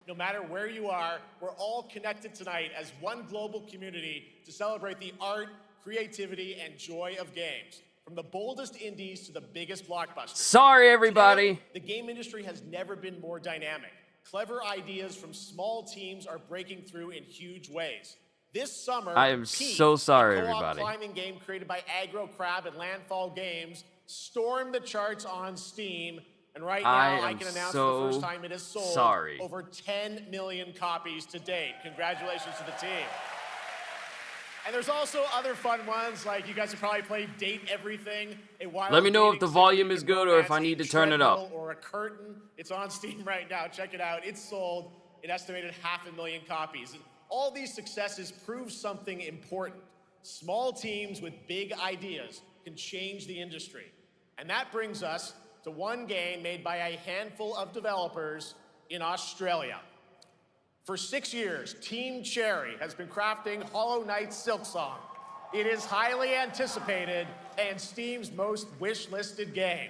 No matter where you are, we're all connected tonight as one global community to celebrate the art, creativity, and joy of games. From the boldest indies to the biggest blockbusters. Sorry, everybody. Today, the game industry has never been more dynamic. Clever ideas from small teams are breaking through in huge ways. This summer, I am Peak, so sorry, a co-op everybody. climbing game created by Aggro Crab and Landfall Games, stormed the charts on Steam. And right now, I can announce for the first time it has sold over 10 million copies to date. Congratulations to the team. And there's also other fun ones, like you guys have probably played Date Everything. Let me know if the volume is good or if I need to turn it up. Or a curtain. It's on Steam right now. Check it out. It's sold an estimated 500,000 copies. And all these successes prove something important. Small teams with big ideas can change the industry. And that brings us to one game made by a handful of developers in Australia. For 6 years, Team Cherry has been crafting Hollow Knight Silksong. It is highly anticipated and Steam's most wish-listed game.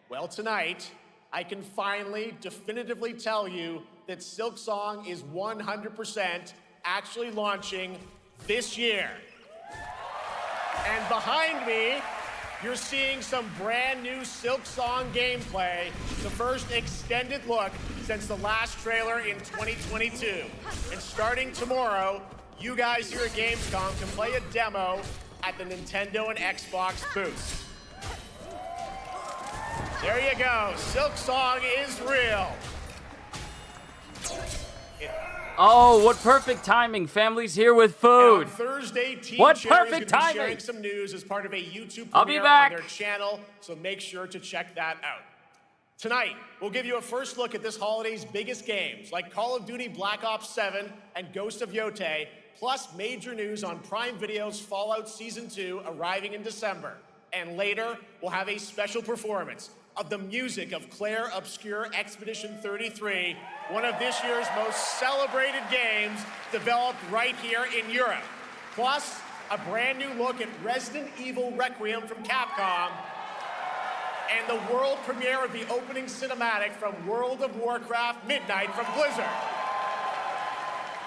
Well, tonight, I can finally definitively tell you that Silksong is 100% actually launching this year. And behind me, you're seeing some brand new Silksong gameplay, the first extended look since the last trailer in 2022. And starting tomorrow, you guys here at Gamescom can play a demo at the Nintendo and Xbox booths. There you go, Silksong is real. Oh, what perfect timing. Family's here with food. On Thursday, Team What Cherry perfect is going to be timing. sharing some news as part of a YouTube I'll be premiere back. on their channel, so make sure to check that out. Tonight, we'll give you a first look at this holiday's biggest games, like Call of Duty Black Ops 7 and Ghost of Yotei, plus major news on Prime Video's Fallout Season 2 arriving in December. And later, we'll have a special performance of the music of Claire Obscure Expedition 33, one of this year's most celebrated games developed right here in Europe. Plus, a brand new look at Resident Evil Requiem from Capcom, and the world premiere of the opening cinematic from World of Warcraft Midnight from Blizzard.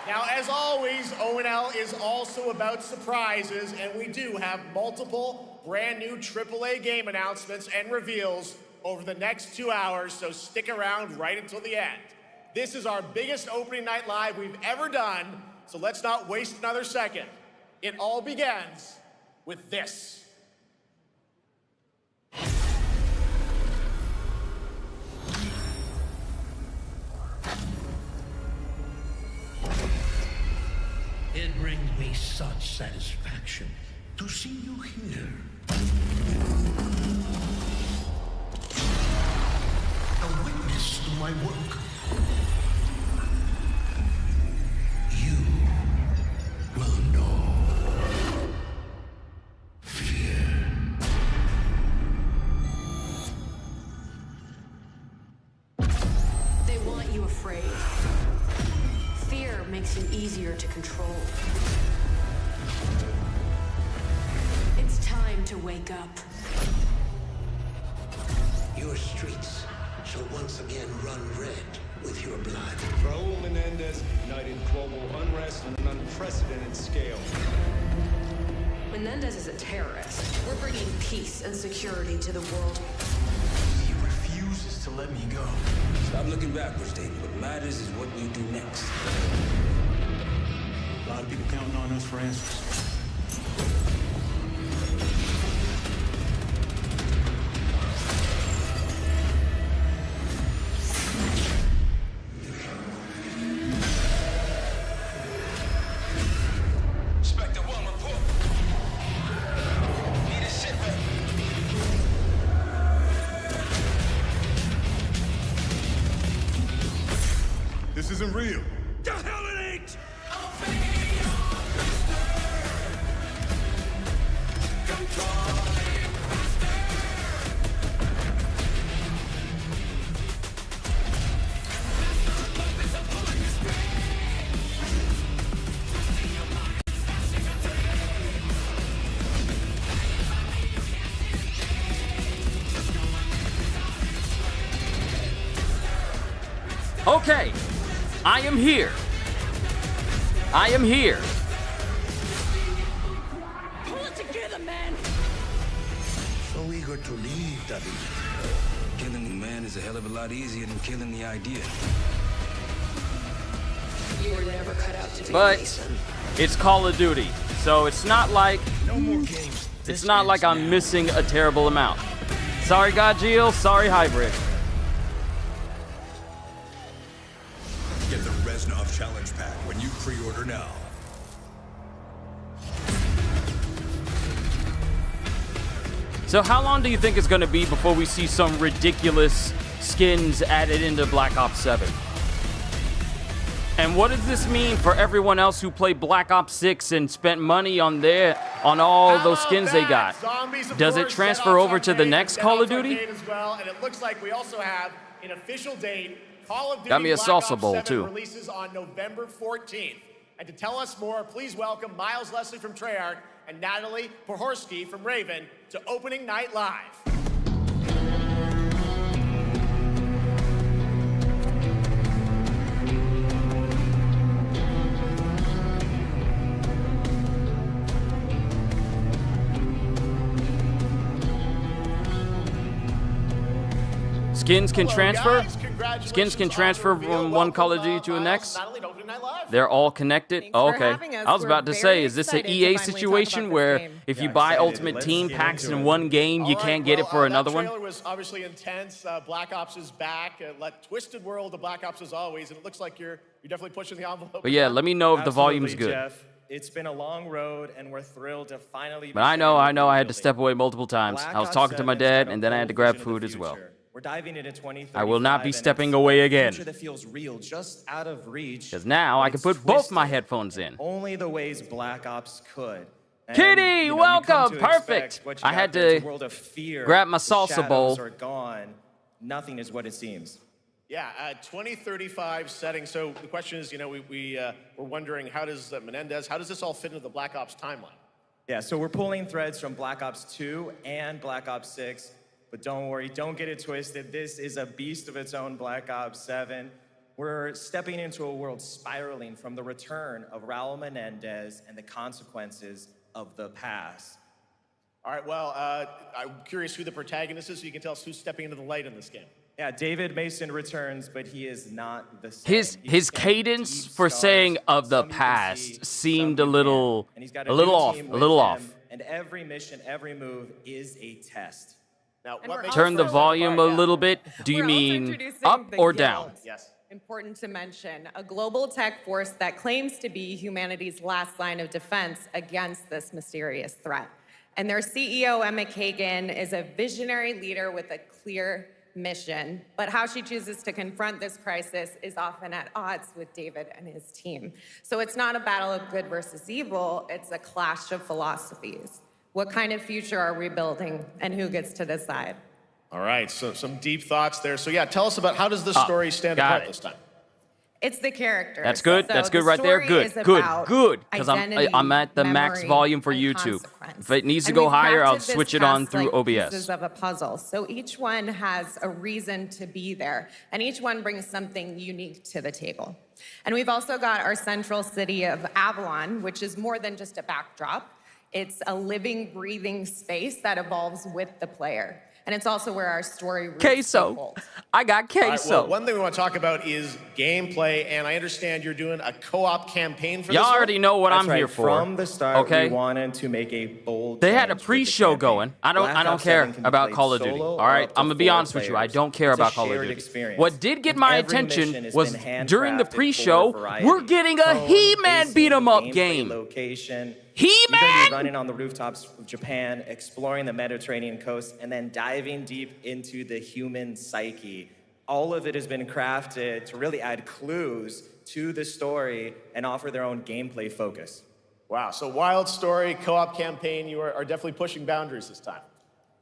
Now, as always, ONL is also about surprises, and we do have multiple brand new AAA game announcements and reveals over the next 2 hours, so stick around right until the end. This is our biggest opening night live we've ever done, so let's not waste another second. It all begins with this. It brings me such satisfaction to see you here. A witness to my work. You will know fear. They want you afraid. Fear makes you easier to control. It's time to wake up. Your streets shall once again run red with your blood. Raul Menendez ignited global unrest on an unprecedented scale. Menendez is a terrorist. We're bringing peace and security to the world. He refuses to let me go. Stop looking backwards, David. What matters is what we do next. A lot of people counting on us for answers. Inspector 1, report. Need a sit rep. This isn't real. The hell it ain't! Okay, I am here. I am here. Pull it together, man. So eager to leave, David. Killing the man is a hell of a lot easier than killing the idea. You were never cut out to be But Mason. it's Call of Duty, so it's not like No more games. it's not like I'm missing a terrible amount. Sorry, Godjiel. Sorry, Hybrid. Get the Reznov Challenge Pack when you pre-order now. So how long do you think it's going to be before we see some ridiculous skins added into Black Ops 7? And what does this mean for everyone else who played Black Ops 6 and spent money on all those skins they got? Does it transfer over to the next Call of Duty? As well, and it looks like we also have an official date. Call of Duty Got me a Black salsa Ops bowl, 7 too. releases on November 14th. And to tell us more, please welcome Miles Leslie from Treyarch and Natalie Pohorsky from Raven to Opening Night Live. Skins can Hello, transfer? guys. Congratulations Skins can on transfer the reveal. from one Call of Welcome, Duty to the Miles next? and Natalie to Opening Night Live. They're all connected? Thanks Oh, for okay. having us. I was We're about to say, very is this an excited to EA finally talk about situation this where game. if Yeah, you buy excited. Ultimate Let's Team get packs into in it. one game, you All can't right, get it for another that one? trailer was obviously intense. Black Ops is back. Twisted world of Black Ops as always, and it looks like you're definitely pushing the envelope. But yeah, let me know if the volume's Absolutely, good. Jeff. It's been a long road, and we're thrilled to finally. But I know I had to step away multiple times. Black I was Ops talking to my 7's dad, got a and then I had to bold grab vision of food the as well. future. We're diving into 2035. I will not be and stepping it's away a again. future that feels real, just out of reach. Because now but I can it's put both my twisted headphones in. Only the ways Black Ops could. And, Kitty, you come welcome, to perfect. expect what you I got had there. It's to a world of fear. grab my The salsa bowl. shadows are gone. Nothing is what it seems. Yeah, 2035 setting. So the question is, we're wondering how does Menendez, how does this all fit into the Black Ops timeline? Yeah, so we're pulling threads from Black Ops 2 and Black Ops 6, but don't worry, don't get it twisted. This is a beast of its own, Black Ops 7. We're stepping into a world spiraling from the return of Raul Menendez and the consequences of the past. All right, well, I'm curious who the protagonist is, so you can tell us who's stepping into the light in this game. Yeah, David Mason returns, but he is not the same. His He's got cadence deep for scars, saying of the some you can past see, seemed some a you little can't. And he's got a little new off, team a little with off. him, and every mission, every move is a test. Now, And what we're makes Turn the Also- volume a Yeah. little bit. Do you We're also mean introducing up the or Guild. down? Yes. Important to mention, a global tech force that claims to be humanity's last line of defense against this mysterious threat. And their CEO, Emma Kagan, is a visionary leader with a clear mission. But how she chooses to confront this crisis is often at odds with David and his team. So it's not a battle of good versus evil, it's a clash of philosophies. What kind of future are we building, and who gets to decide? All right, so some deep thoughts there. So yeah, tell us about how does this story stand got apart it. this time? It's the characters. That's good. So That's the good right there. story Good. is Good. about Good. Because identity, I'm at the max memory, volume for and YouTube. consequence. If it needs to And go we've higher, I'll crafted this switch it on cast through like OBS. Pieces of a puzzle. So each one has a reason to be there, and each one brings something unique to the table. And we've also got our central city of Avalon, which is more than just a backdrop. It's a living, breathing space that evolves with the player. And it's also where our story roots take Queso. hold. I got All right, queso. well, one thing we want to talk about is gameplay, and I understand you're doing a co-op campaign for Y'all this one? already know what That's I'm right. here for. From the start, okay? we wanted to make a bold They had a change with the pre-show campaign. going. I don't Black Ops care 7 can be about played Call of Duty. solo All or right, up to I'm gonna be 4 honest with you. I players. don't care It's a about Call of shared Duty. experience. What did get And my every mission attention has was been during the handcrafted pre-show, for variety. we're getting a Tone, He-Man pacing, beat 'em up gameplay, game. Location. He-Man! You're gonna be running on the rooftops of Japan, exploring the Mediterranean coast, and then diving deep into the human psyche. All of it has been crafted to really add clues to the story and offer their own gameplay focus. Wow, so wild story, co-op campaign, you are definitely pushing boundaries this time.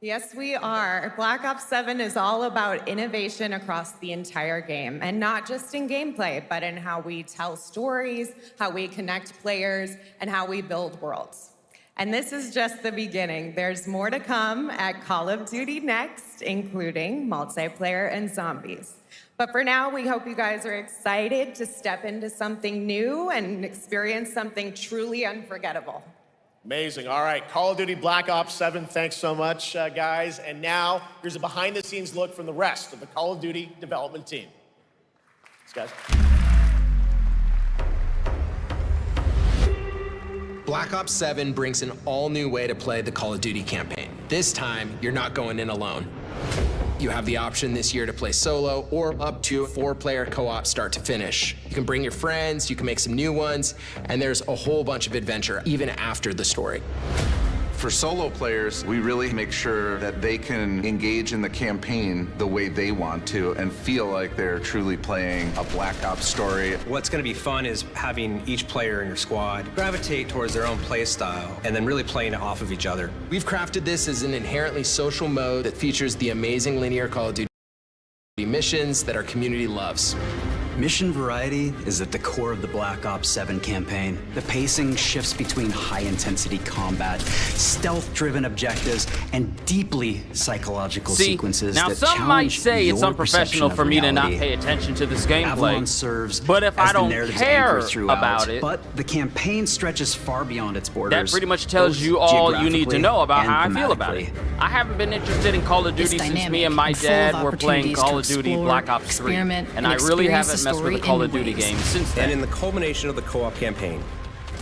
Yes, we are. Black Ops 7 is all about innovation across the entire game, and not just in gameplay, but in how we tell stories, how we connect players, and how we build worlds. And this is just the beginning. There's more to come at Call of Duty Next, including multiplayer and zombies. But for now, we hope you guys are excited to step into something new and experience something truly unforgettable. Amazing. All right, Call of Duty Black Ops 7, thanks so much, guys. And now, here's a behind-the-scenes look from the rest of the Call of Duty development team. Thanks, guys. Black Ops 7 brings an all-new way to play the Call of Duty campaign. This time, you're not going in alone. You have the option this year to play solo or up to 4-player co-op start to finish. You can bring your friends, you can make some new ones, and there's a whole bunch of adventure even after the story. For solo players, we really make sure that they can engage in the campaign the way they want to and feel like they're truly playing a Black Ops story. What's going to be fun is having each player in your squad gravitate towards their own play style and then really playing it off of each other. We've crafted this as an inherently social mode that features the amazing linear Call of Duty missions that our community loves. Mission variety is at the core of the Black Ops 7 campaign. The pacing shifts between high-intensity combat, stealth-driven objectives, and deeply psychological sequences now that some challenge might say it's your unprofessional perception of for me to not reality. pay attention to this gameplay. Avalon serves but if as I the don't narrative's care anchor throughout, about it, but the campaign stretches far beyond its borders. that pretty much tells both you all you need to geographically know about and how I feel about it. thematically. I haven't been interested in Call of Duty since me and my dad were playing Call of Duty Black Ops 3. And I really haven't messed with a Call of Duty game since then. And in the culmination of the co-op campaign,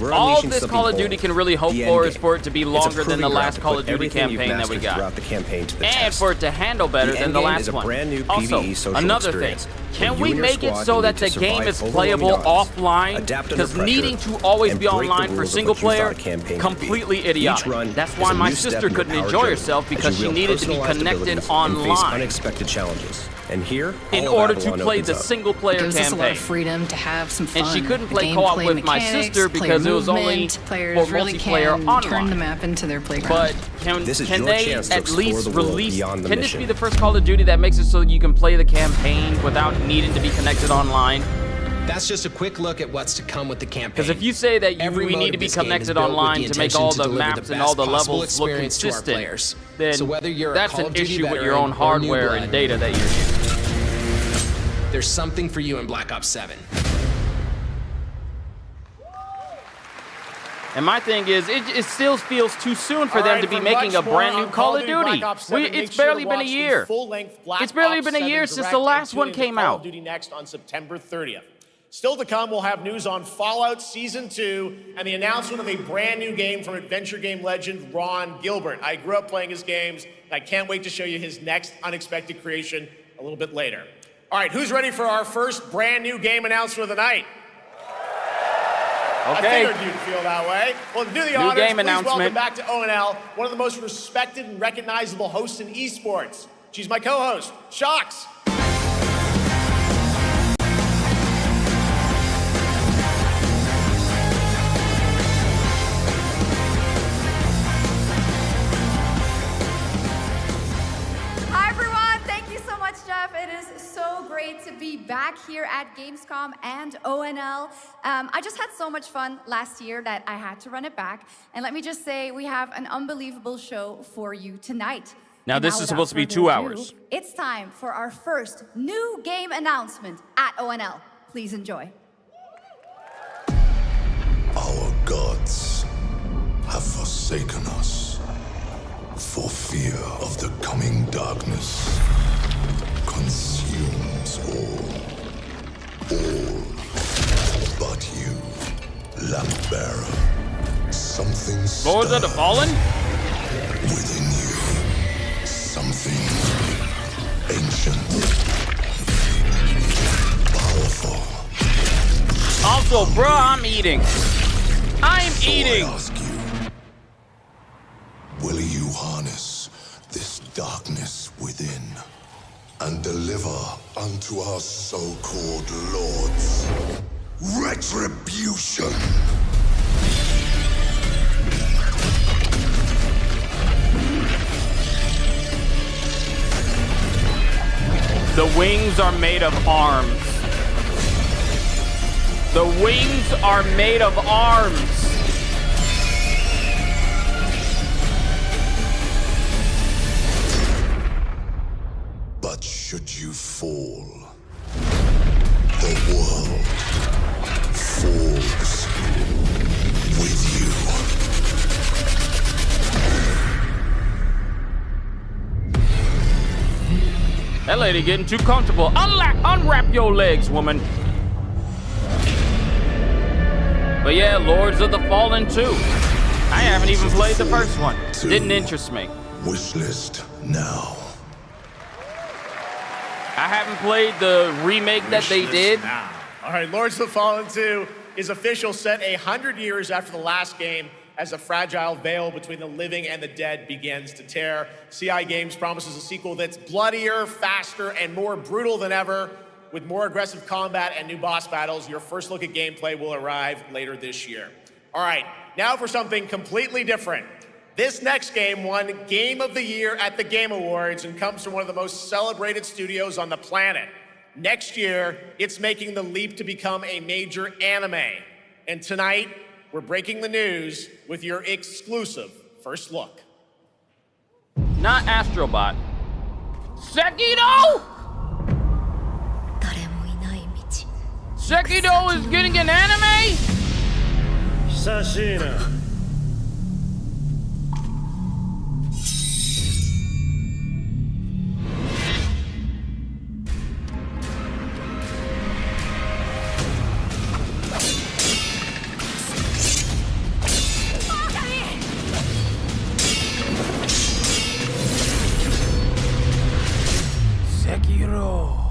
we're all unleashing this something Call of bold, Duty can really hope the for endgame. is for it to be It's a longer than proving the ground last to Call put of Duty everything you've campaign that we mastered got. throughout the campaign to the And test. for it to handle better The than the endgame last is a one. brand new Also, PvE social another thing, experience can where we you and your make it squad so need that to the game survive is overwhelming playable odds, offline? adapt under Because pressure, needing to always and be break the online for rules of single what you thought player, a campaign could completely be. idiotic. Each run That's is why a my new step sister in your couldn't power enjoy journey herself as because you she wield needed to be personalized connected abilities and face online unexpected challenges. And here, in all of order to Avalon play opens the up. single player Gives us a lot campaign. of freedom to have some fun. And she couldn't The play co-op gameplay with my mechanics, sister player because it was only movement, for players really multiplayer can online. turn the map into their playground. But can This is they your chance to at explore least the world release? beyond the Can this mission. be the first Call of Duty that makes it so you can play the campaign without needing to be connected online? That's just a quick look at what's to come with the campaign. Because if you say that Every we mode need of to be this game is connected built with online the to make intention all to the deliver maps the and all best the possible levels look experience to our consistent, players. then So whether you're a that's Call an of Duty issue with your veteran own or hardware new and blood, data that you're using. there's something for you in Black Ops 7. And my thing is, it still feels too soon for All them right, to be for making a much more brand new on Call of Black Duty. Ops 7, make It's sure to barely been a watch the year. full-length Black It's barely Ops been a 7 year since direct the last and one tune came into Call out. of Duty Next on September 30th. Still to come, we'll have news on Fallout Season 2 and the announcement of a brand new game from adventure game legend Ron Gilbert. I grew up playing his games, and I can't wait to show you his next unexpected creation a little bit later. All right, who's ready for our first brand new game announcement of the night? Okay. I figured you'd feel that way. Well, to do the New honors, game please welcome announcement. back to ONL, one of the most respected and recognizable hosts in esports. She's my co-host, Shox. Hi everyone, thank you so much, Jeff. It is so great to be back here at Gamescom and ONL. I just had so much fun last year that I had to run it back. And let me just say, we have an unbelievable show for you tonight. Now, And this is without supposed to be further 2 ado, hours. It's time for our first new game announcement at ONL. Please enjoy. Our gods have forsaken us for fear of the coming darkness consumes all but you, lamp bearer. Something Lords of the Fallen? within you, something ancient, powerful. Also, bruh, I'm eating. I'm eating. I ask you, will you harness this darkness within and deliver unto our so-called lords retribution? The wings are made of arms. The wings are made of arms. Should you fall, the world falls with you. That lady getting too comfortable. Unwrap your legs, woman. But yeah, Lords of the Fallen 2. I haven't even played the first one. Didn't interest me. Wishlist now. I haven't played the remake that they did. Now. All right, Lords of the Fallen 2 is official, set 100 years after the last game, as a fragile veil between the living and the dead begins to tear. CI Games promises a sequel that's bloodier, faster, and more brutal than ever. With more aggressive combat and new boss battles, your first look at gameplay will arrive later this year. All right, now for something completely different. This next game won Game of the Year at the Game Awards and comes from one of the most celebrated studios on the planet. Next year, it's making the leap to become a major anime. And tonight, we're breaking the news with your exclusive first look. Not Astrobot. Sekiro! Sekiro is getting an anime? Sashina. Sekiro.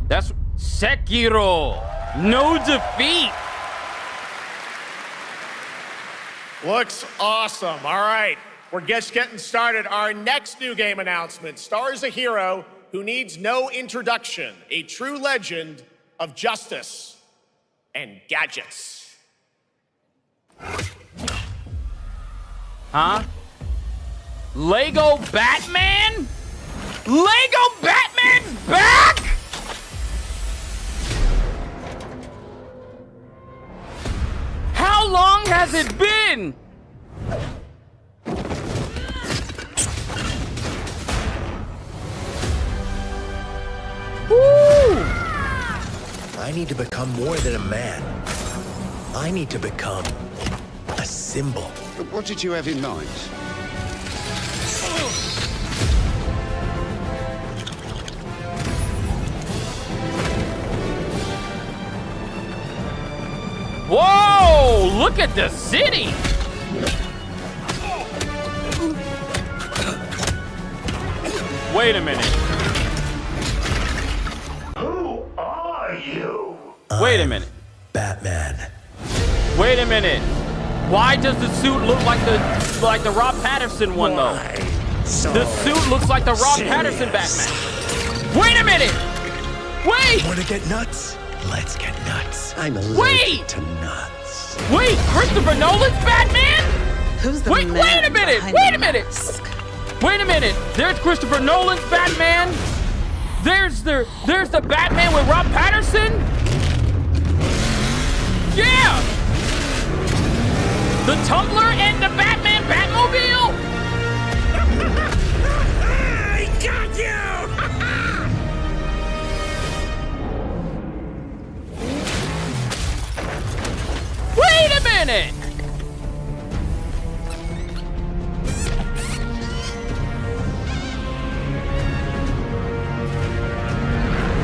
That's Sekiro. No defeat. Looks awesome. All right, we're just getting started. Our next new game announcement stars a hero who needs no introduction, a true legend of justice and gadgets. Huh? Lego Batman? Lego Batman's back? How long has it been? Woo! I need to become more than a man. I need to become a symbol. What did you have in mind? Whoa! Look at the city! Wait a minute. Who are you? Wait a minute. Batman. Wait a minute. Why does the suit look like the Rob Patterson one though? So the suit looks like the Rob Patterson Batman. Wait a minute. Wait. Want to get nuts? Let's get nuts. I'm Wait. to nuts. Wait, Christopher Nolan's Batman? Who's the Wait, man wait a minute. behind Wait the a minute. mask? Wait a minute. There's Christopher Nolan's Batman. There's the Batman with Rob Patterson. Yeah. The Tumbler and the Batman Batmobile. I got you! Wait a minute.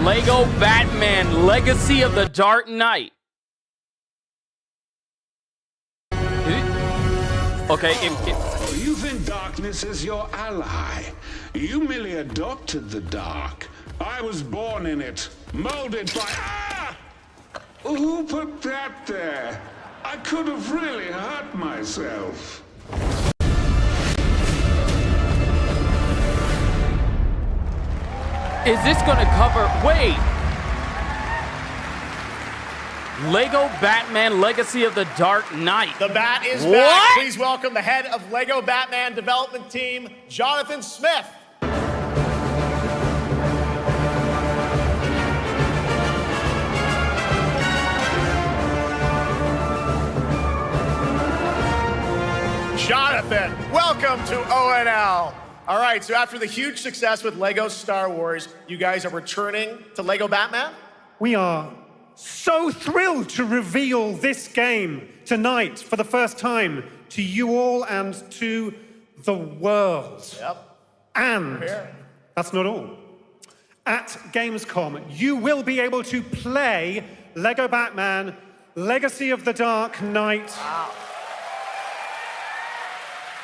Lego Batman Legacy of the Dark Knight. Okay, You think darkness is your ally. You merely adopted the dark. I was born in it, molded by... Ah! Who put that there? I could have really hurt myself. is this gonna cover? Wait. Lego Batman Legacy of the Dark Knight. The Bat is what? back. Please welcome the head of Lego Batman development team, Jonathan Smith. Jonathan, welcome to ONL. All right, so after the huge success with Lego Star Wars, you guys are returning to Lego Batman? We are so thrilled to reveal this game tonight for the first time to you all and to the world. Yep. And that's not all. At Gamescom, you will be able to play Lego Batman Legacy of the Dark Knight. Wow.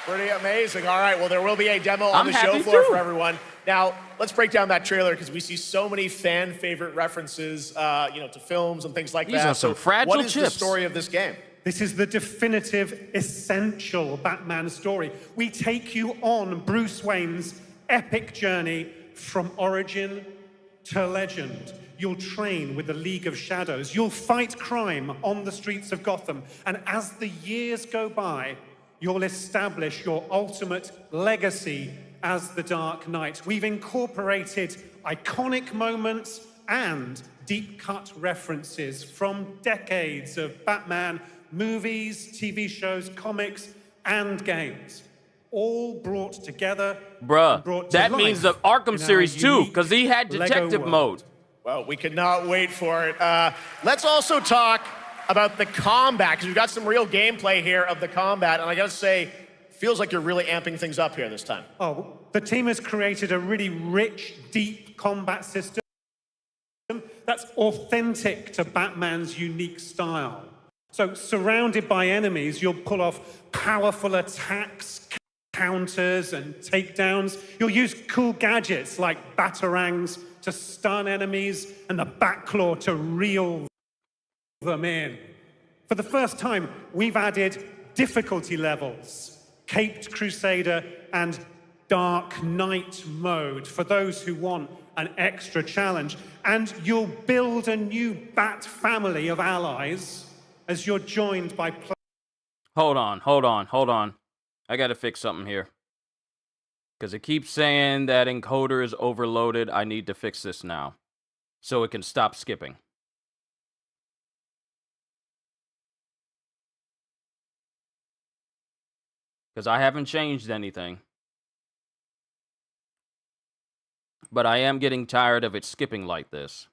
Pretty amazing. All right, well, there will be a demo on the show floor for everyone. Now, let's break down that trailer because we see so many fan favorite references, to films and things like that. These are some fragile What is the story of this game? This is the definitive, essential Batman story. We take you on Bruce Wayne's epic journey from origin to legend. You'll train with the League of Shadows. You'll fight crime on the streets of Gotham. And as the years go by, you'll establish your ultimate legacy as the Dark Knight. We've incorporated iconic moments and deep-cut references from decades of Batman movies, TV shows, comics, and games, all brought together. Bruh, that means the Arkham series too, because he had detective mode. Well, we could not wait for it. Let's also talk about the combat, because we've got some real gameplay here of the combat, and I gotta say, feels like you're really amping things up here this time. Oh, the team has created a really rich, deep combat system that's authentic to Batman's unique style. So, surrounded by enemies, you'll pull off powerful attacks, counters, and takedowns. You'll use cool gadgets like batarangs to stun enemies and the Batclaw to reel them in. For the first time, we've added difficulty levels, Caped Crusader and Dark Knight mode for those who want an extra challenge. And you'll build a new Bat family of allies as you're joined by... Hold on. I gotta fix something here. Because it keeps saying that encoder is overloaded. I need to fix this now so it can stop skipping. Because I haven't changed anything. But I am getting tired of it skipping like this.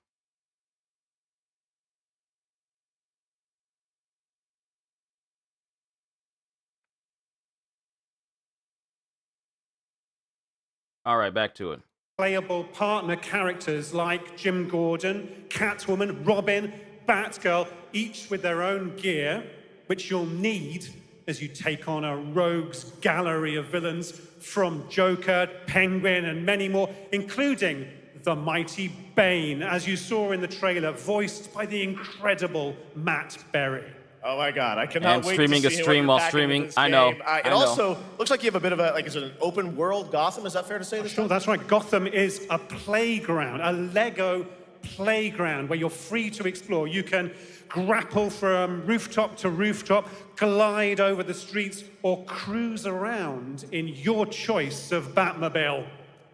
All right, back to it. Playable partner characters like Jim Gordon, Catwoman, Robin, Batgirl, each with their own gear, which you'll need as you take on a rogues gallery of villains from Joker, Penguin, and many more, including the mighty Bane, as you saw in the trailer, voiced by the incredible Matt Berry. Oh my God, I cannot wait streaming to a see stream while streaming. I know. It also looks like you have a bit of a, is it an open world Gotham? Is that fair to say this Sure, time? that's right. Gotham is a playground, a Lego playground where you're free to explore. You can grapple from rooftop to rooftop, glide over the streets, or cruise around in your choice of Batmobile.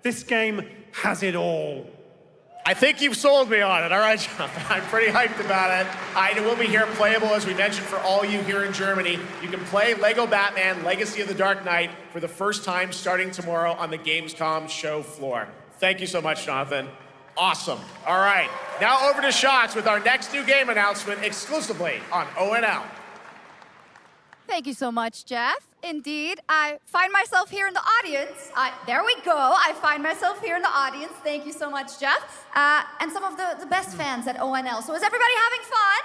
This game has it all. I think you've sold me on it. All right, Jonathan, I'm pretty hyped about it. It will be here playable, as we mentioned, for all you here in Germany. You can play Lego Batman Legacy of the Dark Knight for the first time starting tomorrow on the Gamescom show floor. Thank you so much, Jonathan. Awesome. All right, now over to Shots with our next new game announcement exclusively on ONL. Thank you so much, Jeff. Indeed, I find myself here in the audience. There we go. I find myself here in the audience. Thank you so much, Jeff. And some of the best fans at ONL. So is everybody having fun?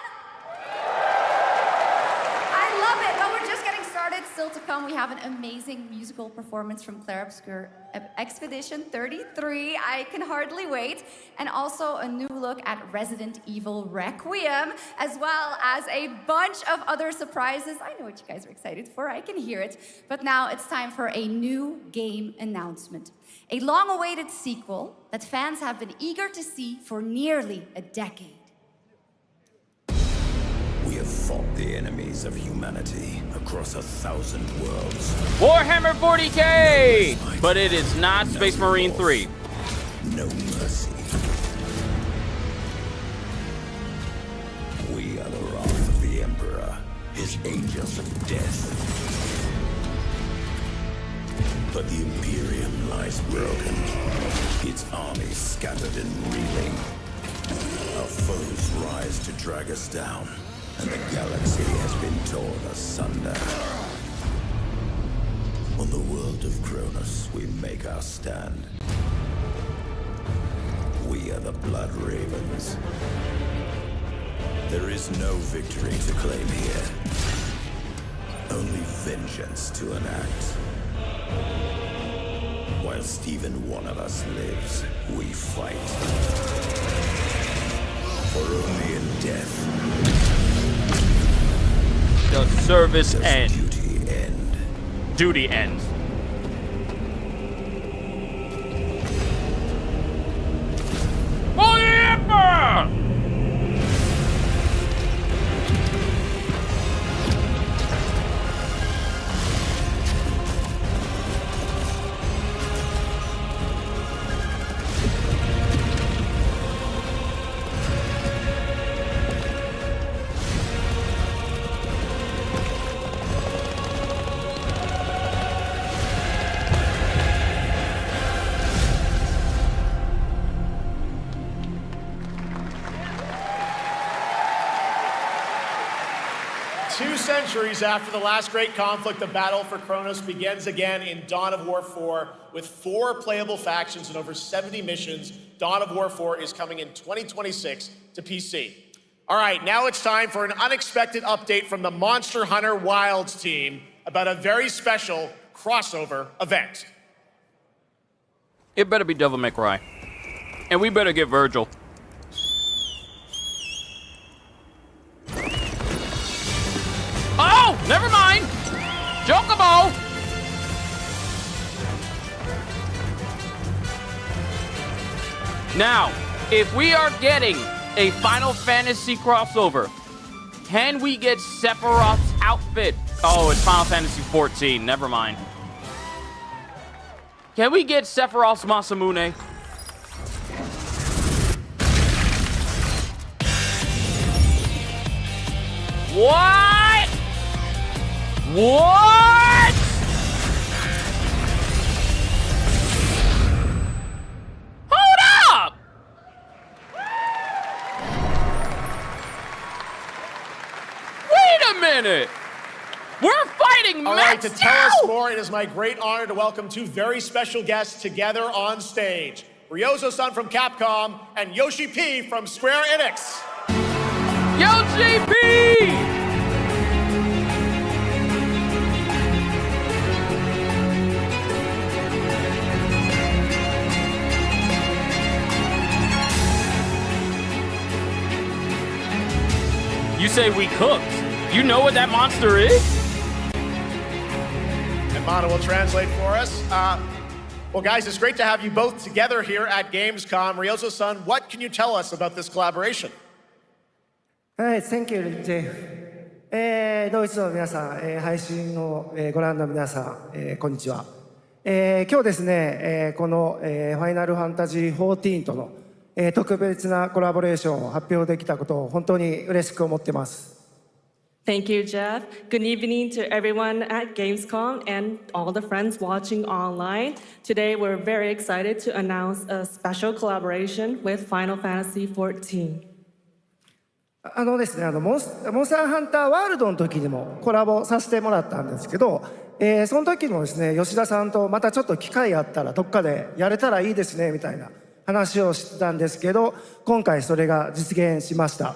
I love it. Well, we're just getting started. Still to come, we have an amazing musical performance from Claire Obscure Expedition 33. I can hardly wait. And also a new look at Resident Evil Requiem, as well as a bunch of other surprises. I know what you guys are excited for. I can hear it. But now it's time for a new game announcement. A long-awaited sequel that fans have been eager to see for nearly a decade. fought the enemies of humanity across 1,000 worlds. Warhammer 40K! But it is not Space Marine 3. No mercy. We are the wrath of the Emperor, his angels of death. But the Imperium lies broken, its armies scattered and reeling. Our foes rise to drag us down, and the galaxy has been torn asunder. On the world of Kronos, we make our stand. We are the Blood Ravens. There is no victory to claim here. Only vengeance to enact. Whilst even one of us lives, we fight. For only in death does service end. Duty end. Duty ends. For the Emperor! Centuries after the last great conflict, the battle for Kronos begins again in Dawn of War 4 with 4 playable factions and over 70 missions. Dawn of War 4 is coming in 2026 to PC. All right, now it's time for an unexpected update from the Monster Hunter Wilds team about a very special crossover event. It better be Devil May Cry. And we better get Virgil. Oh, never mind. Chocobo. Now, if we are getting a Final Fantasy crossover, can we get Sephiroth's outfit? Oh, it's Final Fantasy 14. Never mind. Can we get Sephiroth's Masamune? What? What? Hold up! Wait a minute! We're fighting All right, to tell us now? more, it is my great honor to welcome 2 very special guests together on stage. Ryozo-san from Capcom and Yoshi P from Square Enix. Yoshi P! You say we cooked. You know what that monster is? And Mana will translate for us. Well, guys, it's great to have you both together here at Gamescom. Ryozo-san, what can you tell us about this collaboration? Hi, thank you, Jay. ドイツの皆さん、配信をご覧の皆さん、こんにちは。今日ですね、このファイナルファンタジー14との特別なコラボレーションを発表できたことを本当に嬉しく思ってます。Thank you, Jeff. Good evening to everyone at Gamescom and all the friends watching online. Today, we're very excited to announce a special collaboration with Final Fantasy XIV. ですね、モンスターハンターワールドの時にもコラボさせてもらったんですけど、その時もですね、吉田さんとまたちょっと機会あったらどっかでやれたらいいですねみたいな話をしてたんですけど、今回それが実現しました。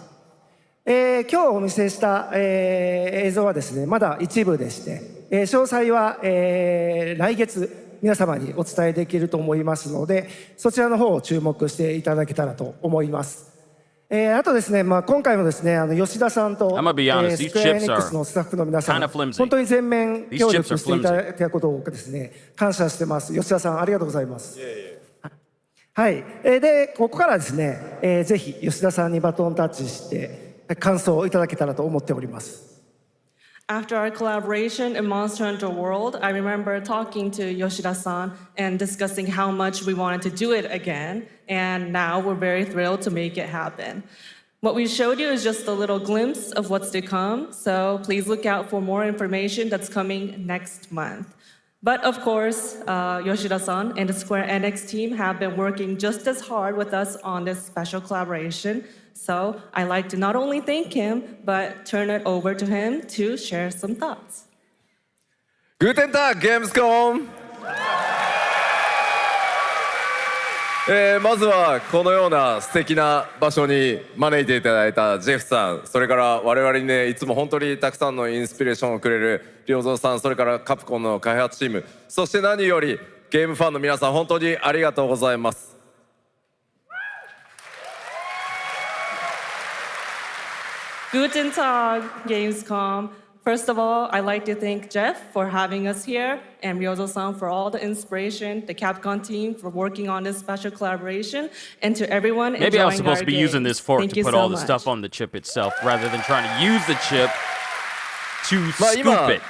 今日お見せした、映像はですね、まだ一部でして、詳細は、来月皆様にお伝えできると思いますので、そちらの方を注目していただけたらと思います。あとですね、今回もですね、吉田さんとスクエアエニックスのスタッフの皆さん、本当に全面協力していただいたことをですね、感謝してます。吉田さん、ありがとうございます。はい。で、ここからですね、ぜひ吉田さんにバトンタッチして、感想をいただけたらと思っております。After our collaboration in Monster Hunter World, I remember talking to Yoshida-san and discussing how much we wanted to do it again, and now we're very thrilled to make it happen. What we showed you is just a little glimpse of what's to come, so please look out for more information that's coming next month. But of course, Yoshida-san and the Square Enix team have been working just as hard with us on this special collaboration. So I'd like to not only thank him, but turn it over to him to share some thoughts. Guten Tag, GAMESCOM! まずはこのような素敵な場所に招いていただいたジェフさん、それから我々にね、いつも本当にたくさんのインスピレーションをくれる良三さん、それからカプコンの開発チーム、そして何よりゲームファンの皆さん、本当にありがとうございます。Guten Tag, Gamescom. First of all, I'd like to thank Jeff for having us here and Ryozo-san for all the inspiration, the Capcom team for working on this special collaboration, and to everyone Maybe I was enjoying supposed to be games. using this fork Thank to you put so all the much. stuff on the chip itself rather than trying to use the chip to scoop it.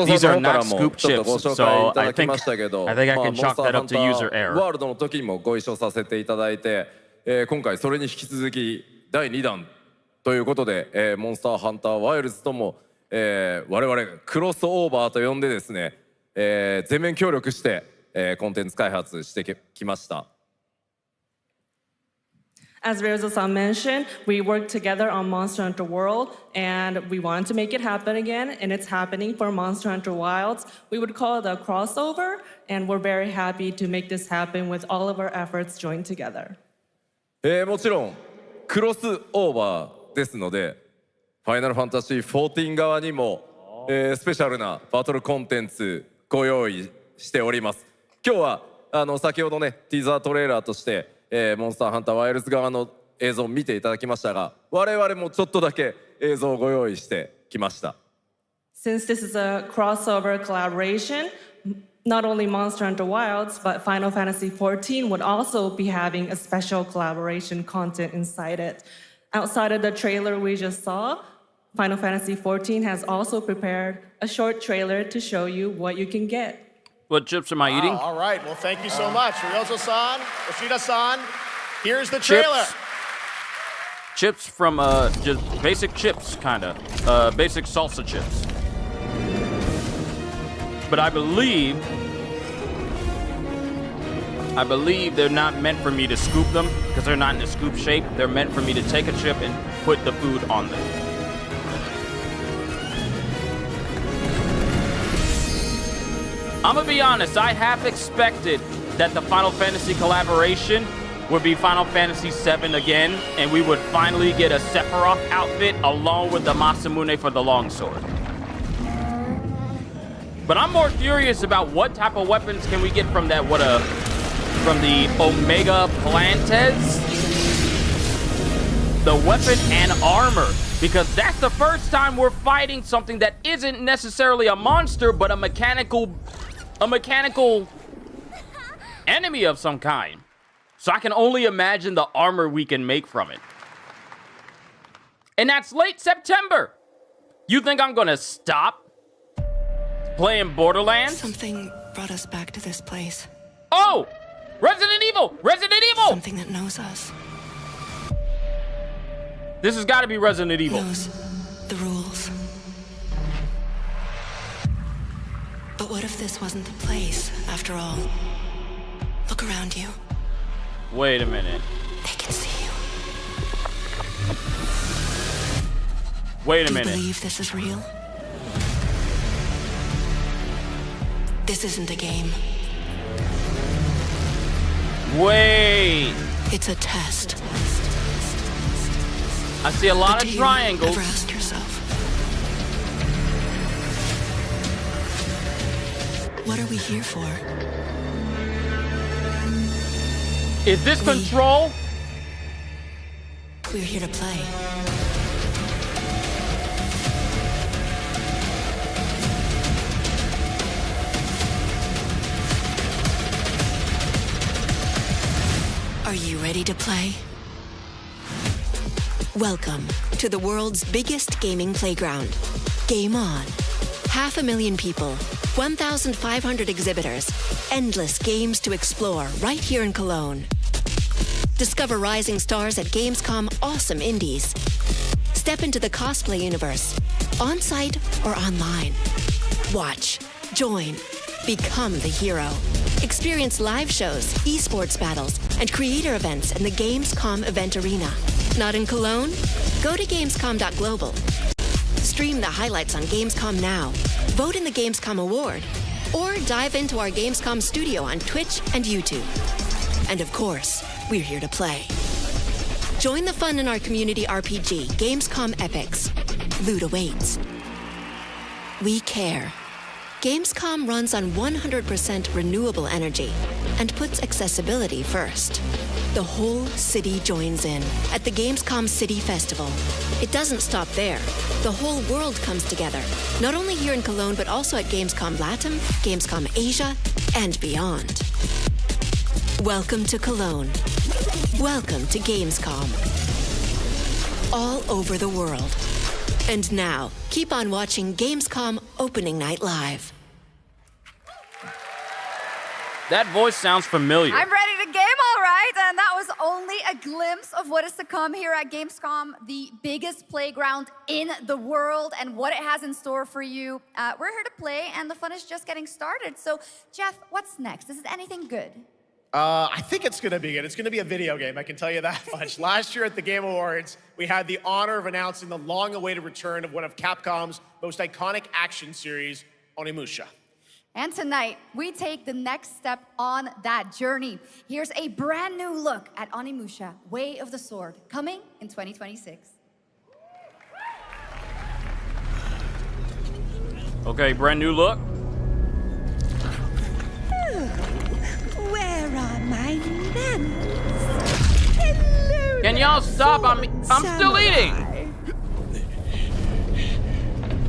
These are not scoop chips, so I think I can chalk that up to user error. ワールドの時にもご一緒させていただいて、今回それに引き続き第2弾ということで、モンスターハンターワイルズとも我々クロスオーバーと呼んでですね、全面協力して、コンテンツ開発してきました。As Ryozo-san mentioned, we worked together on Monster Hunter World, and we wanted to make it happen again, and it's happening for Monster Hunter Wilds. We would call it a crossover, and we're very happy to make this happen with all of our efforts joined together. もちろんクロスオーバーですので、ファイナルファンタジー14側にも、スペシャルなバトルコンテンツご用意しております。今日は先ほどねティーザートレーラーとして、モンスターハンターワイルズ側の映像を見ていただきましたが、我々もちょっとだけ映像をご用意してきました。Since this is a crossover collaboration, not only Monster Hunter Wilds, but Final Fantasy XIV would also be having a special collaboration content inside it. Outside of the trailer we just saw, Final Fantasy XIV has also prepared a short trailer to show you what you can get. What chips am I eating? All right, well, thank you so much. Ryozo-san, Yoshida-san, here's the trailer. Chips from just basic chips, kind of. Basic salsa chips. But I believe they're not meant for me to scoop them because they're not in a scoop shape. They're meant for me to take a chip and put the food on them. I'm gonna be honest, I half expected that the Final Fantasy collaboration would be Final Fantasy VII again, and we would finally get a Sephiroth outfit along with the Masamune for the longsword. But I'm more curious about what type of weapons can we get from that, from the Omega Plantes? The weapon and armor, because that's the first time we're fighting something that isn't necessarily a monster, but a mechanical enemy of some kind. So I can only imagine the armor we can make from it. And that's late September. You think I'm gonna stop playing Borderlands? Something brought us back to this place. Oh! Resident Evil! Resident Evil! Something that knows us. This has got to be Resident Evil. Knows the rules. But what if this wasn't the place, after all? Look around you. Wait a minute. They can see you. Wait a Do you minute. believe this is real? This isn't a game. Wait. It's a test. I see a lot But of do triangles. You ever ask yourself, what are we here for? Is this Control? We're here to play. Are you ready to play? Welcome to the world's biggest gaming playground. Game On. 500,000 people, 1,500 exhibitors, endless games to explore right here in Cologne. Discover rising stars at Gamescom Awesome Indies. Step into the cosplay universe, on-site or online. Watch, join, become the hero. Experience live shows, esports battles, and creator events in the Gamescom event arena. Not in Cologne? Go to gamescom.global. Stream the highlights on Gamescom Now, vote in the Gamescom Award, or dive into our Gamescom studio on Twitch and YouTube. And of course, we're here to play. Join the fun in our community RPG, Gamescom Epics. Loot awaits. We care. Gamescom runs on 100% renewable energy and puts accessibility first. The whole city joins in at the Gamescom City Festival. It doesn't stop there. The whole world comes together, not only here in Cologne, but also at Gamescom Latam, Gamescom Asia, and beyond. Welcome to Cologne. Welcome to Gamescom. All over the world. And now, keep on watching Gamescom Opening Night Live. That voice sounds familiar. I'm ready to game, all right. And that was only a glimpse of what is to come here at Gamescom, the biggest playground in the world, and what it has in store for you. We're here to play, and the fun is just getting started. So, Jeff, what's next? Is it anything good? I think it's gonna be good. It's gonna be a video game, I can tell you that much. Last year at the Game Awards, we had the honor of announcing the long-awaited return of one of Capcom's most iconic action series, Onimusha. And tonight, we take the next step on that journey. Here's a brand new look at Onimusha, Way of the Sword, coming in 2026. Okay, brand new look. Where are my manners? Hello. Can y'all stop? I'm still eating.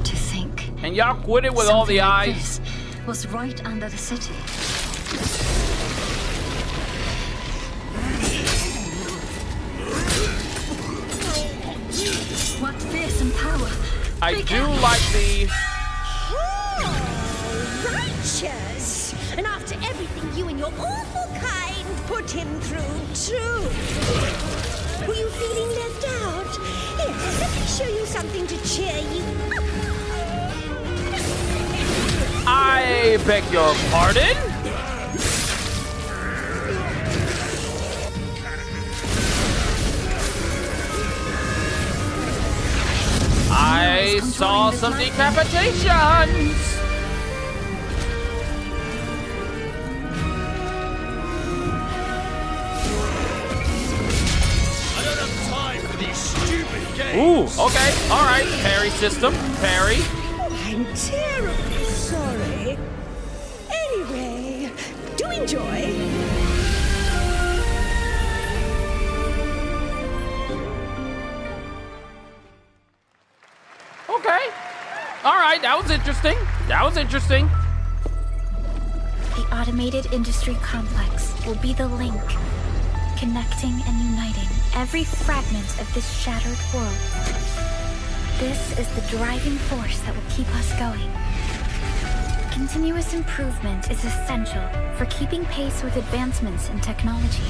To think. And y'all quit it with all the Something like eyes. this was right under the city. What fearsome power! I do like the. Righteous! And after everything you and your awful kind put him through, too. Were you feeling left out? Here, let me show you something to cheer you up. I beg your pardon? I saw some decapitations. I don't have time for these stupid games. Ooh, okay, all right. Parry system, parry. Oh, I'm terribly sorry. Anyway, do enjoy. Okay. All right, that was interesting. That was interesting. The automated industry complex will be the link, connecting and uniting every fragment of this shattered world. This is the driving force that will keep us going. Continuous improvement is essential for keeping pace with advancements in technology.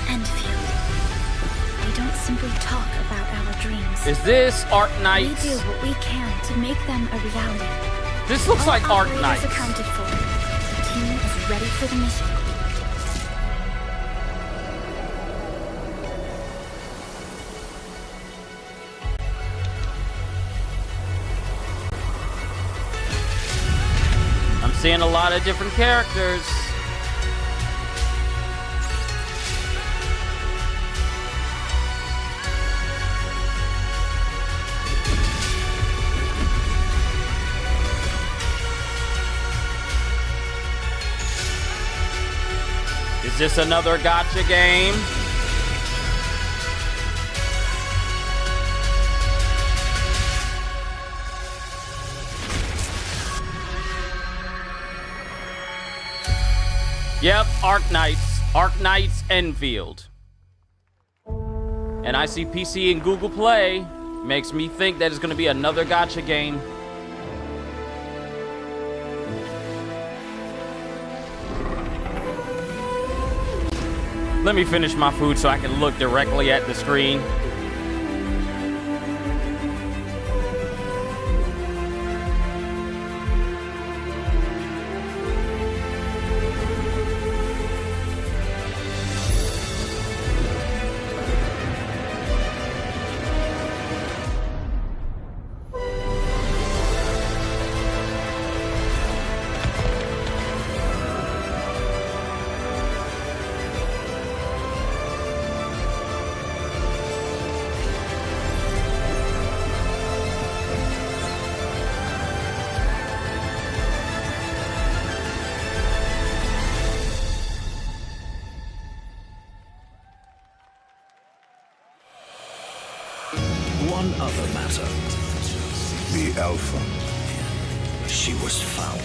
Enfield. They don't simply talk about our dreams. Is this Arc Knights? We do what we can to make them a reality. This looks like Arc Operators Knights. accounted for. The team is ready for the mission. I'm seeing a lot of different characters. Is this another gacha game? Yep, Arc Knights Enfield. And I see PC and Google Play. Makes me think that it's going to be another gacha game. Let me finish my food so I can look directly at the screen. One other matter. The Alpha. She was found.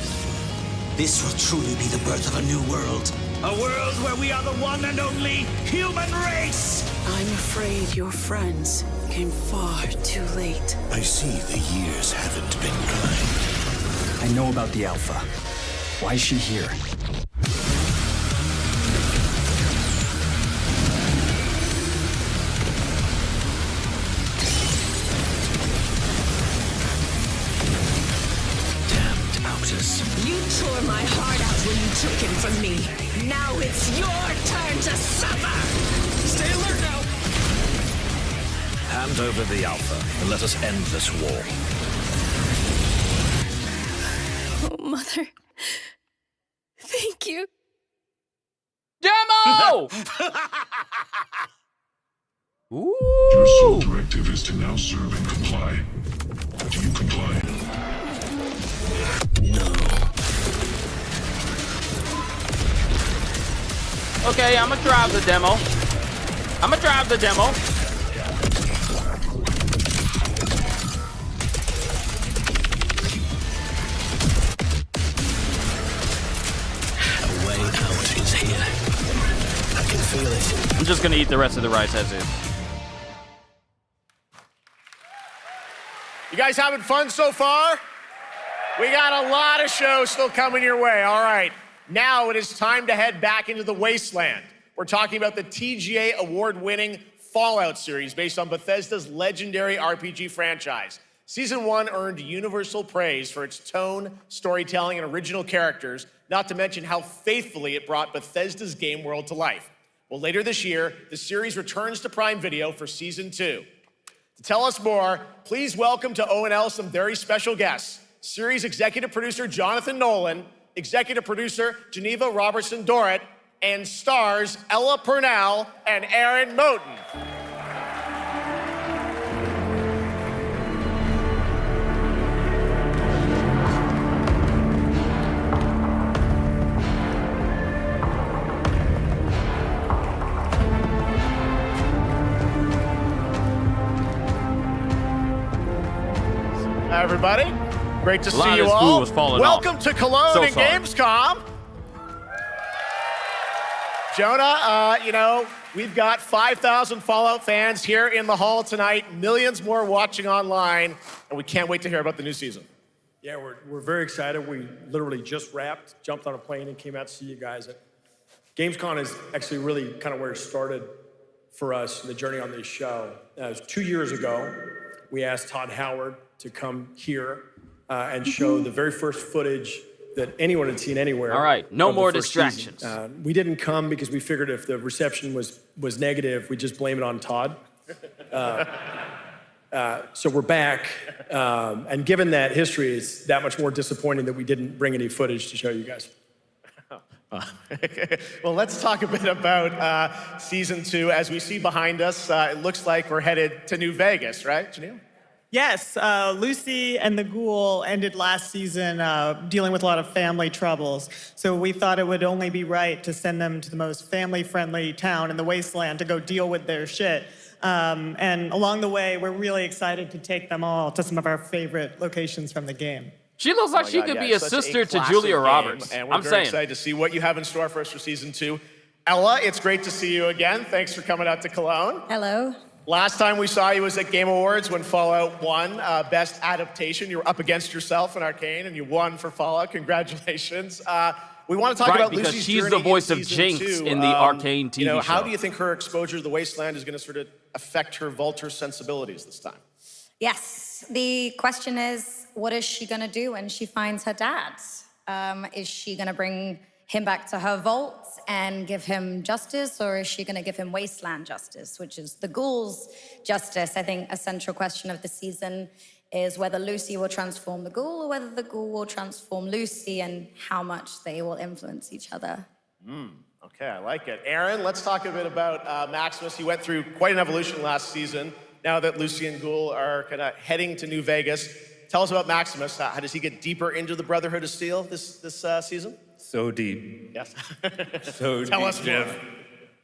This will truly be the birth of a new world. A world where we are the one and only human race! I'm afraid your friends came far too late. I see the years haven't been kind. I know about the Alpha. Why is she here? You tore my heart out when you took him from me. Now it's your turn to suffer! Stay alert now! Hand over the Alpha and let us end this war. Oh, Mother. Thank you. Demo! Your sole directive is to now serve and comply. Do you comply? Okay, I'm gonna drive the demo. A way out is here. I can feel it. I'm just gonna eat the rest of the rice as is. You guys having fun so far? We got a lot of shows still coming your way. All right, now it is time to head back into the wasteland. We're talking about the TGA award-winning Fallout series based on Bethesda's legendary RPG franchise. Season 1 earned universal praise for its tone, storytelling, and original characters, not to mention how faithfully it brought Bethesda's game world to life. Well, later this year, the series returns to Prime Video for Season 2. To tell us more, please welcome to ONL some very special guests. Series executive producer Jonathan Nolan, executive producer Geneva Robertson-Dorrit, and stars Ella Purnell and Aaron Moten. Hi, everybody. Great to see you all. Welcome to Cologne and Gamescom. Jonah, you know, we've got 5,000 Fallout fans here in the hall tonight, millions more watching online, and we can't wait to hear about the new season. Yeah, we're very excited. We literally just wrapped, jumped on a plane, and came out to see you guys. Gamescom is actually really kind of where it started for us, the journey on this show. It was 2 years ago. We asked Todd Howard to come here and show the very first footage that anyone had seen anywhere. All right, no more distractions. We didn't come because we figured if the reception was negative, we'd just blame it on Todd. So we're back, and given that history, it's that much more disappointing that we didn't bring any footage to show you guys. Well, let's talk a bit about Season 2. As we see behind us, it looks like we're headed to New Vegas, right, Janelle? Yes, Lucy and the Ghoul ended last season dealing with a lot of family troubles. So we thought it would only be right to send them to the most family-friendly town in the wasteland to go deal with their shit. And along the way, we're really excited to take them all to some of our favorite locations from the game. She looks like Oh my she God, could yeah, be a such sister to classic Julia game, Roberts. And we're I'm very saying. excited to see what you have in store for us for season 2. Ella, it's great to see you again. Thanks for coming out to Cologne. Hello. Last time we saw you was at Game Awards when Fallout won Best Adaptation. You were up against yourself in Arcane, and you won for Fallout. Congratulations. We want to talk about because Lucy's she's journey the voice in of season Jinx 2. in the Arcane TV show. How do you think her exposure to the Wasteland is going to sort of affect her Vulture sensibilities this time? Yes. The question is, what is she going to do when she finds her dad? Is she going to bring him back to her vault and give him justice, or is she going to give him Wasteland justice, which is the ghouls' justice? I think a central question of the season is whether Lucy will transform the ghoul or whether the ghoul will transform Lucy, and how much they will influence each other. Okay, I like it. Aaron, let's talk a bit about Maximus. He went through quite an evolution last season. Now that Lucy and Ghoul are kind of heading to New Vegas, tell us about Maximus. How does he get deeper into the Brotherhood of Steel this season? So deep. Yes. So Tell deep, us Jeff.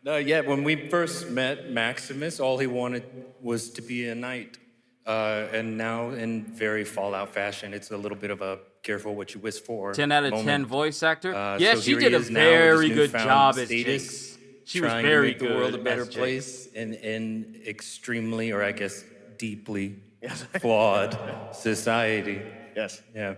Yeah, when we first met Maximus, all he wanted was to be a knight. And now, in very Fallout fashion, it's a little bit of a careful what you wish for. 10 out of 10 moment. voice actor. So She here did he a is now with his very good newfound job as status, Jinx. She was trying very to make the world a good better as Jinx. place in extremely, or I guess deeply flawed society. Yes. Yeah.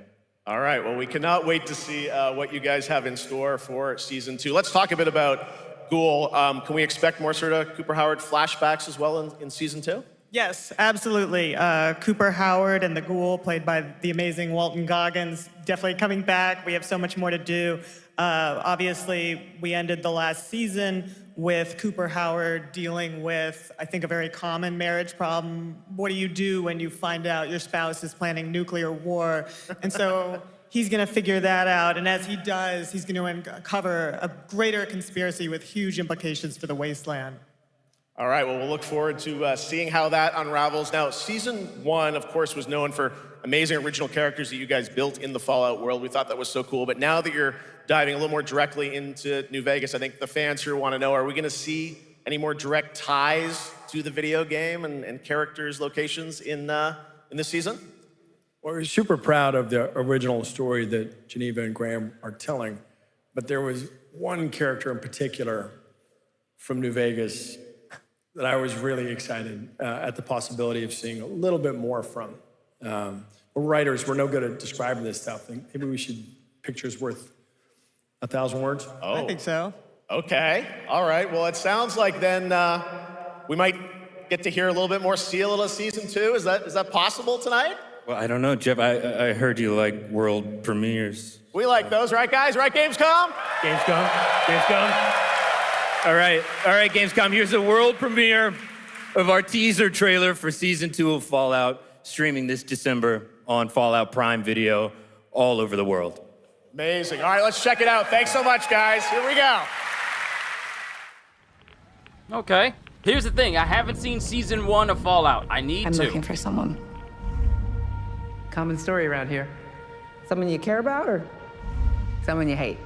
All right, well, we cannot wait to see what you guys have in store for season 2. Let's talk a bit about Ghoul. Can we expect more sort of Cooper Howard flashbacks as well in season 2? Yes, absolutely. Cooper Howard and the Ghoul, played by the amazing Walton Goggins, definitely coming back. We have so much more to do. Obviously, we ended the last season with Cooper Howard dealing with, I think, a very common marriage problem. What do you do when you find out your spouse is planning nuclear war? And so he's going to figure that out. And as he does, he's going to uncover a greater conspiracy with huge implications for the Wasteland. All right, well, we'll look forward to seeing how that unravels. Now, season 1, of course, was known for amazing original characters that you guys built in the Fallout world. We thought that was so cool. But now that you're diving a little more directly into New Vegas, I think the fans here want to know, are we going to see any more direct ties to the video game and characters, locations in this season? Well, we're super proud of the original story that Geneva and Graham are telling. But there was one character in particular from New Vegas that I was really excited at the possibility of seeing a little bit more from. We're writers, we're no good at describing this stuff. Maybe we should, pictures worth 1,000 words? Oh. I think so. Okay, all right. Well, it sounds like then we might get to hear a little bit more Seal of season 2. Is that possible tonight? Well, I don't know, Jeff. I heard you like world premieres. We like those, right, guys? Right, Gamescom? Gamescom. All right, Gamescom. Here's the world premiere of our teaser trailer for season 2 of Fallout, streaming this December on Fallout Prime Video all over the world. Amazing. All right, let's check it out. Thanks so much, guys. Here we go. Okay. Here's the thing. I haven't seen season 1 of Fallout. I need I'm to. looking for someone. Common story around here. Someone you care about or someone you hate?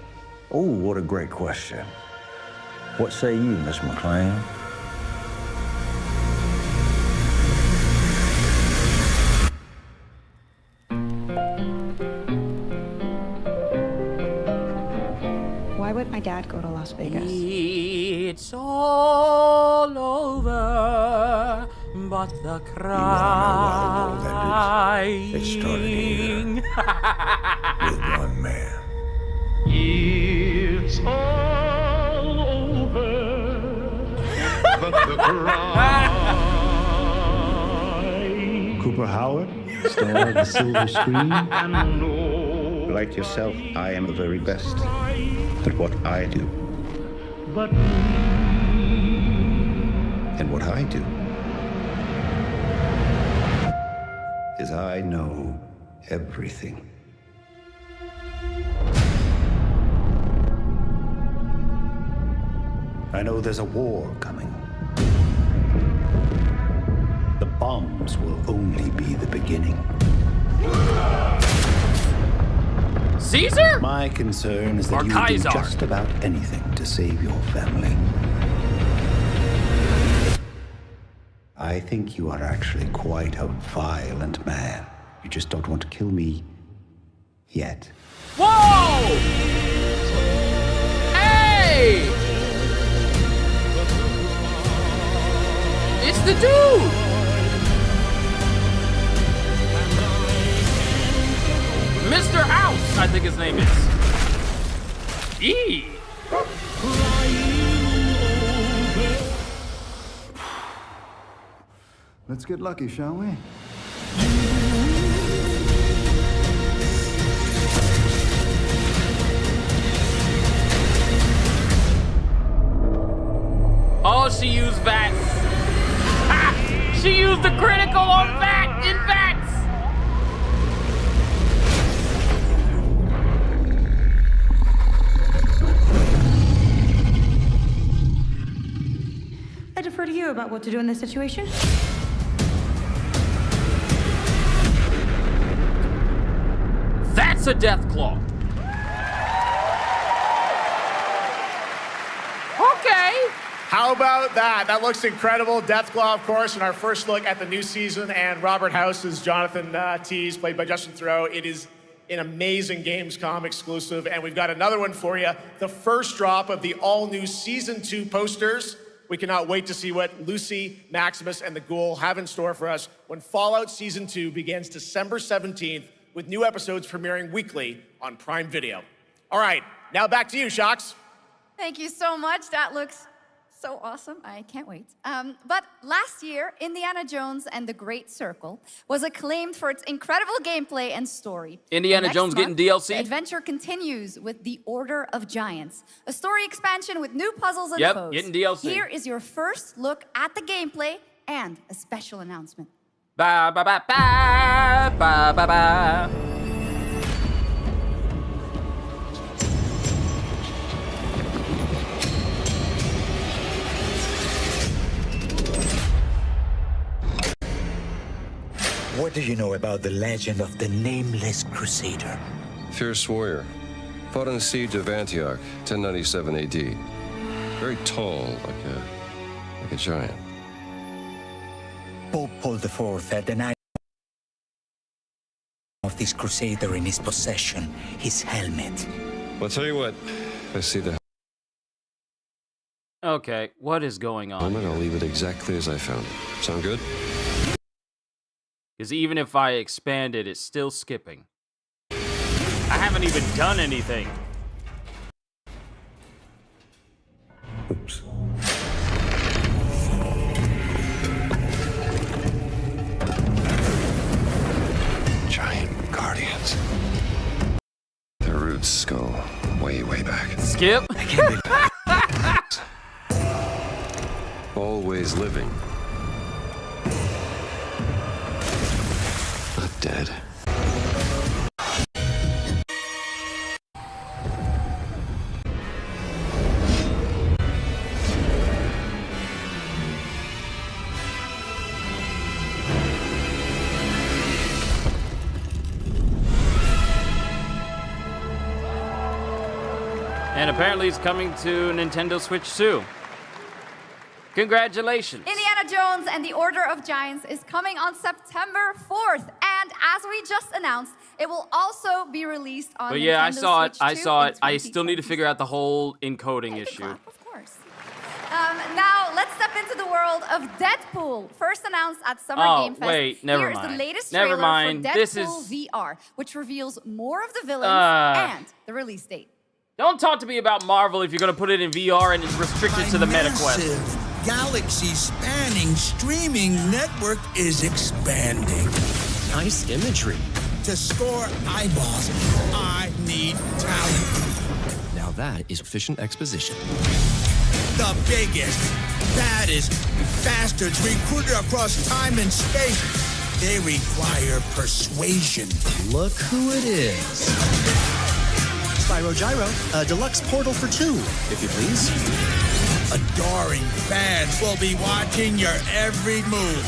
Oh, what a great question. What say you, Miss McLean? Why would my dad go to Las Vegas? It's all over, but the crying. It started here with one man. It's all over, but the cry. Cooper Howard, star of the silver screen. Like yourself, I am the very best at what I do. And what I do is I know everything. I know there's a war coming. The bombs will only be the beginning. Caesar? My concern is that Or you will do Kaiser? just about anything to save your family. I think you are actually quite a violent man. You just don't want to kill me yet. Whoa! Hey! It's the dude! Mr. House, I think his name is. Eee! Let's get lucky, shall we? Oh, she used VATS. Ha! She used the critical on VATS in VATS. I defer to you about what to do in this situation. That's a death claw. Okay. How about that? That looks incredible. Deathclaw, of course, in our first look at the new season, and Robert House is Jonathan Tease, played by Justin Theroux. It is an amazing Gamescom exclusive, and we've got another one for you. The first drop of the all-new Season 2 posters. We cannot wait to see what Lucy, Maximus, and the Ghoul have in store for us when Fallout Season 2 begins December 17th, with new episodes premiering weekly on Prime Video. All right, now back to you, Shox. Thank you so much. That looks so awesome. I can't wait. But last year, Indiana Jones and the Great Circle was acclaimed for its incredible gameplay and story. Indiana Jones getting DLC? The adventure continues with The Order of Giants, a story expansion with new puzzles and Yep, foes. getting DLC. Here is your first look at the gameplay and a special announcement. Ba ba ba ba ba ba ba. What do you know about the legend of the Nameless Crusader? Fierce warrior. Fought in the siege of Antioch, 1097 AD. Very tall, like a giant. Pope Paul IV had an eye of this crusader in his possession, his helmet. Well, I'll tell you what, if I see the Okay, what is going on? helmet, I'll leave it exactly as I found it. Sound good? Because even if I expand it, it's still skipping. I haven't even done anything. Oops. Giant guardians. Their roots go way, way back. Skip? Always living. Not dead. And apparently it's coming to Nintendo Switch too. Congratulations. Indiana Jones and the Order of Giants is coming on September 4th. And as we just announced, it will also be released on But yeah, Nintendo I saw it. Switch I 2 saw in it. I still need to figure out the whole encoding issue. Of course. Now, let's step into the world of Deadpool. First announced at Summer Game Fest. Wait, never Here's mind. the latest Never trailer mind. for This Deadpool is- VR, which reveals more of the villains and the release date. Don't talk to me about Marvel if you're going to put it in VR and it's restricted to the MetaQuest. Massive, galaxy-spanning streaming network is expanding. Nice imagery. To score eyeballs, I need talent. Now that is efficient exposition. The biggest, baddest bastards recruited across time and space. They require persuasion. Look who it is. Spyro Gyro, a deluxe portal for 2, if you please. Adoring fans will be watching your every move.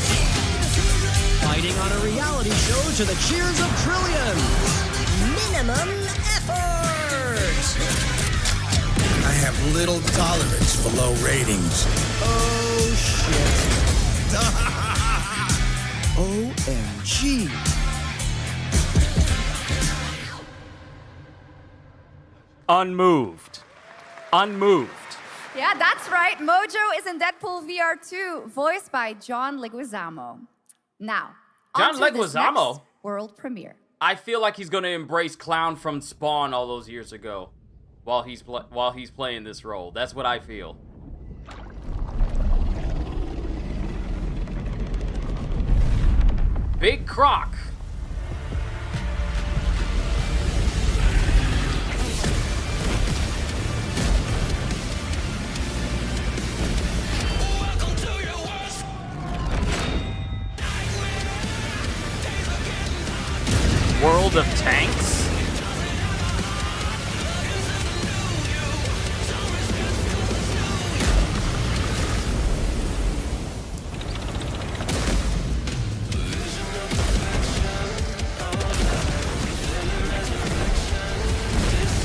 Fighting on a reality show to the cheers of trillions. Minimum effort! I have little tolerance for low ratings. Oh, shit. OMG. Unmoved. Unmoved. Yeah, that's right. Mojo is in Deadpool VR 2, voiced by John Leguizamo. Now, John onto this Leguizamo? next world premiere. I feel like he's gonna embrace Clown from Spawn all those years ago, while he's playing this role. That's what I feel. Big Croc. World of Tanks?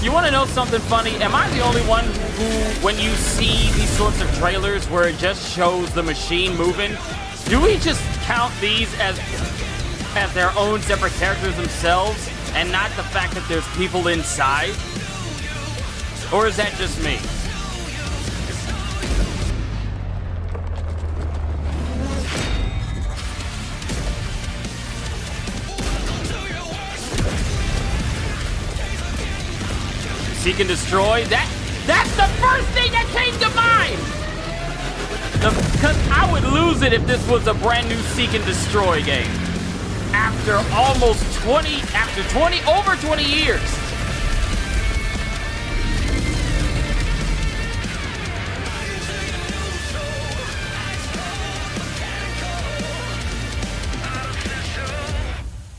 You want to know something funny? Am I the only one who, when you see these sorts of trailers where it just shows the machine moving, do we just count these as their own separate characters themselves and not the fact that there's people inside? Or is that just me? Seek and Destroy? That's the first thing that came to mind! Because I would lose it if this was a brand new Seek and Destroy game. After over 20 years.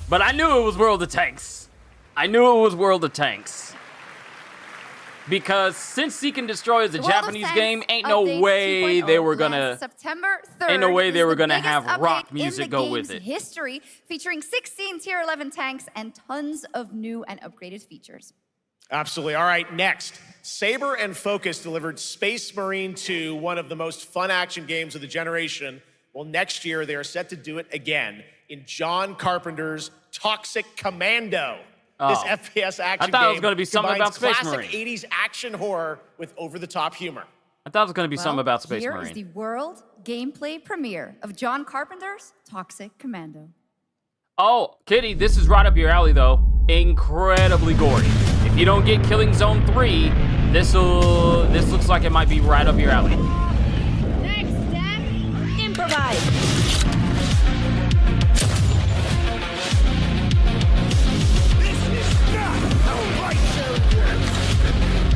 But I knew it was World of Tanks. I knew it was World of Tanks. Because since Seek and Destroy is a Japanese game, ain't no way they were gonna September 3rd. Ain't no way they were gonna biggest have rock update music in the go with game's it. History, featuring 16 Tier 11 tanks and tons of new and upgraded features. Absolutely. All right, next. Saber and Focus delivered Space Marine 2, one of the most fun action games of the generation. Well, next year they are set to do it again in John Carpenter's Toxic Commando. This FPS action game I thought it was going to be something about Space classic Marine. 80s action horror with over-the-top humor. I thought it was going to be something about Space Here Marine. is the world gameplay premiere of John Carpenter's Toxic Commando. Oh, Kitty, this is right up your alley, though. Incredibly gory. If you don't get Killing Zone 3, this looks like it might be right up your alley. Next step, improvise.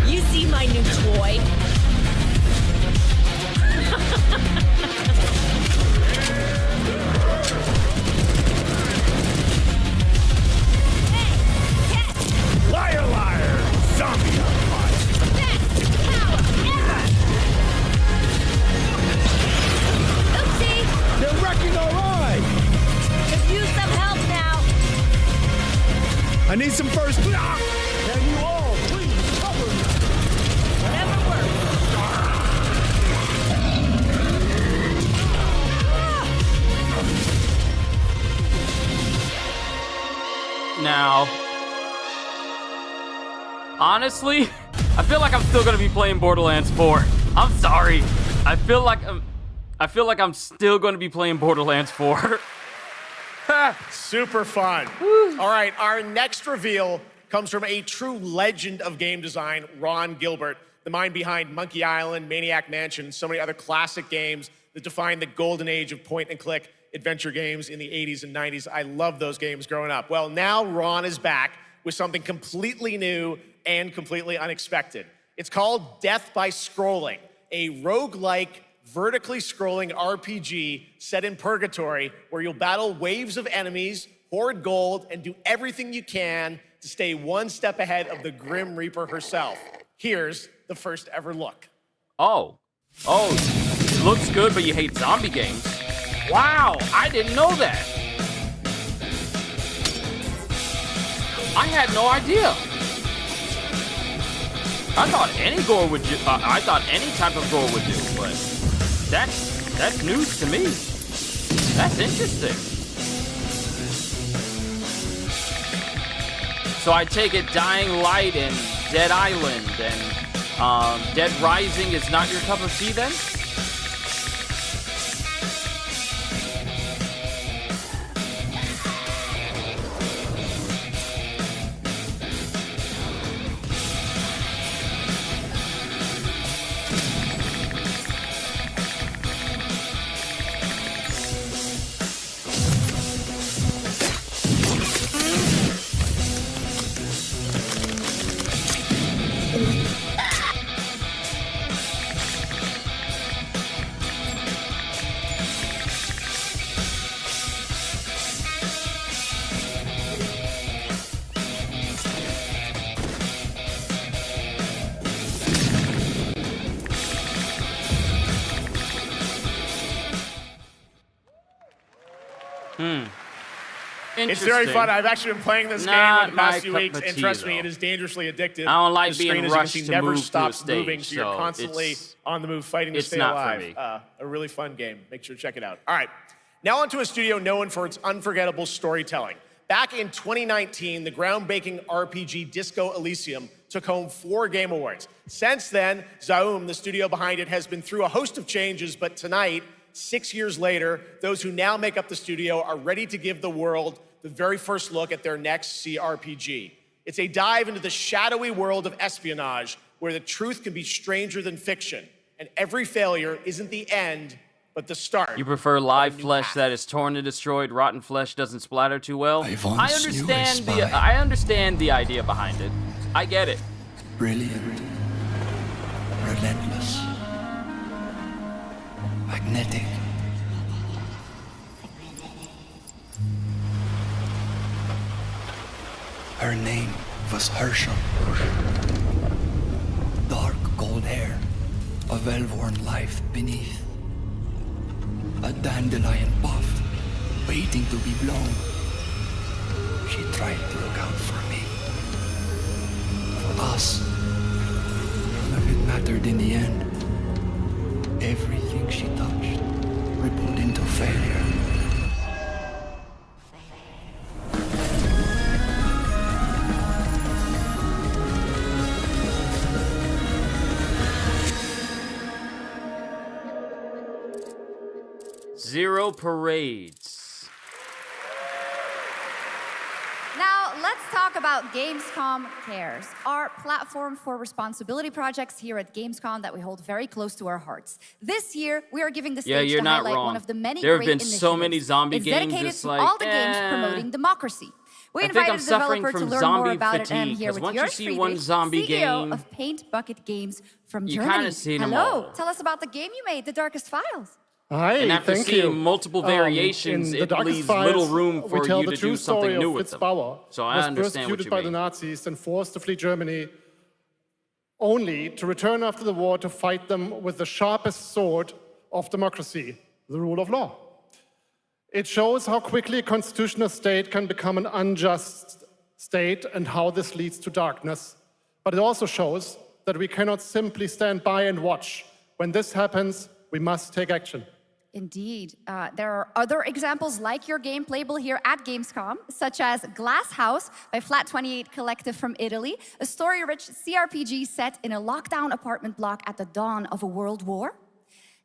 You see my new toy? Liar, liar! Zombie Best power ever! Oopsie! They're wrecking our ride! Could use some help now. I need some first. Can you all please cover me? Whatever works. Now, honestly, I feel like I'm still gonna be playing Borderlands 4. I'm sorry. I feel like I'm still gonna be playing Borderlands 4. Super fun. All right, our next reveal comes from a true legend of game design, Ron Gilbert, the mind behind Monkey Island, Maniac Mansion, and so many other classic games that defined the golden age of point-and-click adventure games in the 80s and 90s. I loved those games growing up. Well, now Ron is back with something completely new and completely unexpected. It's called Death by Scrolling, a roguelike, vertically scrolling RPG set in purgatory where you'll battle waves of enemies, hoard gold, and do everything you can to stay one step ahead of the Grim Reaper herself. Here's the first ever look. Oh, it looks good, but you hate zombie games. Wow, I didn't know that. I had no idea. I thought any gore would do. I thought any type of gore would do, but that's news to me. That's interesting. So I take it Dying Light and Dead Island, and Dead Rising is not your cup of tea then? It's very fun. I've actually been playing this game in the past few weeks, and trust me, it is dangerously addictive. I don't like the screen, being as rushed you can see, to never move to a stops stage, moving, so you're so constantly on the move fighting to it's stay not for alive. me. A really fun game. Make sure to check it out. All right, now onto a studio known for its unforgettable storytelling. Back in 2019, the groundbreaking RPG Disco Elysium took home 4 Game Awards. Since then, Zaum, the studio behind it, has been through a host of changes, but tonight, 6 years later, those who now make up the studio are ready to give the world the very first look at their next CRPG. It's a dive into the shadowy world of espionage, where the truth can be stranger than fiction, and every failure isn't the end, but the start. You prefer live flesh that is torn and destroyed, rotten flesh doesn't splatter too well? I understand the idea behind it. I get it. Brilliant. Relentless. Magnetic. Her name was Herschel. Dark gold hair, a well-worn life beneath. A dandelion puff, waiting to be blown. She tried to look out for me. For us. None of it mattered in the end. Everything she touched rippled into failure. Zero parades. Now, let's talk about Gamescom Cares, our platform for responsibility projects here at Gamescom that we hold very close to our hearts. This year, we are giving the stage to highlight one of the many there have great been initiatives. so many zombie it's games. dedicated It's to like, all the games promoting democracy. We I think invited I'm a suffering developer to from learn zombie more about it, and I'm fatigue, here 'cause with once you Jörg see one Friedrich, zombie CEO game, of Paint Bucket Games from you Germany. kinda seen 'em Hello, all. tell us about the game you made, The Darkest Files. Hi, and after thank seeing you. multiple variations, In The it Darkest leaves Files, little room we for tell you the to true do something story new of with Fritz them. Bauer, So I was understand what persecuted you by mean. the Nazis and forced to flee Germany, only to return after the war to fight them with the sharpest sword of democracy, the rule of law. It shows how quickly a constitutional state can become an unjust state and how this leads to darkness. But it also shows that we cannot simply stand by and watch. When this happens, we must take action. Indeed. There are other examples like your game playable here at Gamescom, such as Glass House by Flat 28 Collective from Italy, a story-rich CRPG set in a lockdown apartment block at the dawn of a world war.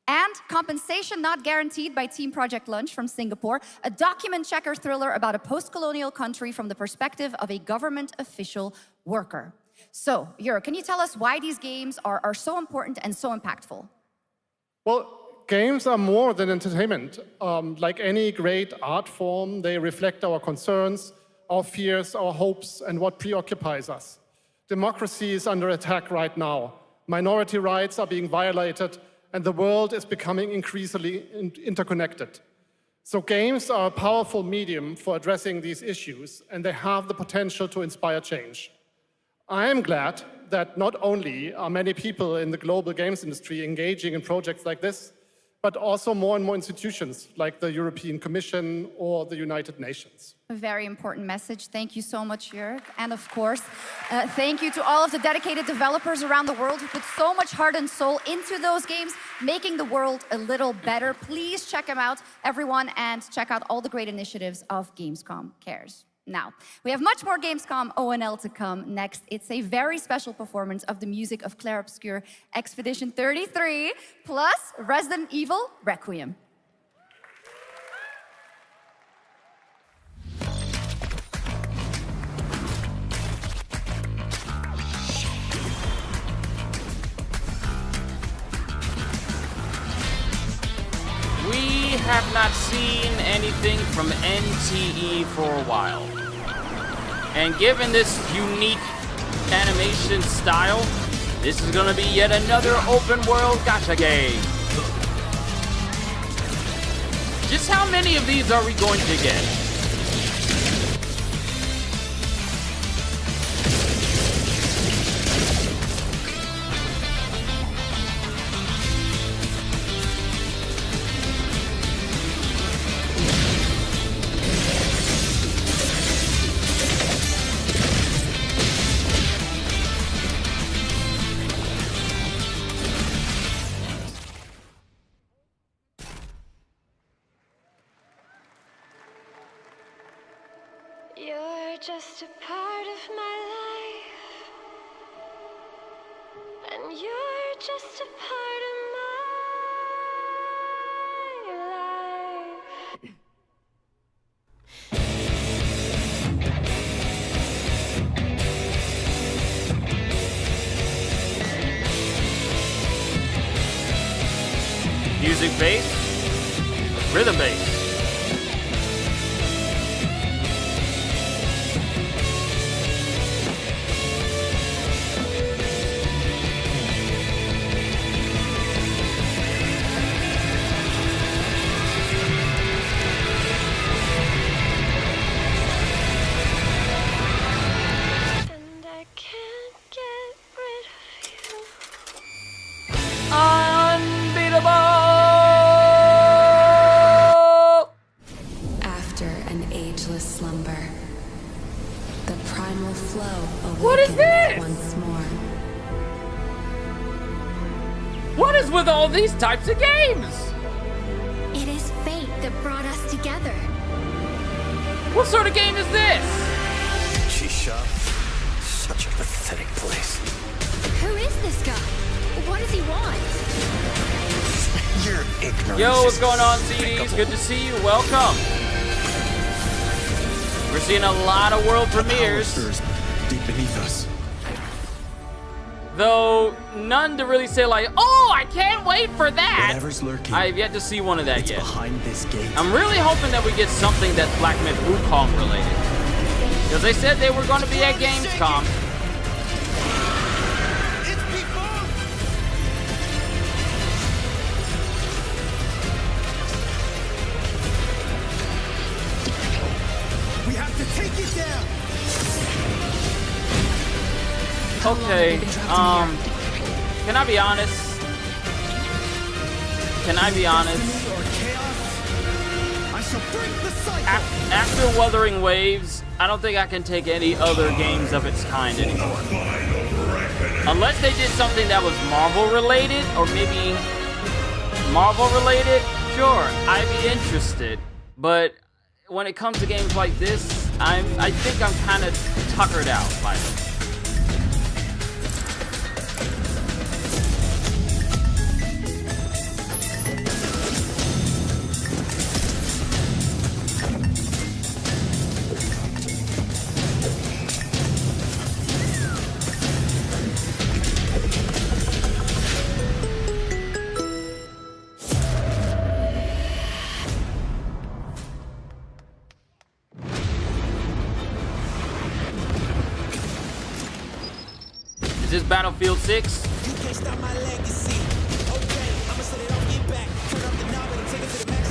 And Compensation Not Guaranteed by Team Project Lunch from Singapore, a document checker thriller about a post-colonial country from the perspective of a government official worker. So, Jörg, can you tell us why these games are so important and so impactful? Well, games are more than entertainment. Like any great art form, they reflect our concerns, our fears, our hopes, and what preoccupies us. Democracy is under attack right now. Minority rights are being violated, and the world is becoming increasingly interconnected. So games are a powerful medium for addressing these issues, and they have the potential to inspire change. I am glad that not only are many people in the global games industry engaging in projects like this, but also more and more institutions like the European Commission or the United Nations. A very important message. Thank you so much, Jörg. And of course, thank you to all of the dedicated developers around the world who put so much heart and soul into those games, making the world a little better. Please check them out, everyone, and check out all the great initiatives of Gamescom Cares. Now, we have much more Gamescom ONL to come. Next, it's a very special performance of the music of Clair Obscur Expedition 33, plus Resident Evil Requiem. We have not seen anything from NTE for a while. And given this unique animation style, this is gonna be yet another open world gacha game. Just how many of these are we going to get? You're just a part of my life, and you're just a part of my life. Music bass, rhythm bass. After an ageless slumber, the primal flow What is this? once more. What is with all these types of games? It is fate that brought us together. What sort of game is this? Shisha. Such a pathetic place. Who is this guy? What does he want? You're ignorant. Yo, what's going on, CDs? Good to see you. Welcome. We're seeing a lot of world premieres, Deep beneath us. though none to really say like, oh, I can't wait for that. Whatever's lurking, I have yet to see one of that it's yet. behind this gate. I'm really hoping that we get something that's Black Myth Wukong related, because they said they were going to be at Gamescom. We have to take it down. Okay, can I be honest? Can I be honest? I shall break the cycle. After Wuthering Waves, I don't think I can take any other games of its kind anymore. Unless they did something that was Marvel related, or maybe Marvel related, sure, I'd be interested. But when it comes to games like this, I think I'm kind of tuckered out by it. Is this Battlefield 6? You can't stop my legacy. Okay, I'ma set it off, get back. Turn up the knob and take it to the max.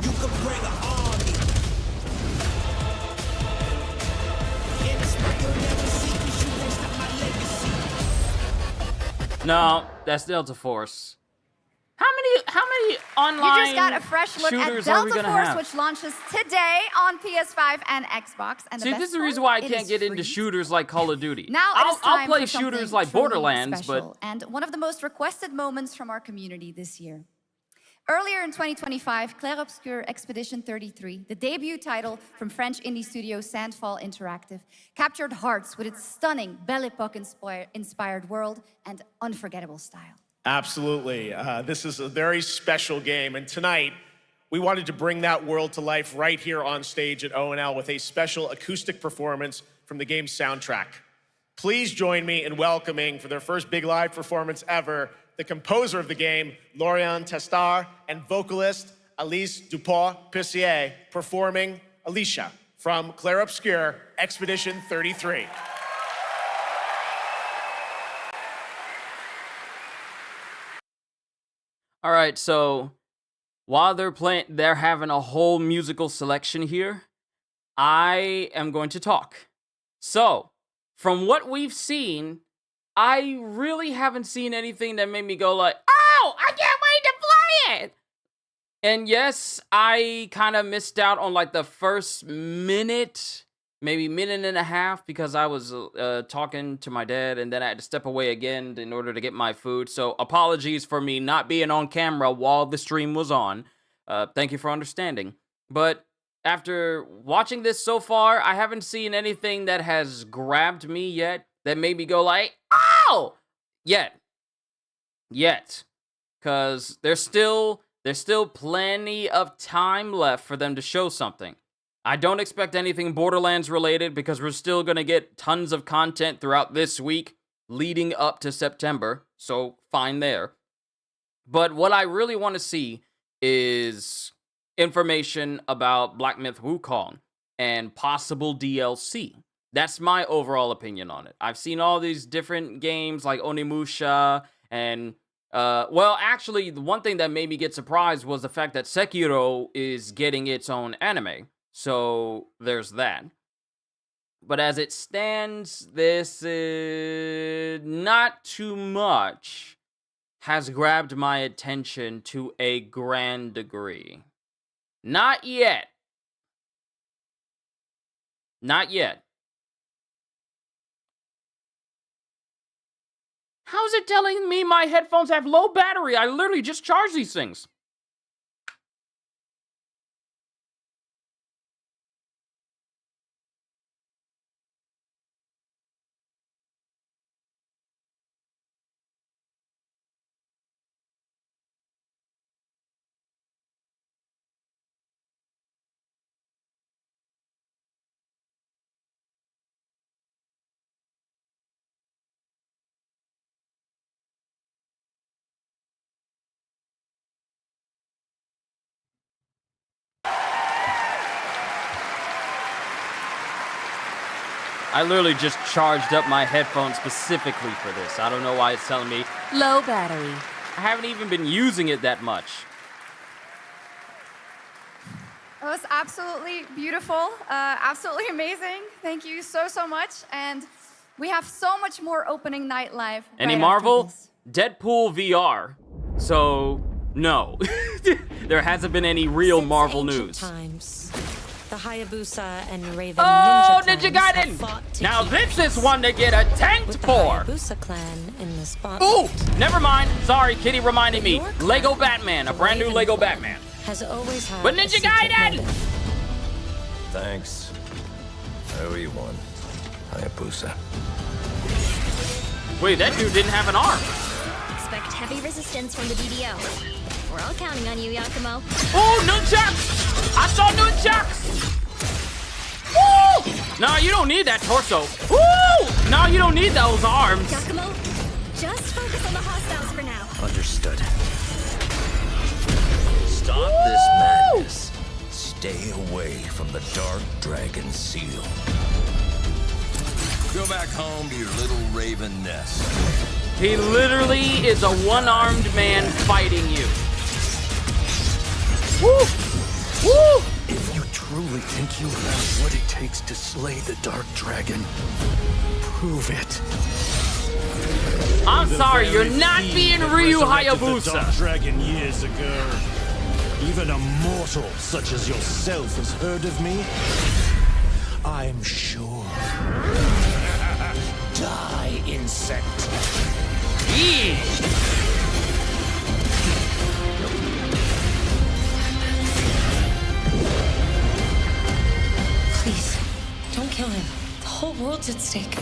You could bring an army. In the spot you'll never see, 'cause you can't stop my legacy. No, that's Delta Force. How many online You just got a fresh look at shooters are we Delta gonna Force, have? which launches today on PS5 and Xbox. And See, the this is best the reason part, why I it can't is get into free. shooters like Call of Duty. Now it is I'll time play for shooters something like truly Borderlands, special, but and one of the most requested moments from our community this year. Earlier in 2025, Clair Obscur Expedition 33, the debut title from French indie studio Sandfall Interactive, captured hearts with its stunning Belle Epoque inspired world and unforgettable style. Absolutely. This is a very special game, and tonight we wanted to bring that world to life right here on stage at ONL with a special acoustic performance from the game's soundtrack. Please join me in welcoming, for their first big live performance ever, the composer of the game, Lauriane Testard, and vocalist Alice Dupont-Pissier, performing Alicia from Clair Obscur Expedition 33. all right, so while they're having a whole musical selection here, I am going to talk. So, from what we've seen, I really haven't seen anything that made me go like, oh, I can't wait to play it. And yes, I kind of missed out on like the first minute, maybe minute and a half, because I was talking to my dad, and then I had to step away again in order to get my food. So apologies for me not being on camera while the stream was on. Thank you for understanding. But after watching this so far, I haven't seen anything that has grabbed me yet that made me go like, oh, yet. Because there's still plenty of time left for them to show something. I don't expect anything Borderlands related because we're still going to get tons of content throughout this week leading up to September, so fine there. But what I really want to see is information about Black Myth Wukong and possible DLC. That's my overall opinion on it. I've seen all these different games like Onimusha and well, actually, the one thing that made me get surprised was the fact that Sekiro is getting its own anime. So there's that. But as it stands, this is not too much has grabbed my attention to a grand degree. Not yet. Not yet. How's it telling me my headphones have low battery? I literally just charged these things. I literally just charged up my headphones specifically for this. I don't know why it's telling me low battery. I haven't even been using it that much. It was absolutely beautiful, absolutely amazing. Thank you so much. And we have so much more opening night live. Any right Marvel? after this. Deadpool VR. So, no. There hasn't been any real Marvel news. Times, the Hayabusa and Raven Oh, Ninja Ninja clans have Gaiden! fought to Now keep this is peace, one to get a tent with the for! Hayabusa clan in the spotlight. Ooh! Never mind. Sorry, Kitty reminded me. Your clan, Lego Batman. A the brand new Raven Lego clan, Batman. has always had But a Ninja secret Gaiden! motive. Thanks. I owe you one. Hayabusa. Wait, that dude didn't have an arm. Expect heavy resistance from the DDO. We're all counting on you, Yakumo. Oh, nunchucks! I saw nunchucks! Woo! No, you don't need that torso. Woo! No, you don't need those arms. Yakumo, just focus on the hostiles for now. Understood. Stop this madness. Stay away from the Dark Dragon Seal. Go back home to your little raven nest. He literally is a one-armed man fighting you. Woo! Woo! If you truly think you have what it takes to slay the Dark Dragon, prove it. I'm The sorry, you're very not fiend being that Ryu resurrected the Hayabusa. Dark Dragon years ago. Even a mortal such as yourself has heard of me. I'm sure. Die, insect. Yeah. Please, don't kill him. The whole world's at stake.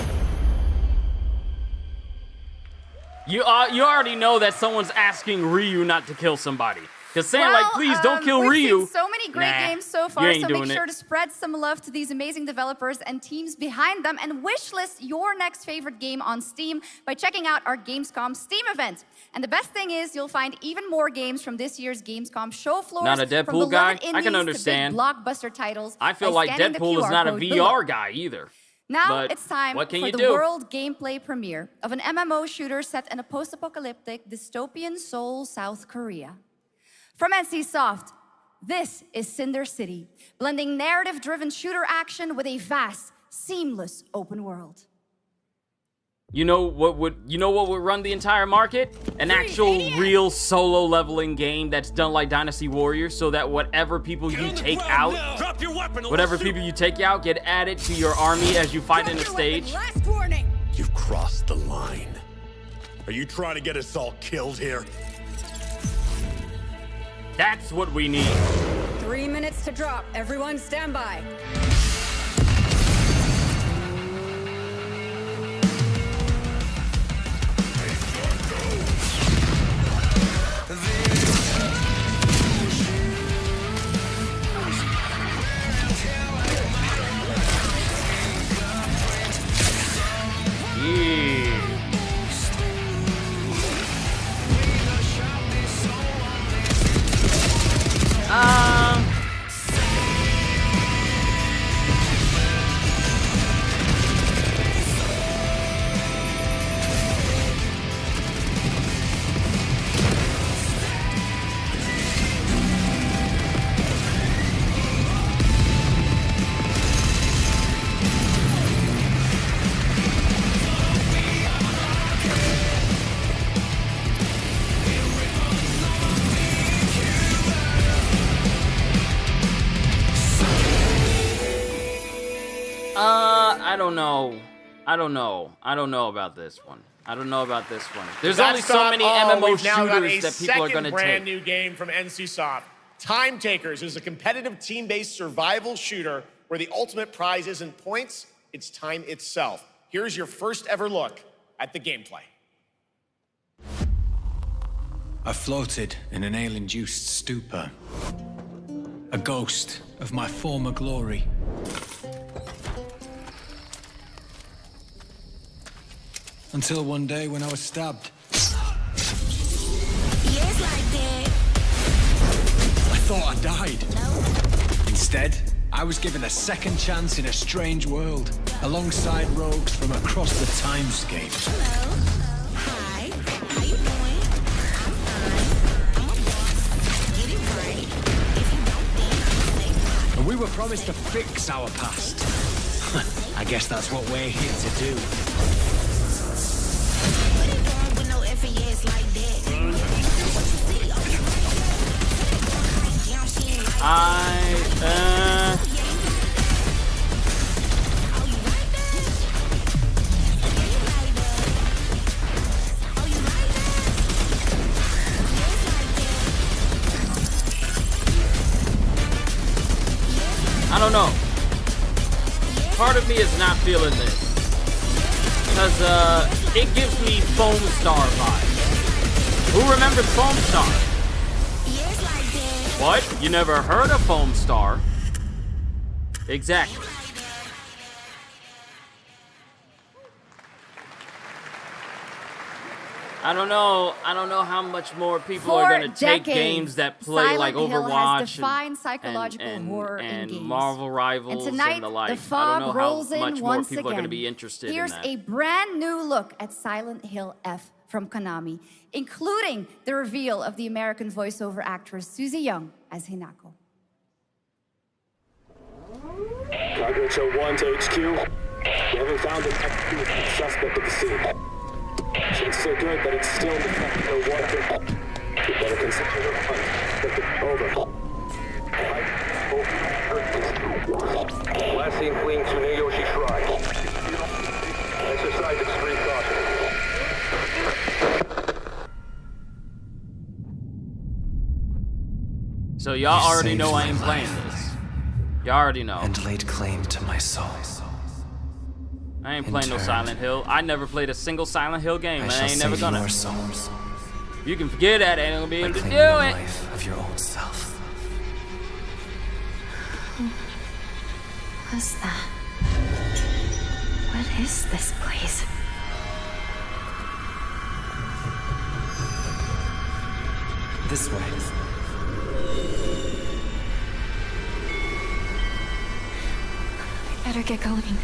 You already know that someone's asking Ryu not to kill somebody. Because saying, like, please don't kill we've Ryu. Seen so many great games so you far, ain't so doing make sure it. to spread some love to these amazing developers and teams behind them, and wishlist your next favorite game on Steam by checking out our Gamescom Steam event. And the best thing is, you'll find even more games from this year's Gamescom show floors. Not a from Deadpool guy? beloved I can indies understand. to big blockbuster titles. I feel by like scanning the Deadpool is QR not a code VR below. guy either. Now But it's time what can for you the do? world gameplay premiere of an MMO shooter set in a post-apocalyptic dystopian Seoul, South Korea. From NCSoft, this is Cinder City, blending narrative-driven shooter action with a vast, seamless open world. You know what would run the entire market? An actual real solo leveling game that's done like Dynasty Warriors, so that whatever people you take out, whatever people you take out get added to your army as you fight in a stage. Last warning. You've crossed the line. Are you trying to get us all killed here? That's what we need. 3 minutes to drop. Everyone stand by. I don't know about this one. There's That's only so not many all. MMO We've now got a shooters that people are going to second brand take. new game from NCSoft. Time Takers is a competitive team-based survival shooter where the ultimate prize isn't points, it's time itself. Here's your first ever look at the gameplay. I floated in an ale-induced stupor, a ghost of my former glory. Until one day when I was stabbed. Yes, like that. I thought I died. Instead, I was given a second chance in a strange world, alongside rogues from across the timescape. Hello. Hi. How you doing? I'm fine. I'm a boss. Get it right. If you don't, then I'ma say why. And we were promised to fix our past. I guess that's what we're here to do. What is wrong with no FAS like that? What you see? Oh, you right. Yeah, she ain't like I don't know. Part of me is not feeling this. Because it gives me Foam Star vibes. Who remembers Foam Star? What? You never heard of Foam Star? Exactly. I don't know how much more people are going to take games that play like Overwatch and Marvel Rivals and the like. The fog I don't know rolls how in much more once people are going to again. be interested Here's in that. a brand new look at Silent Hill F from Konami, including the reveal of the American voiceover actress Susie Young as Hinako. Cargo 1 to HQ. We haven't found an active suspect at the scene. She's so good that it's still detecting her water. You better consider her hunt. Over. Last seen fleeing Tsuneyoshi Shrine. Exercise extreme caution. So y'all already know I ain't playing this. Y'all already know. And laid claim to my soul. I ain't playing no Silent Hill. I never played a single Silent Hill game, and I ain't never gonna. Your souls. You can forget that. I ain't gonna be able to do Claiming the it. life of your old self. What's that? What is this place? This way. I better get going.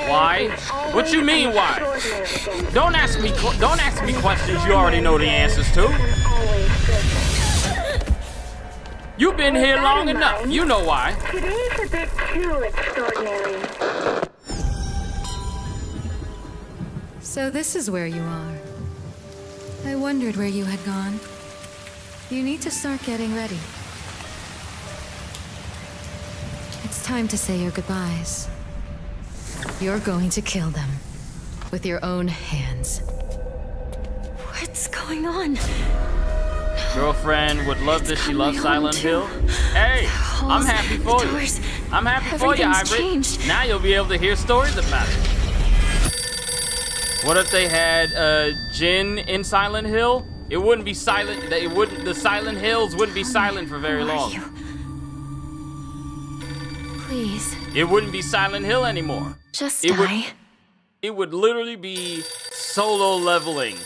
Why? What you mean why? Don't ask me questions you already know the answers to. You've been here long enough. You know why. Today's a bit too extraordinary. So this is where you are. I wondered where you had gone. You need to start getting ready. It's time to say your goodbyes. You're going to kill them with your own hands. What's going on? Girlfriend would love this. She loves Silent Hill. Hey, I'm happy for you. I'm happy for you, Hybrid. Now you'll be able to hear stories about it. What if they had Jin in Silent Hill? It wouldn't be silent. The Silent Hills wouldn't be silent for very long. Please. It wouldn't be Silent Hill anymore. Just die. It would literally be solo leveling.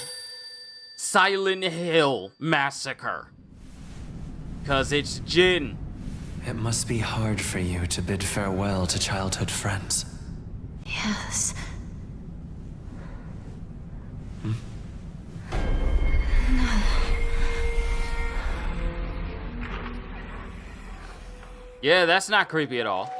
Silent Hill Massacre. 'Cause it's Jin. It must be hard for you to bid farewell to childhood friends. Yes. Yeah, that's not creepy at all.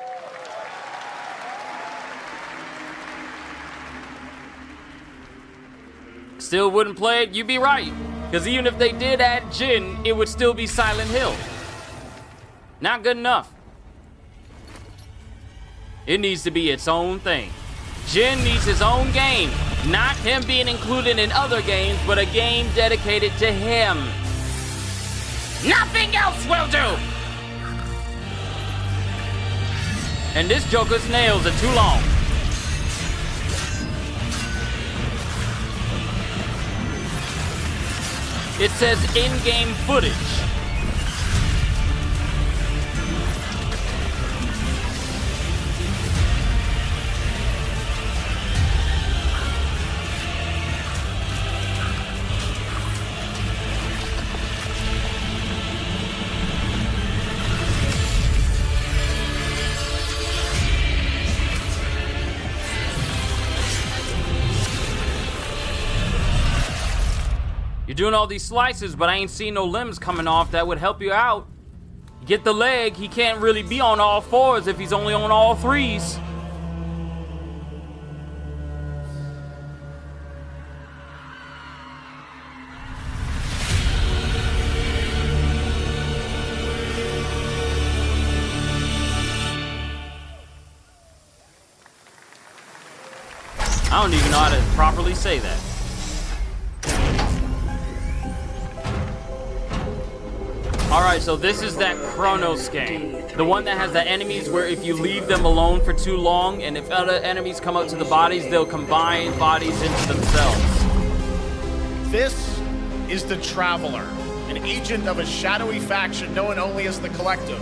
Still wouldn't play it? You'd be right. Because even if they did add Jin, it would still be Silent Hill. Not good enough. It needs to be its own thing. Jin needs his own game. Not him being included in other games, but a game dedicated to him. Nothing else will do! And this Joker's nails are too long. It says in-game footage. You're doing all these slices, but I ain't seen no limbs coming off that would help you out. Get the leg, he can't really be on all fours if he's only on all threes. I don't even know how to properly say that. Alright, so this is that Chronos game. The one that has the enemies where if you leave them alone for too long, and if other enemies come up to the bodies, they'll combine bodies into themselves. This is the Traveler, an agent of a shadowy faction known only as the Collective.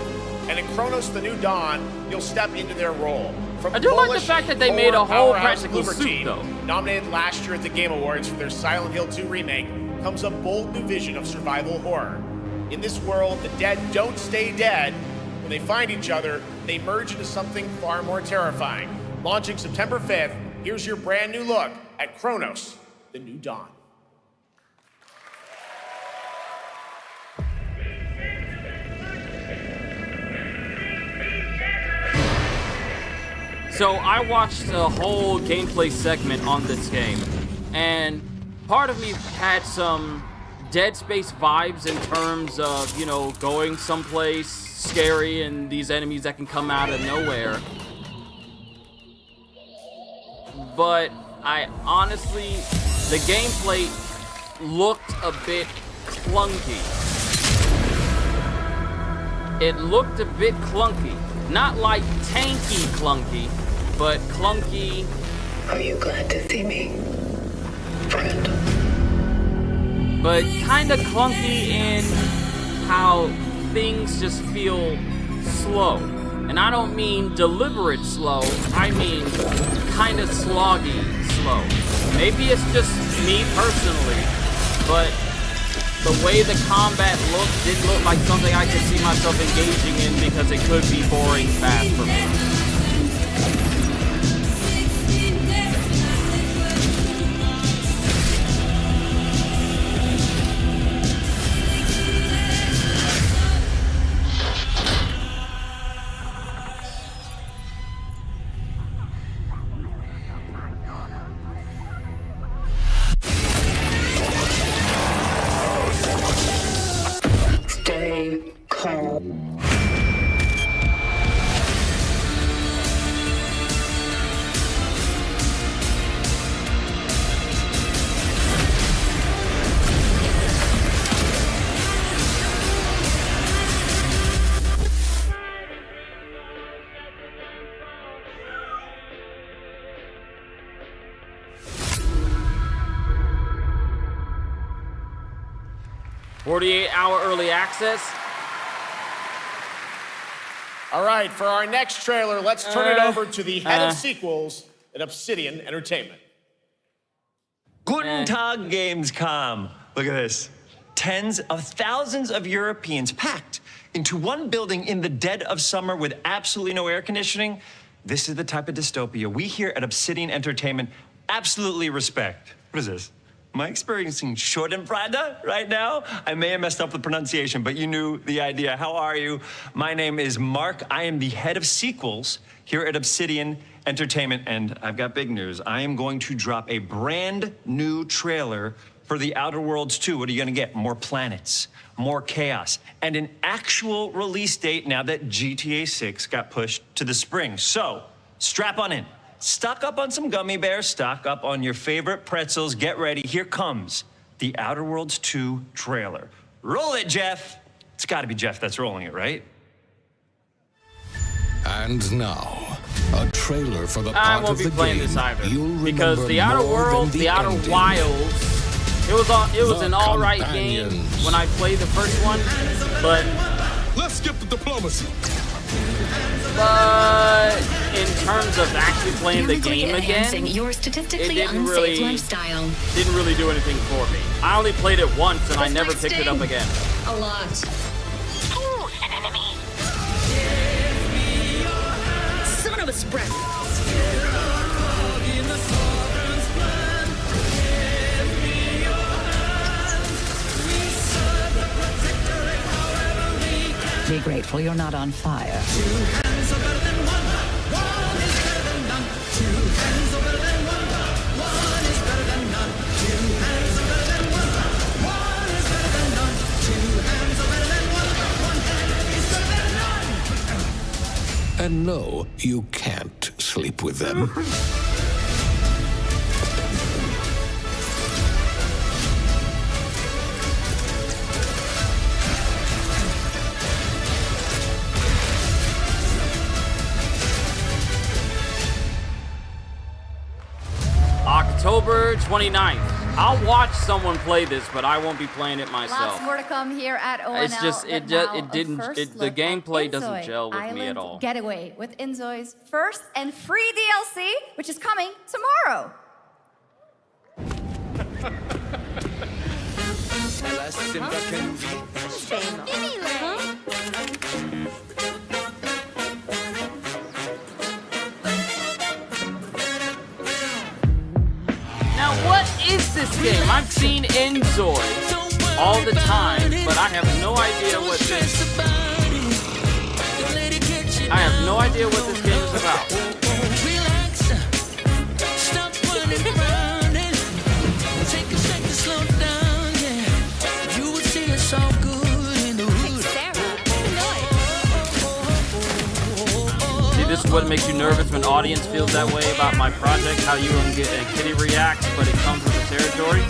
And in Chronos The New Dawn, you'll step into their role. From I do like the fact that they made a whole powerhouse practical Bloober suit, team, though. nominated last year at the Game Awards for their Silent Hill 2 remake, comes a bold new vision of survival horror. In this world, the dead don't stay dead. When they find each other, they merge into something far more terrifying. Launching September 5th, here's your brand new look at Kronos, the New Dawn. So I watched a whole gameplay segment on this game, and part of me had some Dead Space vibes in terms of, you know, going someplace scary and these enemies that can come out of nowhere. But I honestly, the gameplay looked a bit clunky. It looked a bit clunky. Not like tanky clunky, but clunky. Are you glad to see me, friend? But kind of clunky in how things just feel slow. And I don't mean deliberate slow, I mean kind of sloggy slow. Maybe it's just me personally, but the way the combat looked didn't look like something I could see myself engaging in because it could be boring fast for me. 48-hour early access. All right, for our next trailer, let's turn it over to the head of sequels at Obsidian Entertainment. Guten Tag, Gamescom. Look at this. Tens of thousands of Europeans packed into one building in the dead of summer with absolutely no air conditioning. This is the type of dystopia we here at Obsidian Entertainment absolutely respect. What is this? Am I experiencing Schadenfreude right now? I may have messed up the pronunciation, but you knew the idea. How are you? My name is Mark. I am the head of sequels here at Obsidian Entertainment, and I've got big news. I am going to drop a brand new trailer for The Outer Worlds 2. What are you gonna get? More planets, more chaos, and an actual release date now that GTA 6 got pushed to the spring. So, strap on in. Stock up on some gummy bears, stock up on your favorite pretzels. Get ready, here comes The Outer Worlds 2 trailer. Roll it, Jeff. It's gotta be Jeff that's rolling it, right? And now, a trailer for the I part won't of be the playing game this either you'll because remember The Outer more Worlds, than The Outer ending. Wilds, it was an all right game when I played the first one, but let's skip the diplomacy. But in terms of actually playing the game again, your it statistically didn't unsafe really lifestyle. do anything for me. I only played it once and I never picked it up again. A lot. Ooh, an enemy. Son of a spread. Be grateful you're not on fire. And no, you can't sleep with them. October 29th. I'll watch someone play this, but I won't be playing it myself. Lots more to come here at ONL. It's just the gameplay doesn't gel with me at all. Getaway with Inzoi's first and free DLC, which is coming tomorrow. I've seen Enzoy all the time, but I have no idea what this. I have no idea what this game is about. See, this is what makes you nervous when audience feels that way about my project, how you and Kitty reacts, but it comes with the territory.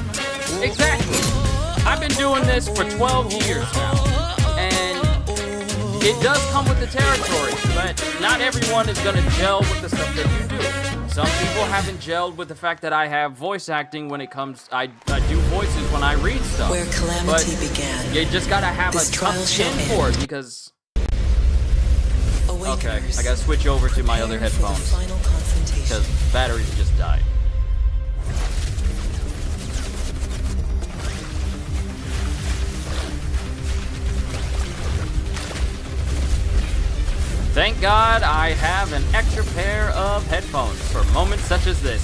Exactly. I've been doing this for 12 years now, and it does come with the territory, but not everyone is going to gel with the stuff that you do. Some people haven't gelled with the fact that I have voice acting when it comes, I do voices when I read stuff. Where calamity began, you just got to have a tough skin for it, because... Okay, I got to switch over to my other headphones, because batteries just died. Thank God I have an extra pair of headphones for moments such as this.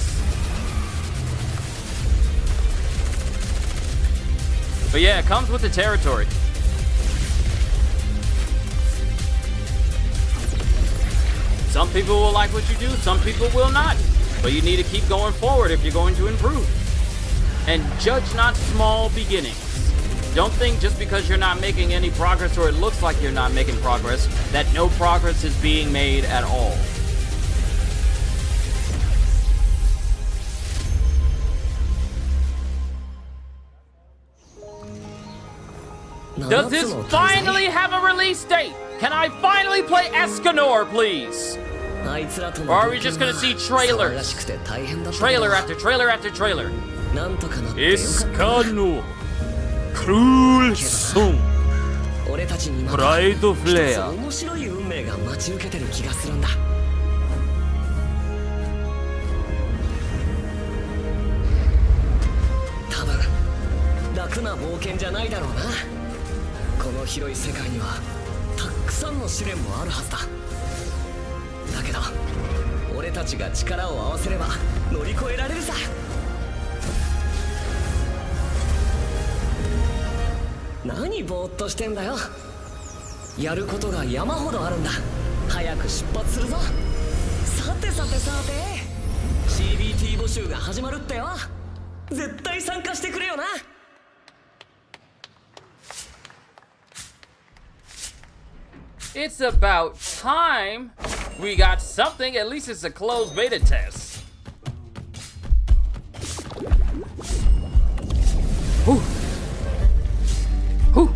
But yeah, it comes with the territory. Some people will like what you do, some people will not. But you need to keep going forward if you're going to improve. And judge not small beginnings. Don't think just because you're not making any progress or it looks like you're not making progress, that no progress is being made at all. Does this finally have a release date? Can I finally play Escanor, please? Or are we just gonna see trailers? Trailer after trailer after trailer. Escanor. Cruel Song. Pride Flare. 楽な冒険じゃないだろうな。この広い世界にはたくさんの試練もあるはずだ。だけど俺たちが力を合わせれば乗り越えられるさ。何ぼーっとしてんだよ。やることが山ほどあるんだ。早く出発するぞ。さてさてさて CBT 募集が始まるってよ。絶対参加してくれよな。It's about time we got something. At least it's a closed beta test. Whew. Whew.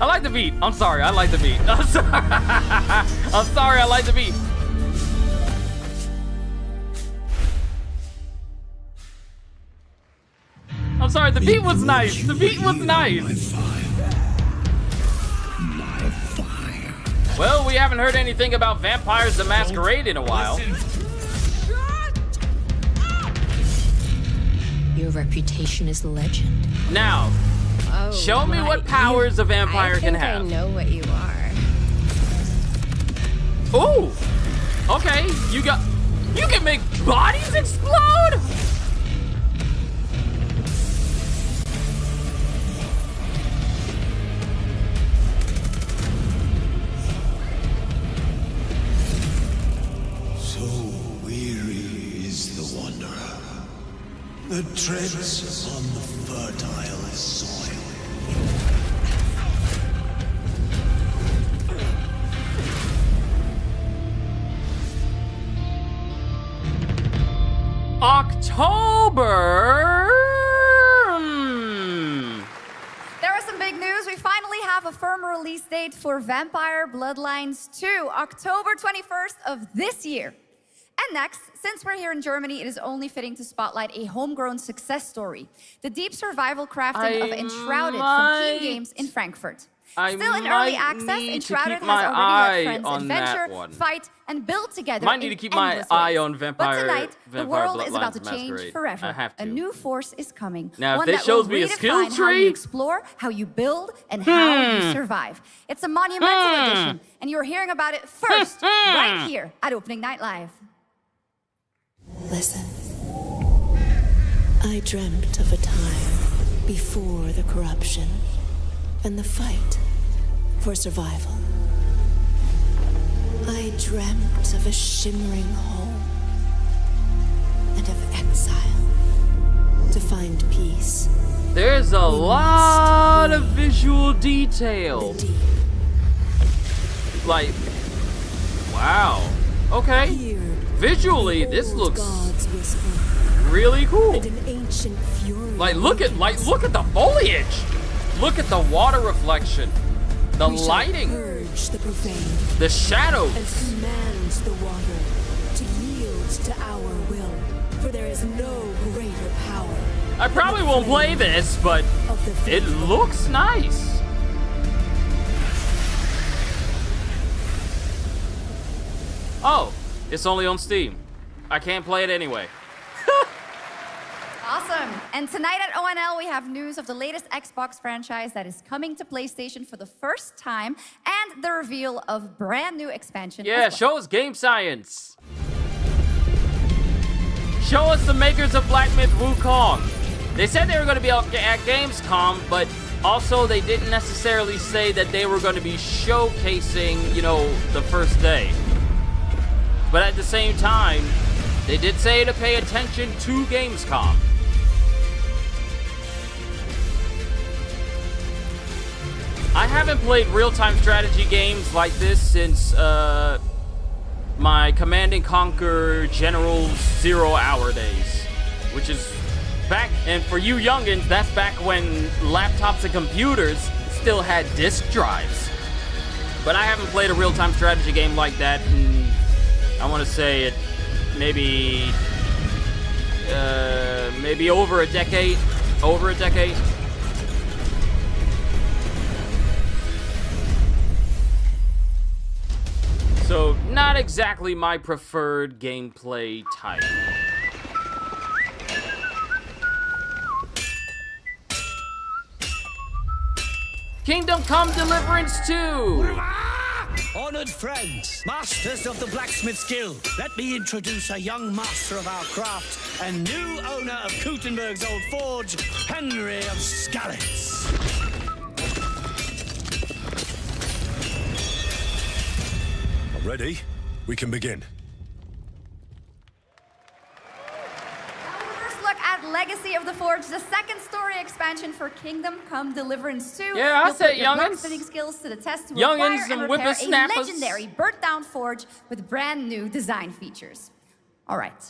I like the beat. I'm sorry, I like the beat. I'm sorry. I'm sorry, I like the beat. I'm sorry, the beat was nice. The beat was nice. Well, we haven't heard anything about Vampires the Masquerade in a while. Your reputation is legend. Now, show me what powers a vampire can have. I know what you are. Ooh! Okay, you can make bodies explode? So weary is the wanderer that treads on the fertile soil. October. There is some big news. We finally have a firm release date for Vampire Bloodlines 2, October 21st of this year. And next, since we're here in Germany, it is only fitting to spotlight a homegrown success story. The deep survival crafting of Enshrouded from Keen Games in Frankfurt. Still in early access, Enshrouded has already let friends adventure, fight, and build together. Might need to keep my eye on Vampire. But tonight, the world is about to Bloodlines change Masquerade. forever. I have to. A new force is coming. Now, one if that this shows will me a skill redefine how you tree, explore, how you build, and how you survive. It's a monumental edition, and you're hearing about it first, right here at Opening Night Live. Listen. I dreamt of a time before the corruption and the fight for survival. I dreamt of a shimmering home and of exile to find peace. There's a lot of visual detail. Like, wow. Okay. Visually, this looks really cool. Like, look at the foliage. Look at the water reflection. The lighting, the shadows. And command the water to yield to our will, for there is no greater power. I probably won't play this, but it looks nice. Oh, it's only on Steam. I can't play it anyway. Awesome. And tonight at ONL, we have news of the latest Xbox franchise that is coming to PlayStation for the first time and the reveal of brand new expansion. Yeah, show us Game Science. Show us the makers of Black Myth Wukong. They said they were going to be at Gamescom, but also they didn't necessarily say that they were going to be showcasing, you know, the first day. But at the same time, they did say to pay attention to Gamescom. I haven't played real-time strategy games like this since my Command & Conquer General 0 Hour days, which is back, and for you youngins, that's back when laptops and computers still had disk drives. But I haven't played a real-time strategy game like that in, I want to say it, maybe over a decade. So, not exactly my preferred gameplay type. Kingdom Come Deliverance 2! Honored friends, masters of the blacksmith skill, let me introduce a young master of our craft and new owner of Gutenberg's old forge, Henry of Skalitz. Ready? We can begin. First look at Legacy of the Forge, the second story expansion for Kingdom Come Deliverance 2. Yeah, I said youngins. blacksmithing skills to the test to youngins acquire and and repair a whippersnappers. legendary burnt-down forge with brand new design features. All right.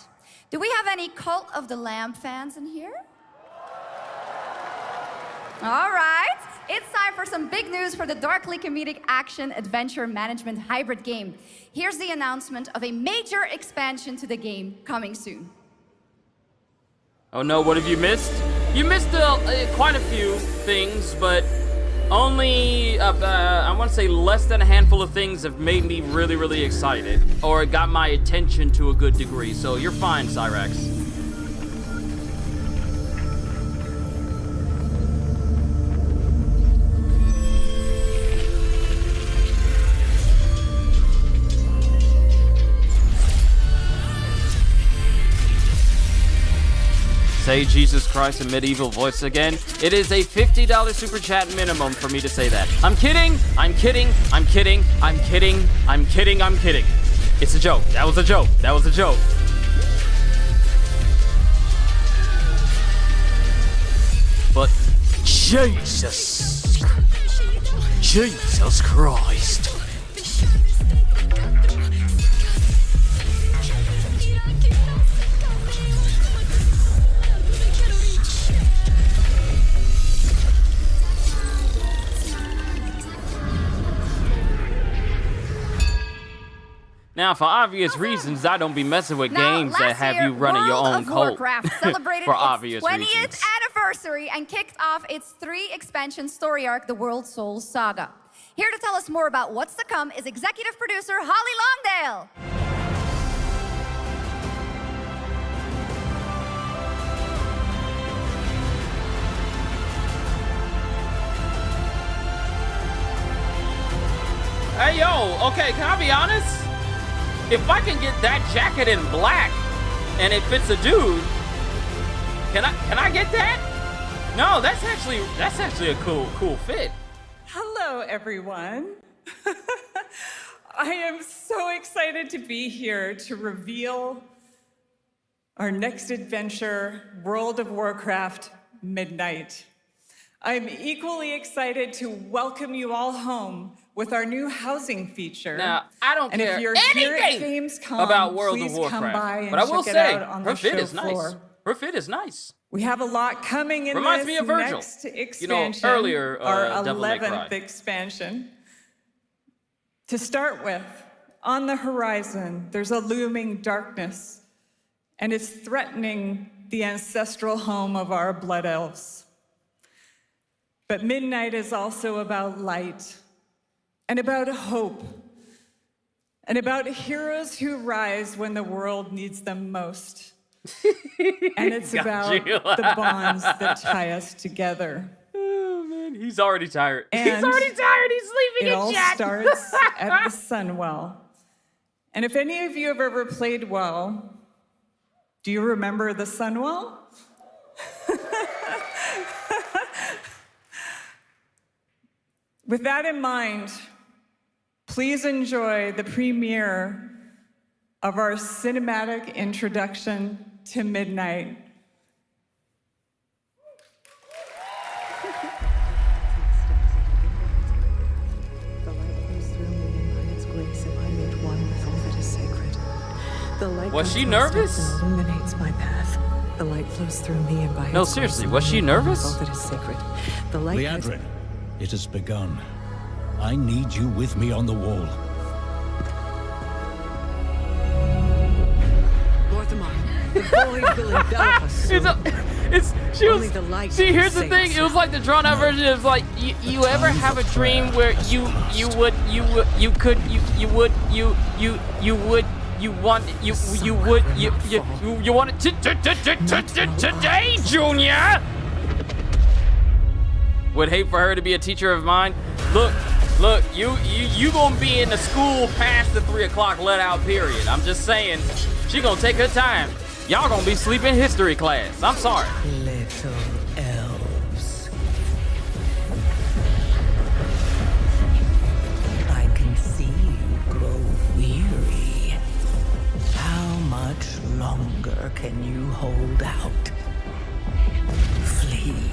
Do we have any Cult of the Lamb fans in here? All right. It's time for some big news for the darkly comedic action adventure management hybrid game. Here's the announcement of a major expansion to the game coming soon. Oh no, what have you missed? You missed quite a few things, but only, I want to say less than a handful of things have made me really, really excited, or got my attention to a good degree, so you're fine, Cyrax. Say Jesus Christ in medieval voice again. It is a $50 super chat minimum for me to say that. I'm kidding. I'm kidding. I'm kidding. I'm kidding. I'm kidding. I'm kidding. It's a joke. That was a joke. That was a joke. But Jesus Christ. Now, for obvious reasons, I don't be messing with games that have you running your own cult. Warcraft celebrated for its obvious 20th reasons. anniversary and kicked off its 3-expansion story arc, the World Souls Saga. Here to tell us more about what's to come is executive producer Holly Longdale. Hey, yo, okay, can I be honest? If I can get that jacket in black and it fits a dude, can I get that? No, that's actually a cool fit. Hello, everyone. I am so excited to be here to reveal our next adventure, World of Warcraft Midnight. I'm equally excited to welcome you all home with our new housing feature. Now, I don't and care if you're here at anything Gamescom, about World of please come by Warcraft, and but I will check it say, out on her the fit show is nice. floor. Her fit is nice. We have a lot coming in Reminds this me of Virgil. next expansion, earlier, our Devil May 11th Cry. expansion. To start with, on the horizon, there's a looming darkness, and it's threatening the ancestral home of our blood elves. But Midnight is also about light, and about hope, and about heroes who rise when the world needs them most. And it's Got about you. the bonds that tie us together. Oh, man, he's already tired. He's And already tired. He's sleeping It in all chat. starts at the Sunwell. And if any of you have ever played WoW, do you remember the Sunwell? With that in mind, please enjoy the premiere of our cinematic introduction to Midnight. Was she nervous? Illuminates my path. The light flows through me and by No, its seriously, grace was she nervous? all that is sacred. The light guides- Liadrin, it has begun. I need you with me on the wall. Lorthamar, the void will envelop us soon. She Only was. the light See, here's the saves thing. us. It was like the drawn out version. It was like you ever have a dream where you would want it today, Junior. Would hate for her to be a teacher of mine. Look, you gonna be in the school past the 3 o'clock let out period. I'm just saying, she gonna take her time. Y'all gonna be sleeping history class. I'm sorry. Little elves. I can see you grow weary. How much longer can you hold out? Flee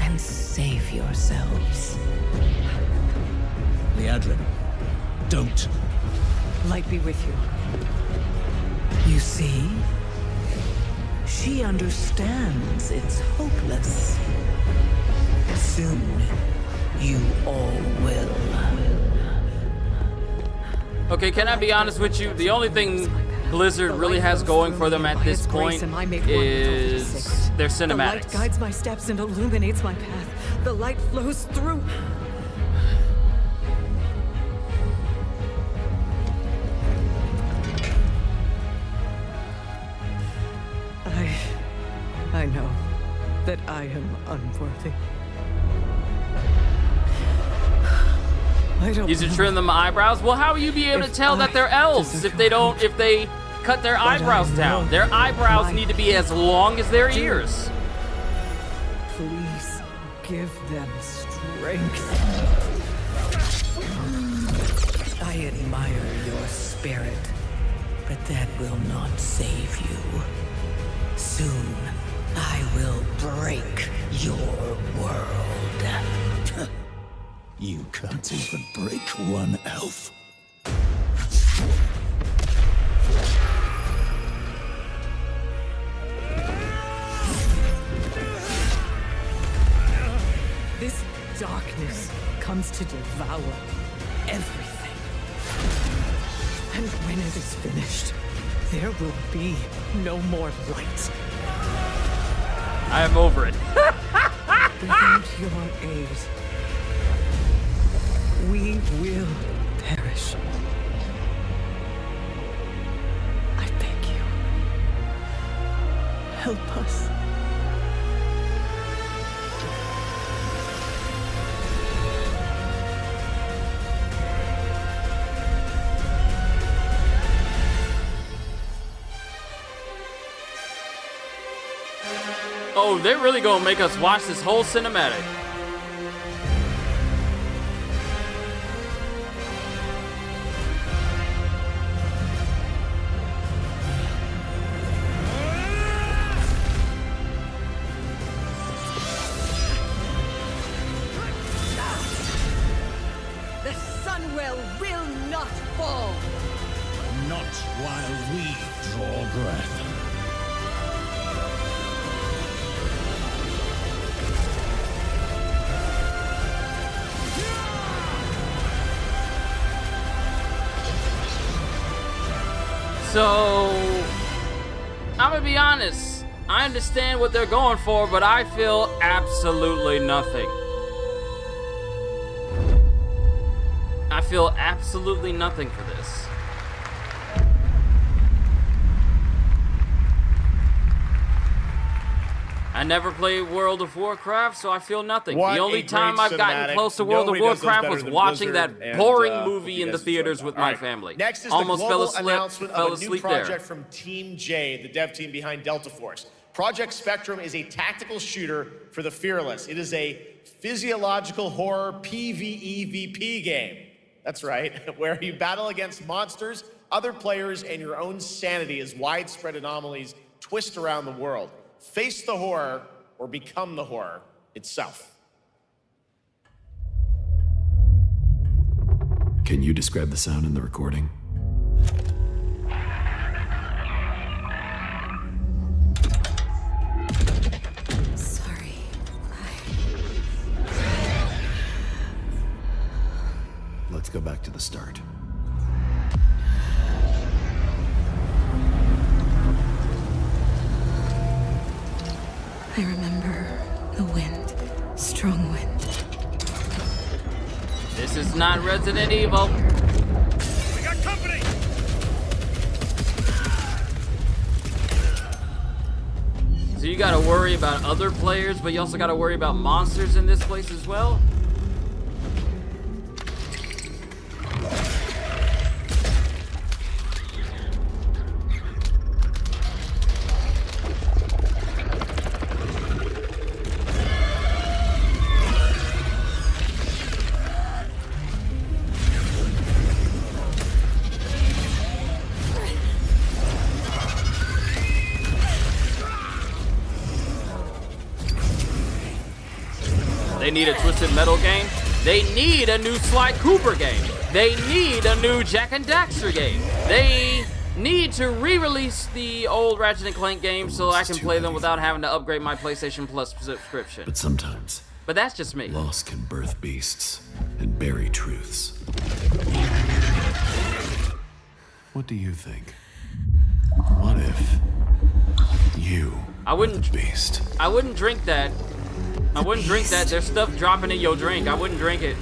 and save yourselves. Liadrin, don't. Light be with you. You see? She understands it's hopeless. Soon, you all will. Okay, can I be honest with you? The only thing Blizzard really has going for them at this point is their The light cinematics. guides my steps and illuminates my path. The light flows through. I know that I am unworthy. I don't You should know. trim them eyebrows. Well, how will you be able to If tell that I they're elves if they cut their eyebrows down? Their eyebrows need to be as long as their ears. Please give them strength. I admire your spirit, but that will not save you. Soon, I will break your world. You can't even break one elf. This darkness comes to devour everything. And when it is finished, there will be no more light. I am over it. Without your aid, we will perish. I beg you, help us. Oh, they're really gonna make us watch this whole cinematic. The Sunwell will not fall. Not while we draw breath. So, I'm gonna be honest. I understand what they're going for, but I feel absolutely nothing. I feel absolutely nothing for this. I never played World of Warcraft, so I feel nothing. What the only a time great I've gotten cinematic. close to World of Nobody does this Warcraft better was than watching Blizzard, that and, boring hope movie you in the guys enjoyed theaters that. with All my right. family. Next is Almost the fell global asleep, announcement fell of a new asleep project there. from Team J, the dev team behind Delta Force. Project Spectrum is a tactical shooter for the fearless. It is a physiological horror PvEVP game. That's right, where you battle against monsters, other players, and your own sanity as widespread anomalies twist around the world. Face the horror or become the horror itself. Can you describe the sound in the recording? Sorry. Let's go back to the start. I remember the wind, strong wind. This is not Resident Evil. We got company! So you gotta worry about other players, but you also gotta worry about monsters in this place as well? They need a Twisted Metal game. They need a new Sly Cooper game. They need a new Jak and Daxter game. They need to re-release the old Ratchet & Clank games so I can play them without having to upgrade my PlayStation Plus subscription. But sometimes, But that's just me. loss can birth beasts and bury truths. What do you think? What if you were the beast? I wouldn't drink that. I wouldn't drink that. There's stuff dropping in your drink. I wouldn't drink it.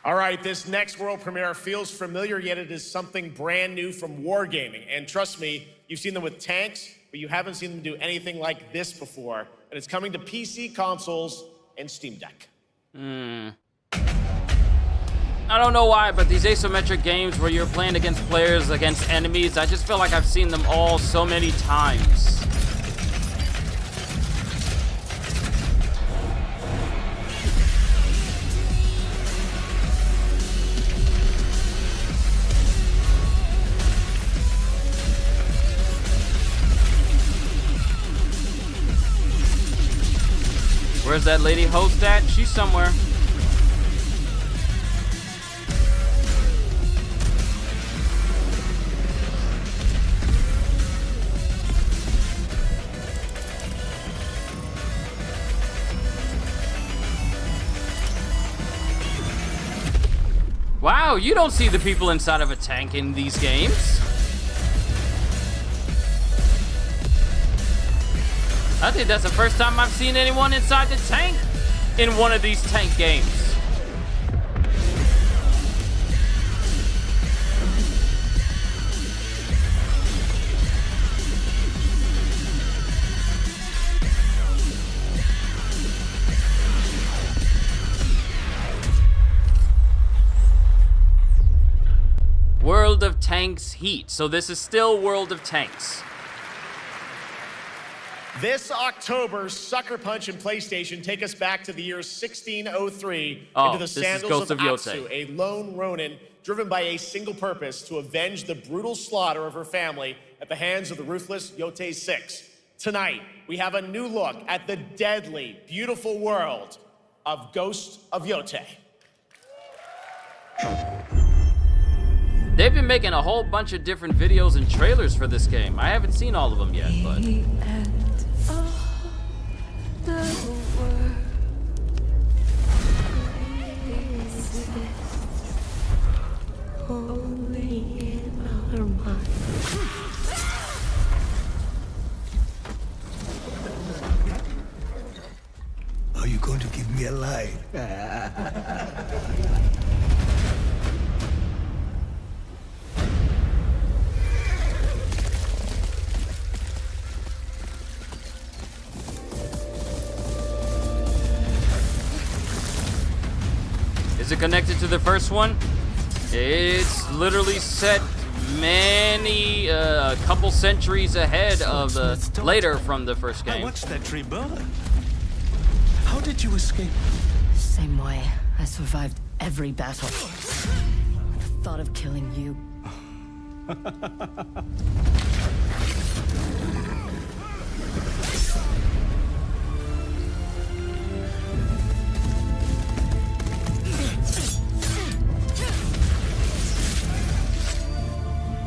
All right, this next world premiere feels familiar, yet it is something brand new from Wargaming. And trust me, you've seen them with tanks, but you haven't seen them do anything like this before. And it's coming to PC, consoles, and Steam Deck. I don't know why, but these asymmetric games where you're playing against players, against enemies, I just feel like I've seen them all so many times. Where's that lady host at? She's somewhere. Wow, you don't see the people inside of a tank in these games. I think that's the first time I've seen anyone inside the tank in one of these tank games. World of Tanks Heat. So this is still World of Tanks. This October, Sucker Punch and PlayStation take us back to the year 1603 into the sandals of Atsu, a lone Ronin driven by a single purpose to avenge the brutal slaughter of her family at the hands of the ruthless Yotei 6. Tonight, we have a new look at the deadly, beautiful world of Ghost of Yotei. They've been making a whole bunch of different videos and trailers for this game. I haven't seen all of them yet, but... Only in our mind. Are you going to give me a line? Is it connected to the first one? It's literally set many, a couple centuries ahead of the, later from the first game. I watched that tree burn. How did you escape? Same way. I survived every battle. The thought of killing you.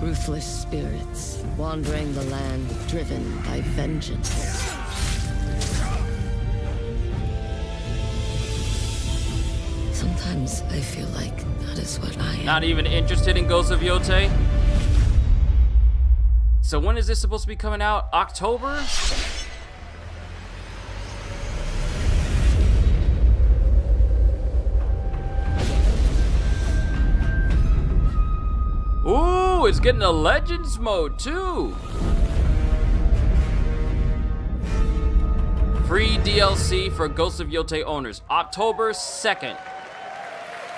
Ruthless spirits, wandering the land, driven by vengeance. Sometimes I feel like that is what I am. Not even interested in Ghost of Yotei? So when is this supposed to be coming out? October? Ooh, it's getting a Legends mode too. Free DLC for Ghost of Yotei owners, October 2nd.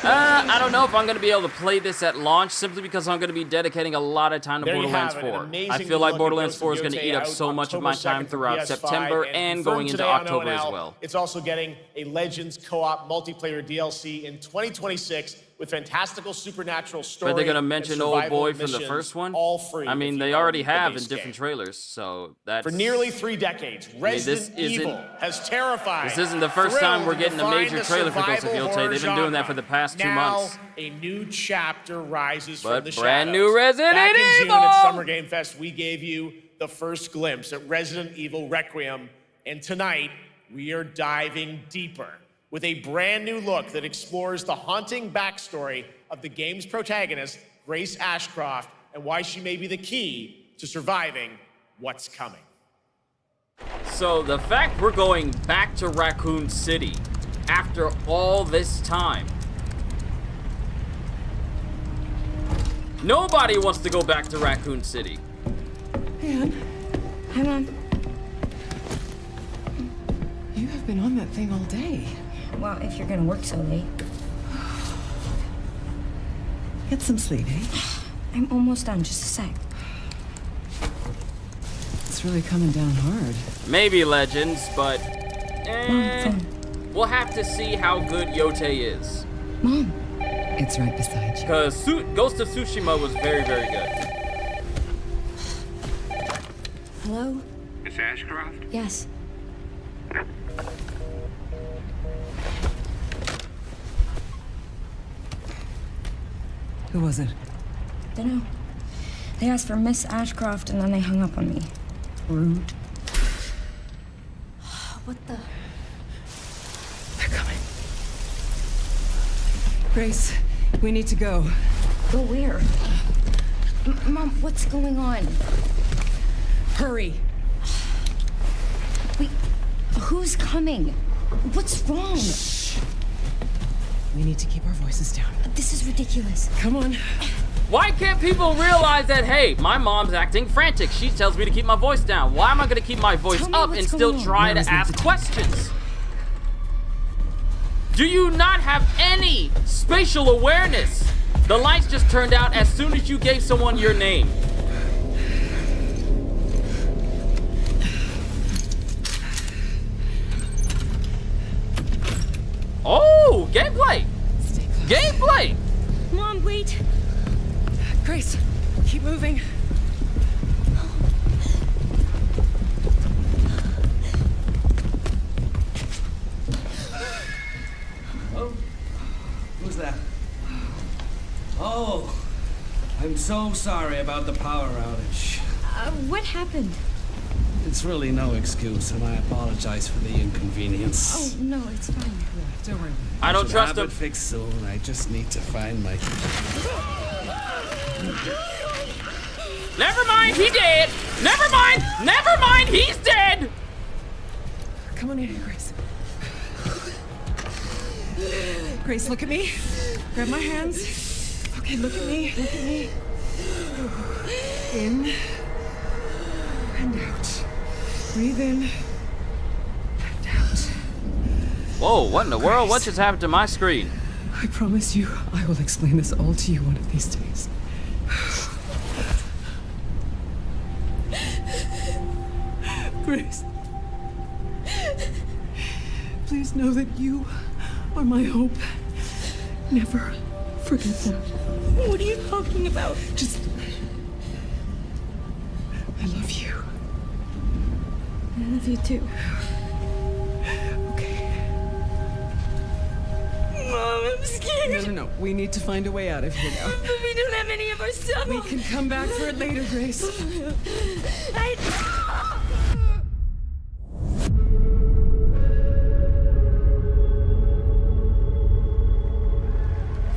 I don't know if I'm going to be able to play this at launch simply because I'm going to be dedicating a lot of time to Borderlands 4. I feel like Borderlands 4 is going to eat up so much of my time throughout September and going into October as well. It's also getting a Legends co-op multiplayer DLC in 2026 with fantastical supernatural story. But they're going to mention Old Boy from the first one? All free. I mean, they already have in different trailers, so that's... For nearly 3 decades, Resident Evil has terrified. This isn't the first time we're getting a major trailer for Ghost of Yotei. They've been doing that for the past 2 months. Now, a new chapter rises from the shadows. Brand new Resident Evil! Back in June at Summer Game Fest, we gave you the first glimpse at Resident Evil Requiem, and tonight, we are diving deeper with a brand new look that explores the haunting backstory of the game's protagonist, Grace Ashcroft, and why she may be the key to surviving what's coming. So the fact we're going back to Raccoon City after all this time, Nobody wants to go back to Raccoon City. Anne, Hi, Mom. you have been on that thing all day. Well, if you're gonna work so late. Get some sleep, eh? I'm almost done, just a sec. It's really coming down hard. Maybe Legends, but Mom, we'll have to see how good Yotei is. Mom. It's right beside you. Because Ghost of Tsushima was very, very good. Hello? Miss Ashcroft? Yes. Who was it? Dunno. They asked for Miss Ashcroft and then they hung up on me. Rude. What the? They're coming. Grace, we need to go. Go where? Mom, what's going on? Hurry. Wait, who's coming? What's wrong? We need to keep our voices down. This is ridiculous. Come on. Why can't people realize that, hey, my mom's acting frantic. She tells me to keep my voice down. Why am I going to keep my voice up and still try to ask questions? Do you not have any spatial awareness? The lights just turned out as soon as you gave someone your name. Oh, gameplay! Gameplay! Mom, wait! Grace, keep moving. Oh, who's that? Oh, I'm so sorry about the power outage. What happened? It's really no excuse, and I apologize for the inconvenience. Oh, no, it's fine. Don't worry. I don't trust him. Have it fixed soon. I just need to find my... Never mind, he dead! Never mind, he's dead! Come on in here, Grace. Grace, look at me. Grab my hands. Okay, look at me. Look at me. In and out. Breathe in and out. Whoa, what in the world? What just happened to my screen? I promise you, I will explain this all to you one of these days. Grace, please know that you are my hope. Never forget that. What are you talking about? Just... I love you. I love you too. Okay. Mom, I'm scared. No. We need to find a way out of here now. But we don't have any of our stuff. We can come back for it later, Grace.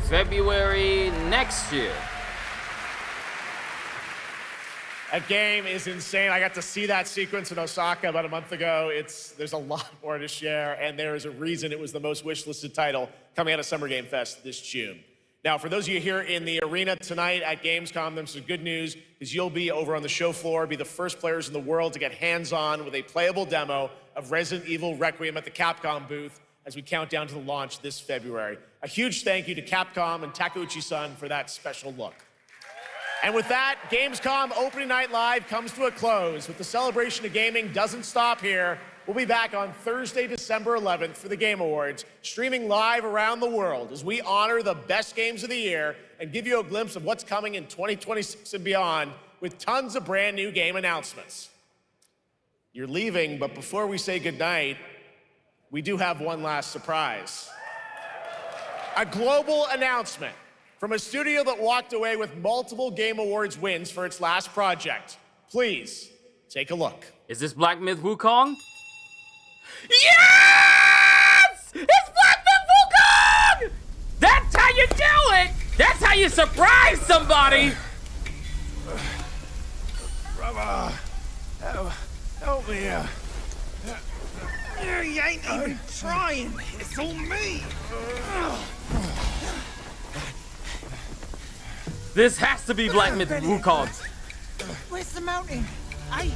February next year. That game is insane. I got to see that sequence in Osaka about a month ago. There's a lot more to share, and there is a reason it was the most wishlisted title coming out of Summer Game Fest this June. Now, for those of you here in the arena tonight at Gamescom, there's some good news, because you'll be over on the show floor, be the first players in the world to get hands-on with a playable demo of Resident Evil Requiem at the Capcom booth as we count down to the launch this February. A huge thank you to Capcom and Takeuchi-san for that special look. And with that, Gamescom Opening Night Live comes to a close, but the celebration of gaming doesn't stop here. We'll be back on Thursday, December 11th for the Game Awards, streaming live around the world as we honor the best games of the year and give you a glimpse of what's coming in 2026 and beyond with tons of brand new game announcements. You're leaving, but before we say goodnight, we do have one last surprise. A global announcement from a studio that walked away with multiple Game Awards wins for its last project. Please, take a look. Is this Black Myth Wukong? Yes! It's Black Myth Wukong! That's how you do it! That's how you surprise somebody! Brother, help me here. You ain't even trying. It's all me. This has to be Black Myth Wukong. Where's the mountain? Hey,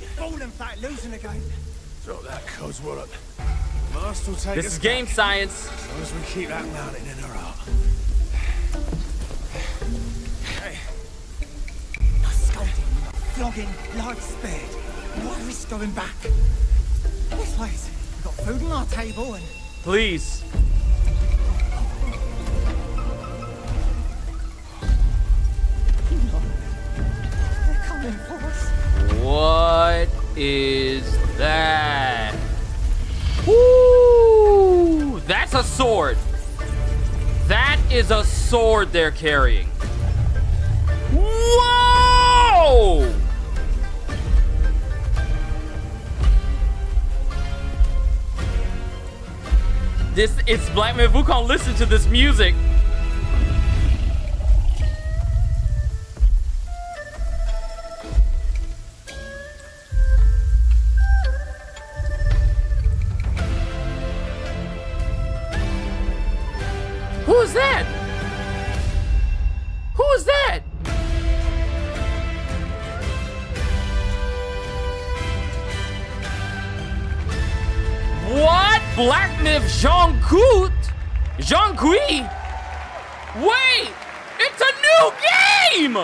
you're falling flat, losing again. Drop that codswallop. Master will take This us is game back, science. as long as we keep that mountain in our heart. Hey. Not scolding, not flogging, life spared. Why risk going back? This place, we've got food on our table and... Please. They're coming for us. What is that? Woo! That's a sword. That is a sword they're carrying. Whoa! It's Black Myth Wukong. Listen to this music. Who is that? Who is that? What? Black Myth Jean Kui? Wait! It's a new game!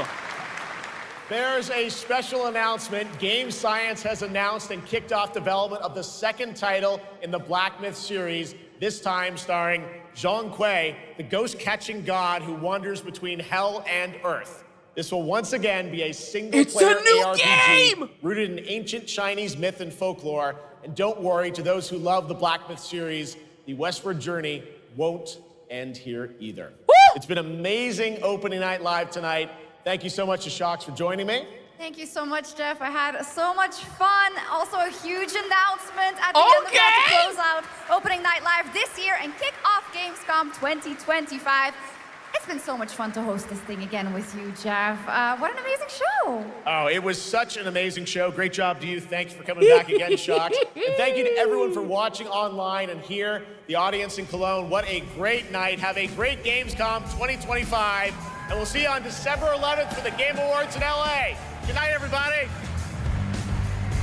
There's a special announcement. Game Science has announced and kicked off development of the second title in the Black Myth series, this time starring Zhong Kui, the ghost-catching god who wanders between hell and earth. This will once again be a single-player ARPG rooted in ancient Chinese myth and folklore. And don't worry, to those who love the Black Myth series, the westward journey won't end here either. Woo! It's been amazing opening night live tonight. Thank you so much to Shocks for joining me. Thank you so much, Jeff. I had so much fun. Also, a huge announcement at the end of that to close out opening night live this year and kick off Gamescom 2025. It's been so much fun to host this thing again with you, Jeff. What an amazing show. Oh, it was such an amazing show. Great job to you. Thanks for coming back again, Shocks. And thank you to everyone for watching online and here, the audience in Cologne. What a great night. Have a great Gamescom 2025. And we'll see you on December 11th for the Game Awards in LA. Good night, everybody.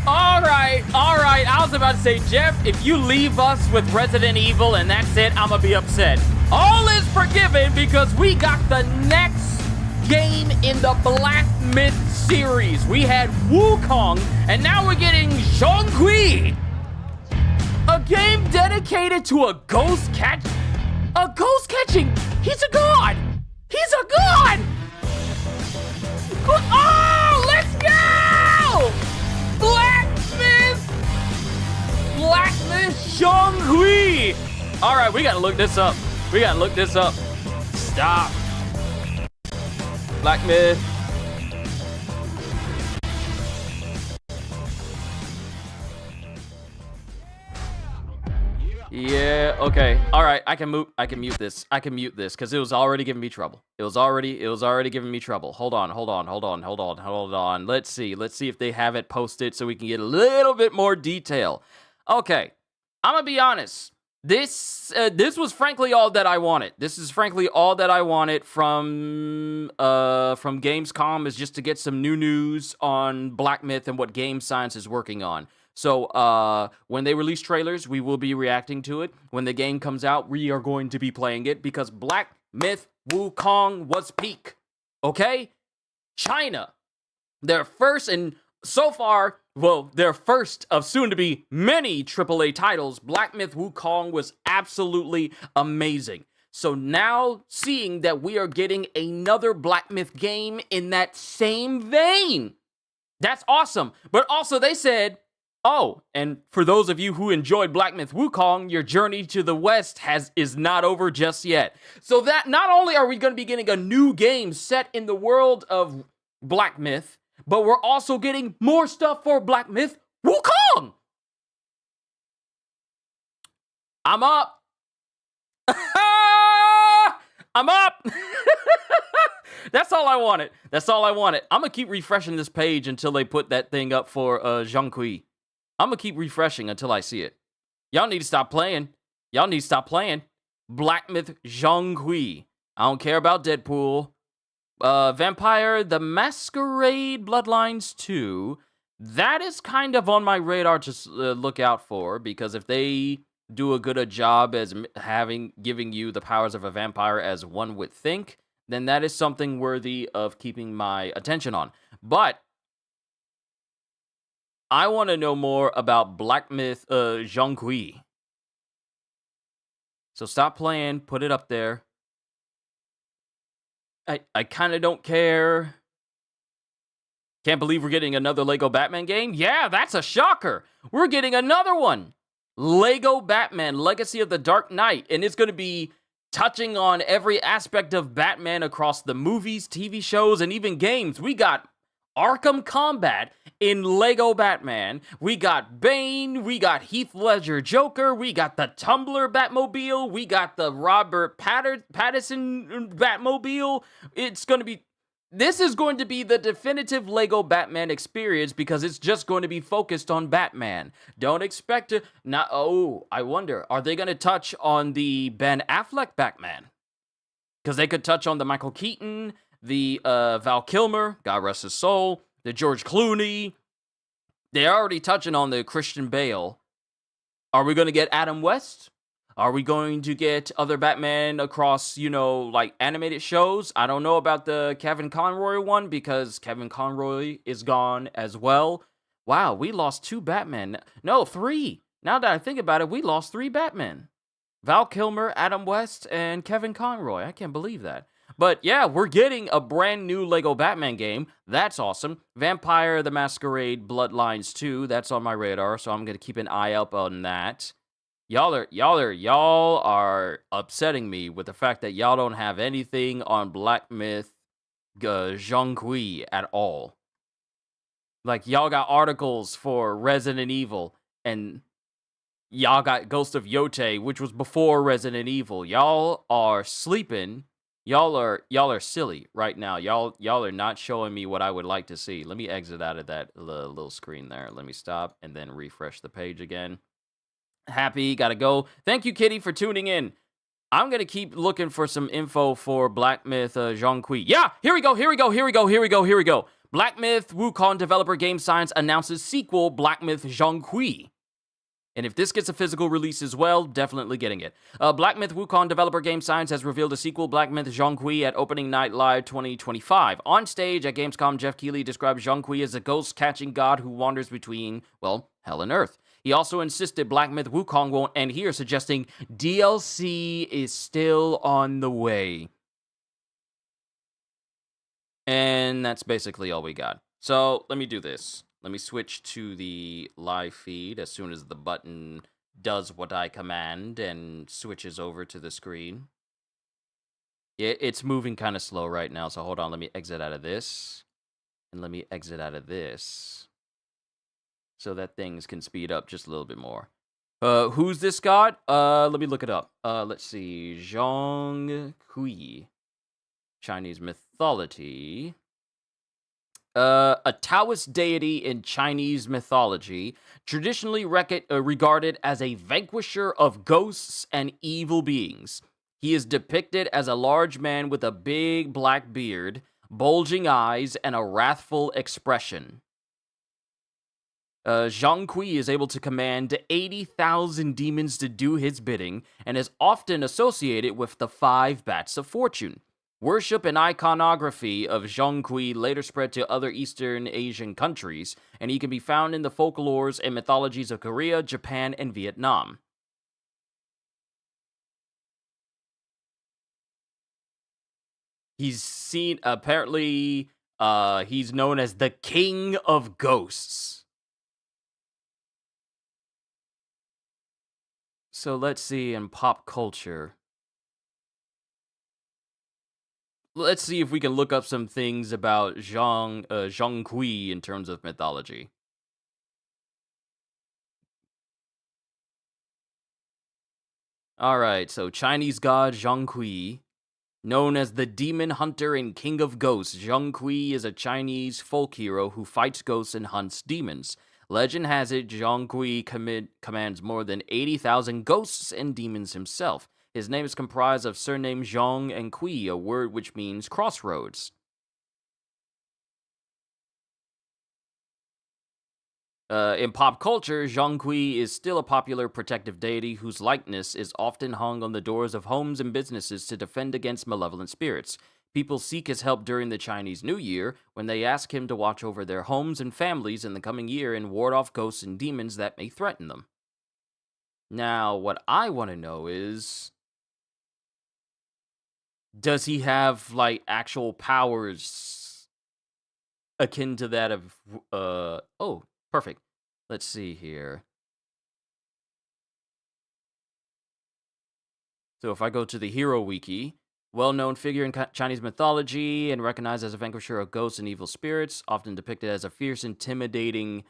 All right. I was about to say, Jeff, if you leave us with Resident Evil and that's it, I'm gonna be upset. All is forgiven because we got the next game in the Black Myth series. We had Wukong, and now we're getting Zhong Kui. A game dedicated to a ghost catching. He's a god. He's a god. Oh, let's go! Black Myth Zhong Kui. All right, we gotta look this up. Stop. Black Myth. Yeah, okay. All right, I can mute this because it was already giving me trouble. It was already giving me trouble. Hold on. Let's see if they have it posted so we can get a little bit more detail. Okay, I'm gonna be honest. This was frankly all that I wanted. This is frankly all that I wanted from Gamescom, is just to get some new news on Black Myth and what Game Science is working on. So when they release trailers, we will be reacting to it. When the game comes out, we are going to be playing it because Black Myth Wukong was peak. Okay? China, their first and so far, well, their first of soon to be many AAA titles, Black Myth Wukong was absolutely amazing. So now seeing that we are getting another Black Myth game in that same vein, that's awesome. But also they said, oh, and for those of you who enjoyed Black Myth Wukong, your journey to the West is not over just yet. So that not only are we going to be getting a new game set in the world of Black Myth, but we're also getting more stuff for Black Myth Wukong. I'm up. I'm up. That's all I wanted. I'm going to keep refreshing this page until they put that thing up for Zhong Kui. I'm going to keep refreshing until I see it. Y'all need to stop playing. Black Myth Zhong Kui. I don't care about Deadpool. Vampire the Masquerade Bloodlines 2. That is kind of on my radar to look out for, because if they do a good a job as giving you the powers of a vampire as one would think, then that is something worthy of keeping my attention on. But I want to know more about Black Myth Zhonghui. So stop playing, put it up there. I kind of don't care. Can't believe we're getting another Lego Batman game? Yeah, that's a shocker. We're getting another one. Lego Batman, Legacy of the Dark Knight. And it's going to be touching on every aspect of Batman across the movies, TV shows, and even games. We got Arkham Combat in Lego Batman. We got Bane. We got Heath Ledger Joker. We got the Tumbler Batmobile. We got the Robert Pattinson Batmobile. This is going to be the definitive Lego Batman experience, because it's just going to be focused on Batman. Don't expect to... I wonder, are they going to touch on the Ben Affleck Batman? Because they could touch on the Michael Keaton, the Val Kilmer, God rest his soul, the George Clooney. They're already touching on the Christian Bale. Are we going to get Adam West? Are we going to get other Batman across, like animated shows? I don't know about the Kevin Conroy one, because Kevin Conroy is gone as well. Wow, we lost 2 Batman. No, 3. Now that I think about it, we lost 3 Batman. Val Kilmer, Adam West, and Kevin Conroy. I can't believe that. But yeah, we're getting a brand new Lego Batman game. That's awesome. Vampire the Masquerade Bloodlines 2. That's on my radar, so I'm going to keep an eye up on that. Y'all are upsetting me with the fact that y'all don't have anything on Black Myth Zhonghui at all. Like, y'all got articles for Resident Evil, and y'all got Ghost of Yotei, which was before Resident Evil. Y'all are sleeping. Y'all are silly right now. Y'all are not showing me what I would like to see. Let me exit out of that little screen there. Let me stop and then refresh the page again. Happy, gotta go. Thank you, Kitty, for tuning in. I'm gonna keep looking for some info for Black Myth Zhonghui. Yeah, here we go. Black Myth Wukong developer Game Science announces sequel Black Myth Zhonghui. And if this gets a physical release as well, definitely getting it. Black Myth Wukong developer Game Science has revealed a sequel, Black Myth Zhonghui, at Opening Night Live 2025. On stage at Gamescom, Jeff Keighley described Zhonghui as a ghost-catching god who wanders between, well, hell and earth. He also insisted Black Myth Wukong won't end here, suggesting DLC is still on the way. And that's basically all we got. So let me do this. Let me switch to the live feed as soon as the button does what I command and switches over to the screen. It's moving kind of slow right now, so hold on. Let me exit out of this. And let me exit out of this, so that things can speed up just a little bit more. Who's this god? Let me look it up. Let's see. Zhonghui. Chinese mythology. A Taoist deity in Chinese mythology, traditionally regarded as a vanquisher of ghosts and evil beings. He is depicted as a large man with a big black beard, bulging eyes, and a wrathful expression. Zhonghui is able to command 80,000 demons to do his bidding, and is often associated with the 5 bats of fortune. Worship and iconography of Zhonghui later spread to other Eastern Asian countries, and he can be found in the folklores and mythologies of Korea, Japan, and Vietnam. He's seen, apparently, he's known as the King of Ghosts. So let's see in pop culture. Let's see if we can look up some things about Zhonghui in terms of mythology. Alright, so Chinese god Zhonghui, known as the demon hunter and king of ghosts, Zhonghui is a Chinese folk hero who fights ghosts and hunts demons. Legend has it Zhonghui commands more than 80,000 ghosts and demons himself. His name is comprised of surname Zhong and Kui, a word which means crossroads. In pop culture, Zhonghui is still a popular protective deity whose likeness is often hung on the doors of homes and businesses to defend against malevolent spirits. People seek his help during the Chinese New Year when they ask him to watch over their homes and families in the coming year and ward off ghosts and demons that may threaten them. Now, what I want to know is, does he have, like, actual powers akin to that of, oh, perfect. Let's see here. So if I go to the Hero Wiki, well-known figure in Chinese mythology and recognized as a vanquisher of ghosts and evil spirits, often depicted as a fierce, intimidating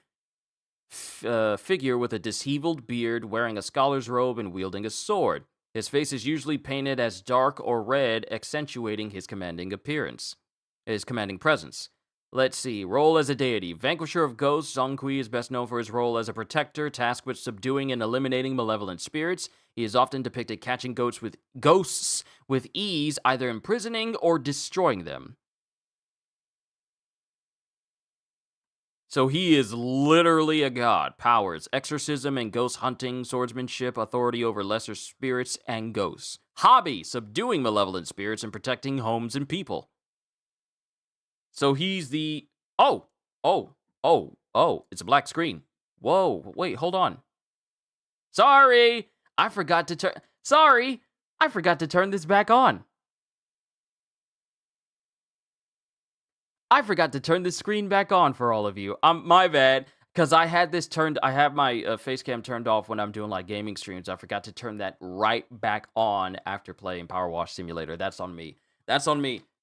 figure with a disheveled beard, wearing a scholar's robe and wielding a sword. His face is usually painted as dark or red, accentuating his commanding presence. Let's see. Role as a deity. Vanquisher of ghosts, Zhonghui is best known for his role as a protector, tasked with subduing and eliminating malevolent spirits. He is often depicted catching ghosts with ease, either imprisoning or destroying them. So he is literally a god. Powers: exorcism and ghost hunting, swordsmanship, authority over lesser spirits and ghosts. Hobby: subduing malevolent spirits and protecting homes and people. So he's the... Oh, it's a black screen. Whoa, wait, hold on. Sorry, I forgot to turn this back on. I forgot to turn the screen back on for all of you. My bad, because I had my face cam turned off when I'm doing like gaming streams. I forgot to turn that right back on after playing Power Wash Simulator. That's on me.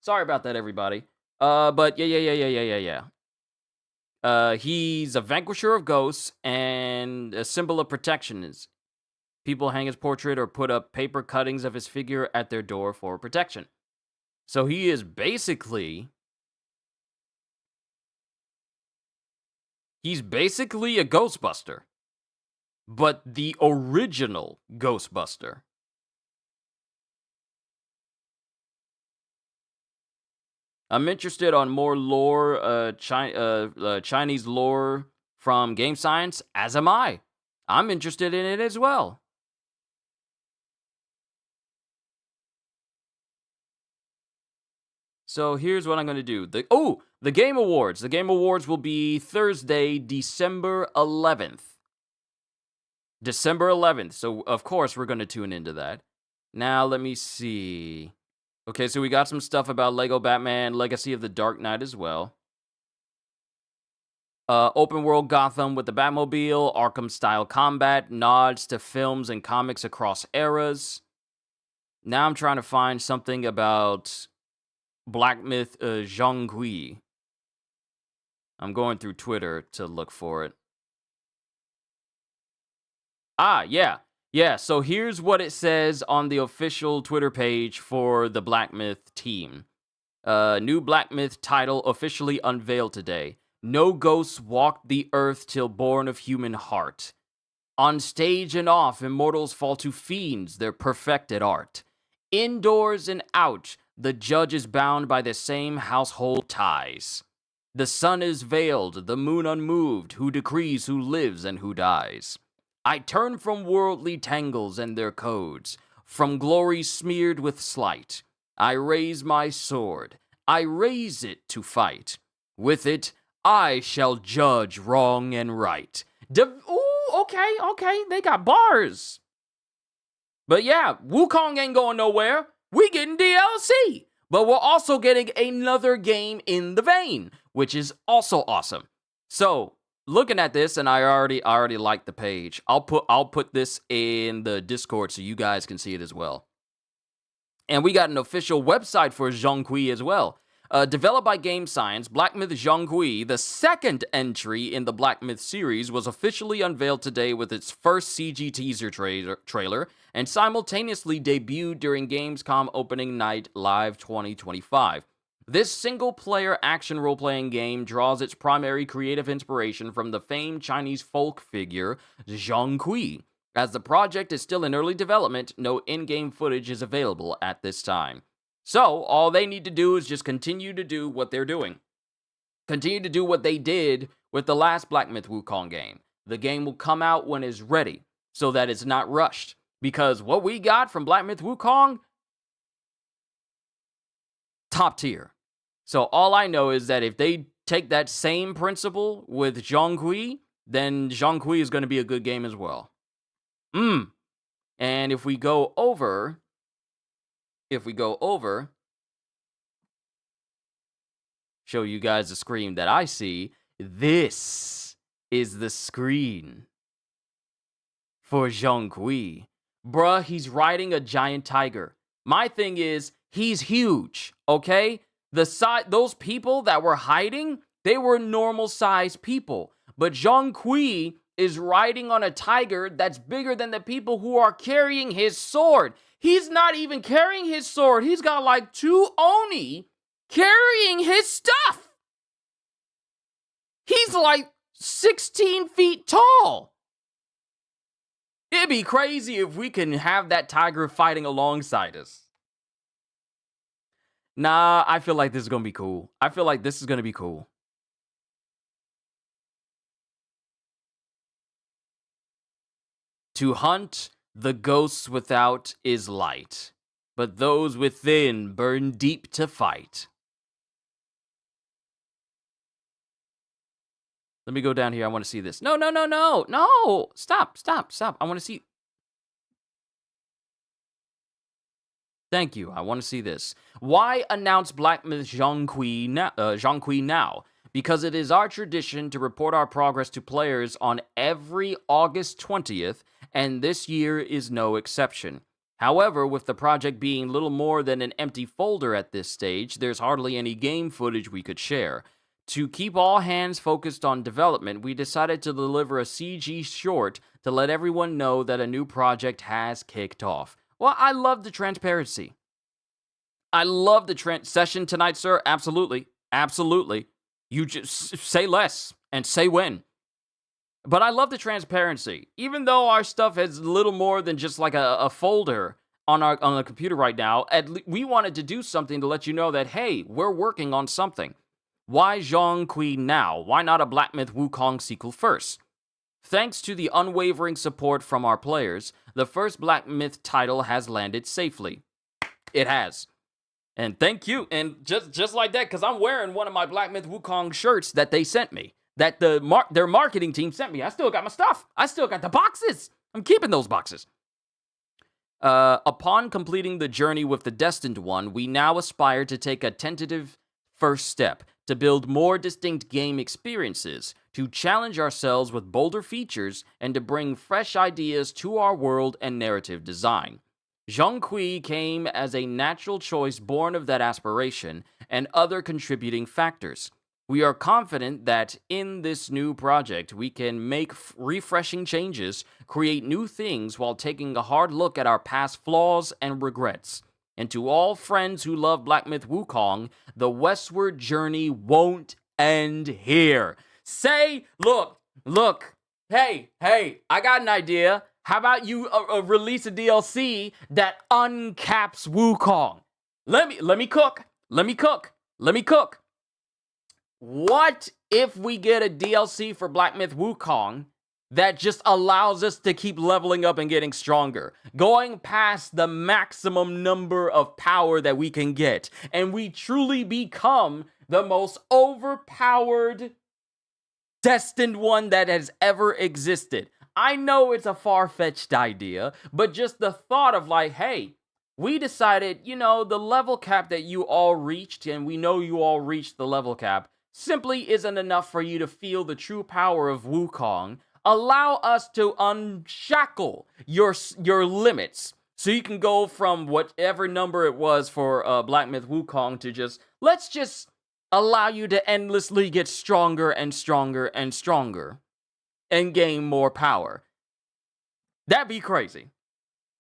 Sorry about that, everybody. But yeah. He's a vanquisher of ghosts and a symbol of protection. People hang his portrait or put up paper cuttings of his figure at their door for protection. So he is basically... He's basically a Ghostbuster, but the original Ghostbuster. I'm interested on more lore, Chinese lore from Game Science, as am I. I'm interested in it as well. So here's what I'm going to do. The Game Awards. The Game Awards will be Thursday, December 11th. December 11th. So, of course, we're going to tune into that. Now, let me see. Okay, so we got some stuff about Lego Batman, Legacy of the Dark Knight as well. Open world Gotham with the Batmobile, Arkham-style combat, nods to films and comics across eras. Now I'm trying to find something about Black Myth Zhonghui. I'm going through Twitter to look for it. Yeah, so here's what it says on the official Twitter page for the Black Myth team. New Black Myth title officially unveiled today. No ghosts walked the earth till born of human heart. On stage and off, immortals fall to fiends, their perfected art. Indoors and out, the judge is bound by the same household ties. The sun is veiled, the moon unmoved, who decrees who lives and who dies. I turn from worldly tangles and their codes, from glory smeared with slight. I raise my sword, I raise it to fight. With it, I shall judge wrong and right. Okay, they got bars. But yeah, Wukong ain't going nowhere. We getting DLC. But we're also getting another game in the vein, which is also awesome. So, looking at this, and I already like the page. I'll put this in the Discord so you guys can see it as well. And we got an official website for Zhonghui as well. Developed by Game Science, Black Myth Zhonghui, the second entry in the Black Myth series, was officially unveiled today with its first CG teaser trailer and simultaneously debuted during Gamescom Opening Night Live 2025. This single-player action role-playing game draws its primary creative inspiration from the famed Chinese folk figure Zhonghui. As the project is still in early development, no in-game footage is available at this time. So, all they need to do is just continue to do what they're doing. Continue to do what they did with the last Black Myth Wukong game. The game will come out when it's ready so that it's not rushed. Because what we got from Black Myth Wukong, top tier. So all I know is that if they take that same principle with Zhonghui, then Zhonghui is going to be a good game as well. And if we go over, show you guys the screen that I see. This is the screen for Zhonghui. Bruh, he's riding a giant tiger. My thing is, he's huge, okay? Those people that were hiding, they were normal-sized people. But Zhonghui is riding on a tiger that's bigger than the people who are carrying his sword. He's not even carrying his sword. He's got like 2 Oni carrying his stuff. He's like 16 feet tall. It'd be crazy if we can have that tiger fighting alongside us. Nah, I feel like this is going to be cool. To hunt the ghosts without is light, but those within burn deep to fight. Let me go down here. I want to see this. No. Stop. I want to see. Thank you. I want to see this. Why announce Black Myth Zhonghui now? Because it is our tradition to report our progress to players on every August 20th, and this year is no exception. However, with the project being little more than an empty folder at this stage, there's hardly any game footage we could share. To keep all hands focused on development, we decided to deliver a CG short to let everyone know that a new project has kicked off. Well, I love the transparency. I love the session tonight, sir. Absolutely. You just say less and say when. But I love the transparency. Even though our stuff is little more than just like a folder on the computer right now, we wanted to do something to let you know that, hey, we're working on something. Why Zhonghui now? Why not a Black Myth Wukong sequel first? Thanks to the unwavering support from our players, the first Black Myth title has landed safely. It has. And thank you. And just like that, because I'm wearing one of my Black Myth Wukong shirts that they sent me, that their marketing team sent me. I still got my stuff. I still got the boxes. I'm keeping those boxes. Upon completing the journey with the Destined One, we now aspire to take a tentative first step to build more distinct game experiences, to challenge ourselves with bolder features, and to bring fresh ideas to our world and narrative design. Zhonghui came as a natural choice born of that aspiration and other contributing factors. We are confident that in this new project, we can make refreshing changes, create new things while taking a hard look at our past flaws and regrets. And to all friends who love Black Myth Wukong, the westward journey won't end here. Look, hey, I got an idea. How about you release a DLC that uncaps Wukong? Let me cook. What if we get a DLC for Black Myth Wukong that just allows us to keep leveling up and getting stronger, going past the maximum number of power that we can get, and we truly become the most overpowered Destined One that has ever existed? I know it's a far-fetched idea, but just the thought of like, hey, we decided, the level cap that you all reached, and we know you all reached the level cap, simply isn't enough for you to feel the true power of Wukong. Allow us to unshackle your limits, so you can go from whatever number it was for Black Myth Wukong to let's just allow you to endlessly get stronger and stronger and stronger and gain more power. That'd be crazy.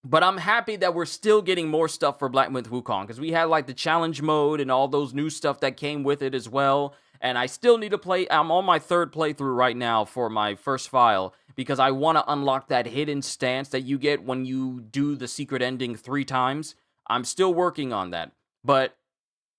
But I'm happy that we're still getting more stuff for Black Myth Wukong, because we had like the challenge mode and all those new stuff that came with it as well. And I still need to play. I'm on my 3rd playthrough right now for my first file, because I want to unlock that hidden stance that you get when you do the secret ending 3 times. I'm still working on that. But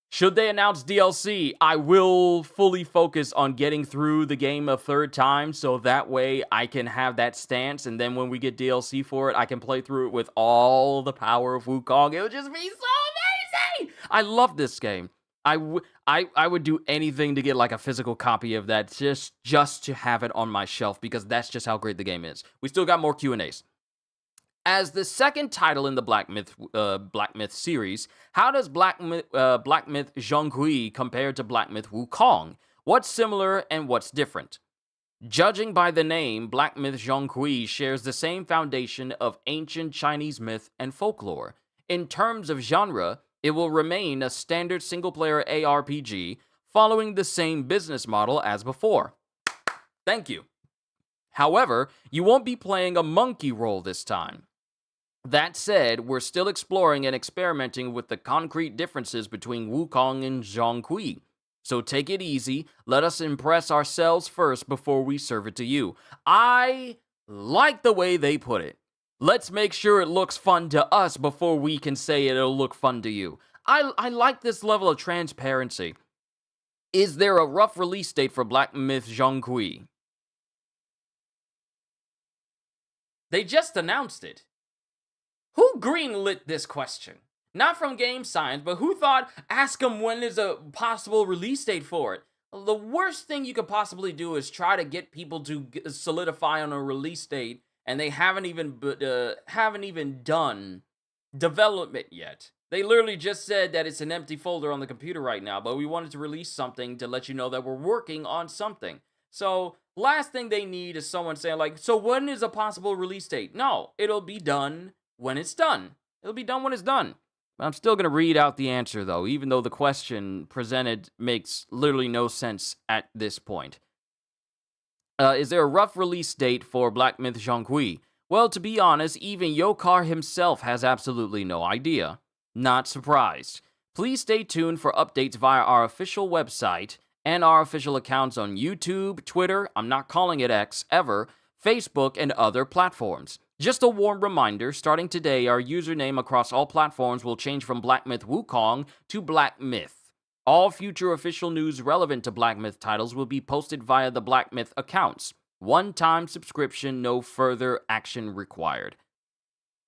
Should they announce DLC, I will fully focus on getting through the game a third time, so that way I can have that stance, and then when we get DLC for it, I can play through it with all the power of Wukong. It would just be so amazing! I love this game. I would do anything to get like a physical copy of that just to have it on my shelf, because that's just how great the game is. We still got more Q&As. As the second title in the Black Myth series, how does Black Myth Zhonghui compare to Black Myth Wukong? What's similar and what's different? Judging by the name, Black Myth Zhonghui shares the same foundation of ancient Chinese myth and folklore. In terms of genre, it will remain a standard single-player ARPG, following the same business model as before. Thank you. However, you won't be playing a monkey role this time. That said, we're still exploring and experimenting with the concrete differences between Wukong and Zhonghui. So take it easy, let us impress ourselves first before we serve it to you. I like the way they put it. Let's make sure it looks fun to us before we can say it'll look fun to you. I like this level of transparency. Is there a rough release date for Black Myth Zhonghui? They just announced it. Who greenlit this question? Not from Game Science, but who thought, ask them when is a possible release date for it? The worst thing you could possibly do is try to get people to solidify on a release date, and they haven't even done development yet. They literally just said that it's an empty folder on the computer right now, but we wanted to release something to let you know that we're working on something. So, last thing they need is someone saying like, so when is a possible release date? No, it'll be done when it's done. It'll be done when it's done. I'm still going to read out the answer, though, even though the question presented makes literally no sense at this point. Is there a rough release date for Black Myth Zhonghui? Well, to be honest, even Yokar himself has absolutely no idea. Not surprised. Please stay tuned for updates via our official website and our official accounts on YouTube, Twitter, I'm not calling it X, ever, Facebook, and other platforms. Just a warm reminder, starting today, our username across all platforms will change from Black Myth Wukong to Black Myth. All future official news relevant to Black Myth titles will be posted via the Black Myth accounts. One-time subscription, no further action required.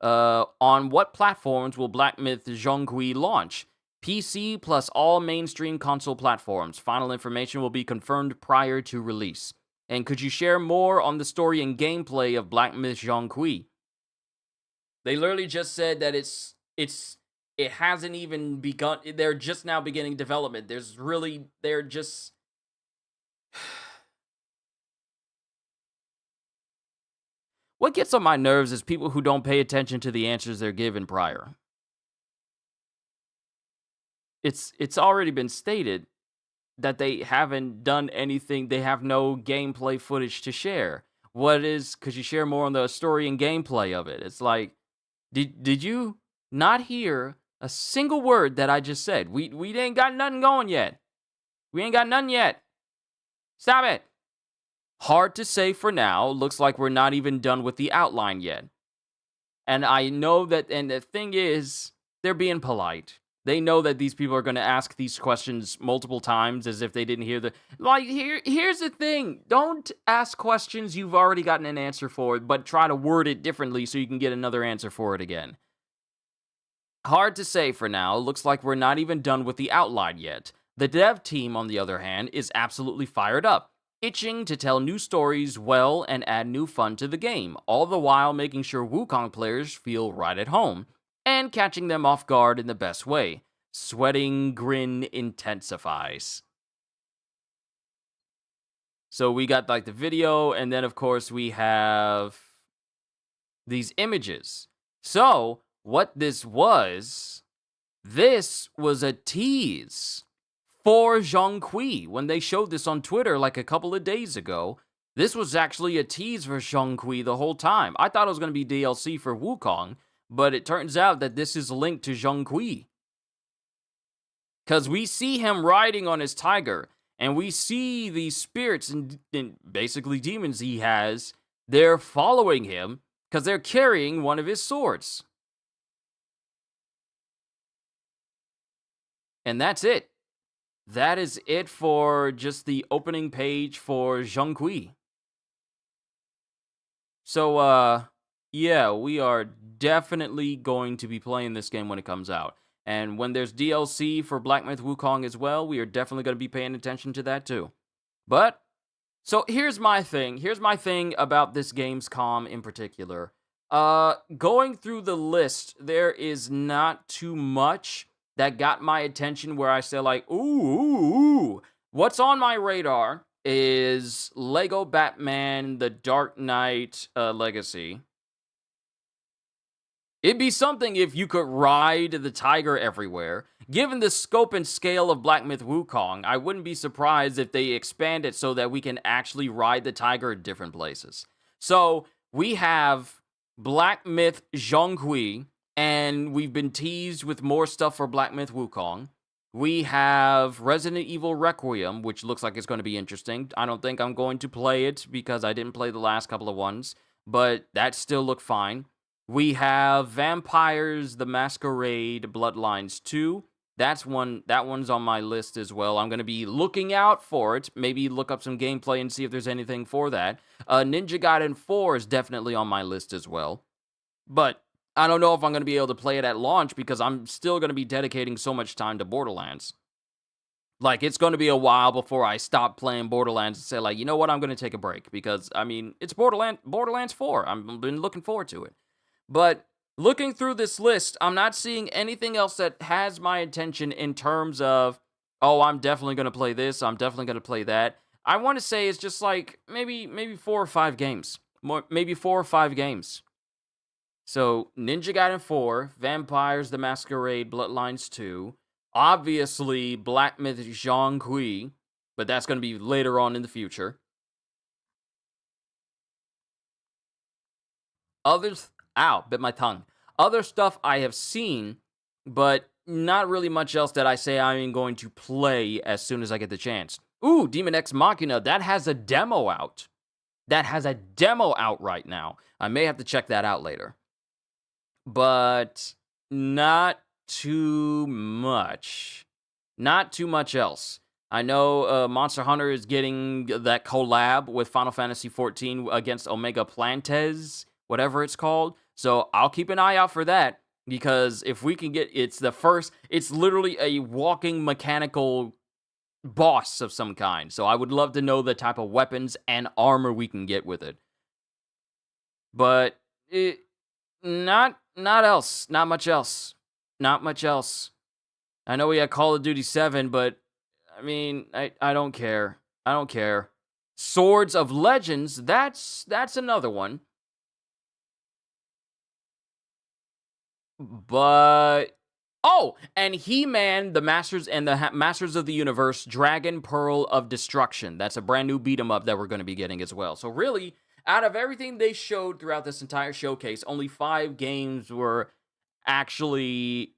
On what platforms will Black Myth Zhonghui launch? PC plus all mainstream console platforms. Final information will be confirmed prior to release. And could you share more on the story and gameplay of Black Myth Zhonghui? They literally just said that it hasn't even begun. They're just now beginning development. They're just... What gets on my nerves is people who don't pay attention to the answers they're given prior. It's already been stated that they haven't done anything. They have no gameplay footage to share. Could you share more on the story and gameplay of it? It's like, did you not hear a single word that I just said? We ain't got nothing going yet. We ain't got nothing yet. Stop it. Hard to say for now. Looks like we're not even done with the outline yet. And I know that, and the thing is, they're being polite. They know that these people are going to ask these questions multiple times as if they didn't hear the... Like, here's the thing. Don't ask questions you've already gotten an answer for, but try to word it differently so you can get another answer for it again. Hard to say for now. Looks like we're not even done with the outline yet. The dev team, on the other hand, is absolutely fired up, itching to tell new stories well and add new fun to the game, all the while making sure Wukong players feel right at home, and catching them off guard in the best way. Sweating grin intensifies. So we got like the video, and then of course we have these images. So what this was a tease for Zhonghui. When they showed this on Twitter like a couple of days ago, this was actually a tease for Zhonghui the whole time. I thought it was going to be DLC for Wukong, but it turns out that this is linked to Zhonghui. Because we see him riding on his tiger, and we see these spirits and basically demons he has, they're following him because they're carrying one of his swords. And that's it. That is it for just the opening page for Zhonghui. So, yeah, we are definitely going to be playing this game when it comes out. And when there's DLC for Black Myth Wukong as well, we are definitely going to be paying attention to that too. But, so here's my thing. Here's my thing about this Gamescom in particular. Going through the list, there is not too much that got my attention where I say like, ooh. What's on my radar is Lego Batman The Dark Knight Legacy. It'd be something if you could ride the tiger everywhere. Given the scope and scale of Black Myth Wukong, I wouldn't be surprised if they expand it so that we can actually ride the tiger at different places. So, we have Black Myth Zhonghui, and we've been teased with more stuff for Black Myth Wukong. We have Resident Evil Requiem, which looks like it's going to be interesting. I don't think I'm going to play it because I didn't play the last couple of ones, but that still looked fine. We have Vampires the Masquerade Bloodlines 2. That one's on my list as well. I'm going to be looking out for it. Maybe look up some gameplay and see if there's anything for that. Ninja Gaiden 4 is definitely on my list as well. But I don't know if I'm going to be able to play it at launch because I'm still going to be dedicating so much time to Borderlands. Like, it's going to be a while before I stop playing Borderlands and say, like, you know what, I'm going to take a break. Because, I mean, it's Borderlands 4. I've been looking forward to it. But looking through this list, I'm not seeing anything else that has my attention in terms of, oh, I'm definitely going to play this, I'm definitely going to play that. I want to say it's just like maybe 4 or 5 games. Maybe 4 or 5 games. So, Ninja Gaiden 4, Vampires the Masquerade Bloodlines 2, obviously Black Myth Zhonghui, but that's going to be later on in the future. Bit my tongue. Other stuff I have seen, but not really much else that I say I'm going to play as soon as I get the chance. Ooh, Demon X Machina, that has a demo out. That has a demo out right now. I may have to check that out later. But not too much. Not too much else. I know Monster Hunter is getting that collab with Final Fantasy XIV against Omega Plantes, whatever it's called. So I'll keep an eye out for that, because if we can get, it's literally a walking mechanical boss of some kind. So I would love to know the type of weapons and armor we can get with it. But not much else. Not much else. I know we had Call of Duty 7, but I mean, I don't care. I don't care. Swords of Legends, that's another one. But and He-Man, the Masters of the Universe, Dragon Pearl of Destruction. That's a brand new beat 'em up that we're going to be getting as well. So really, out of everything they showed throughout this entire showcase, only 5 games were actually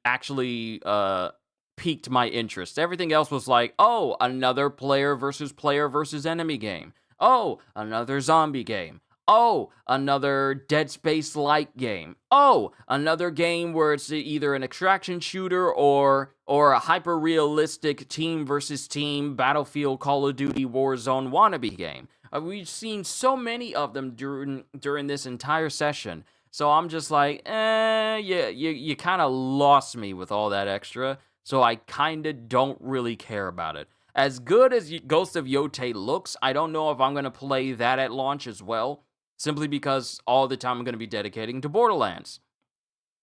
piqued my interest. Everything else was like, oh, another player versus enemy game. Oh, another zombie game. Oh, another Dead Space-like game. Oh, another game where it's either an extraction shooter or a hyper-realistic team versus team Battlefield, Call of Duty, Warzone wannabe game. We've seen so many of them during this entire session. So I'm just like, yeah, you kind of lost me with all that extra. So I kind of don't really care about it. As good as Ghost of Yotei looks, I don't know if I'm going to play that at launch as well. Simply because all the time I'm going to be dedicating to Borderlands.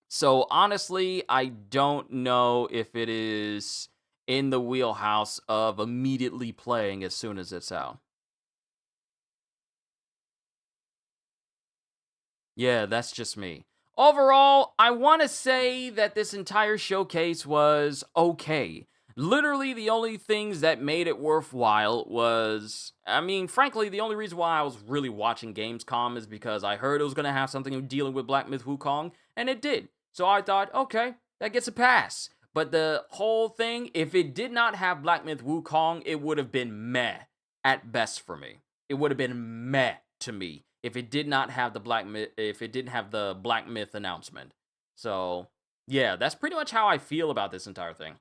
So honestly, I don't know if it is in the wheelhouse of immediately playing as soon as it's out. Yeah, that's just me. Overall, I want to say that this entire showcase was okay. Literally, the only things that made it worthwhile was, I mean, frankly, the only reason why I was really watching Gamescom is because I heard it was going to have something dealing with Black Myth Wukong, and it did. So I thought, okay, that gets a pass. But the whole thing, if it did not have Black Myth Wukong, it would have been meh at best for me. It would have been meh to me if it did not have the Black Myth announcement. So, yeah, that's pretty much how I feel about this entire thing.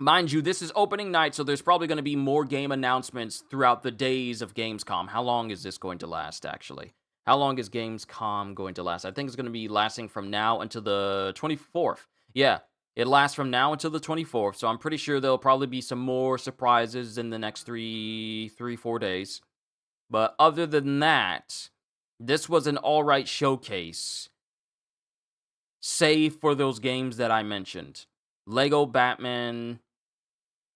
Mind you, this is opening night, so there's probably going to be more game announcements throughout the days of Gamescom. How long is this going to last, actually? How long is Gamescom going to last? I think it's going to be lasting from now until the 24th. Yeah, it lasts from now until the 24th, so I'm pretty sure there'll probably be some more surprises in the next 4 days. But other than that, this was an alright showcase, save for those games that I mentioned. Lego Batman,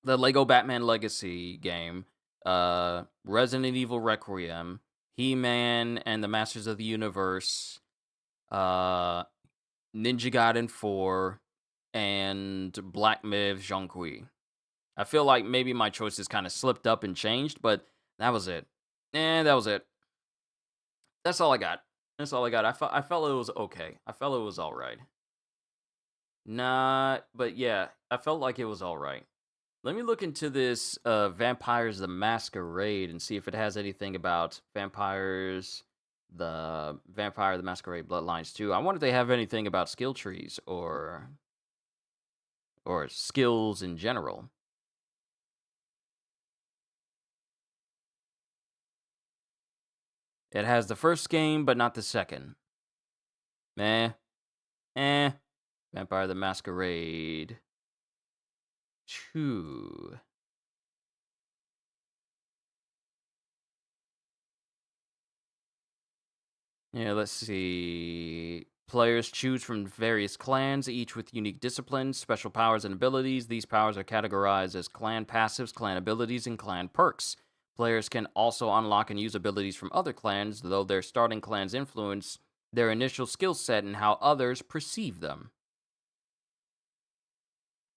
the Lego Batman Legacy game, Resident Evil Requiem, He-Man and the Masters of the Universe, Ninja Gaiden 4, and Black Myth Zhonghui. I feel like maybe my choices kind of slipped up and changed, but that was it. That was it. That's all I got. That's all I got. I felt it was okay. I felt it was all right. But yeah, I felt like it was all right. Let me look into this Vampires the Masquerade and see if it has anything about Vampires the Masquerade Bloodlines 2. I wonder if they have anything about skill trees or skills in general. It has the first game, but not the second. Vampire the Masquerade 2. Yeah, let's see. Players choose from various clans, each with unique disciplines, special powers, and abilities. These powers are categorized as clan passives, clan abilities, and clan perks. Players can also unlock and use abilities from other clans, though their starting clans influence their initial skill set and how others perceive them.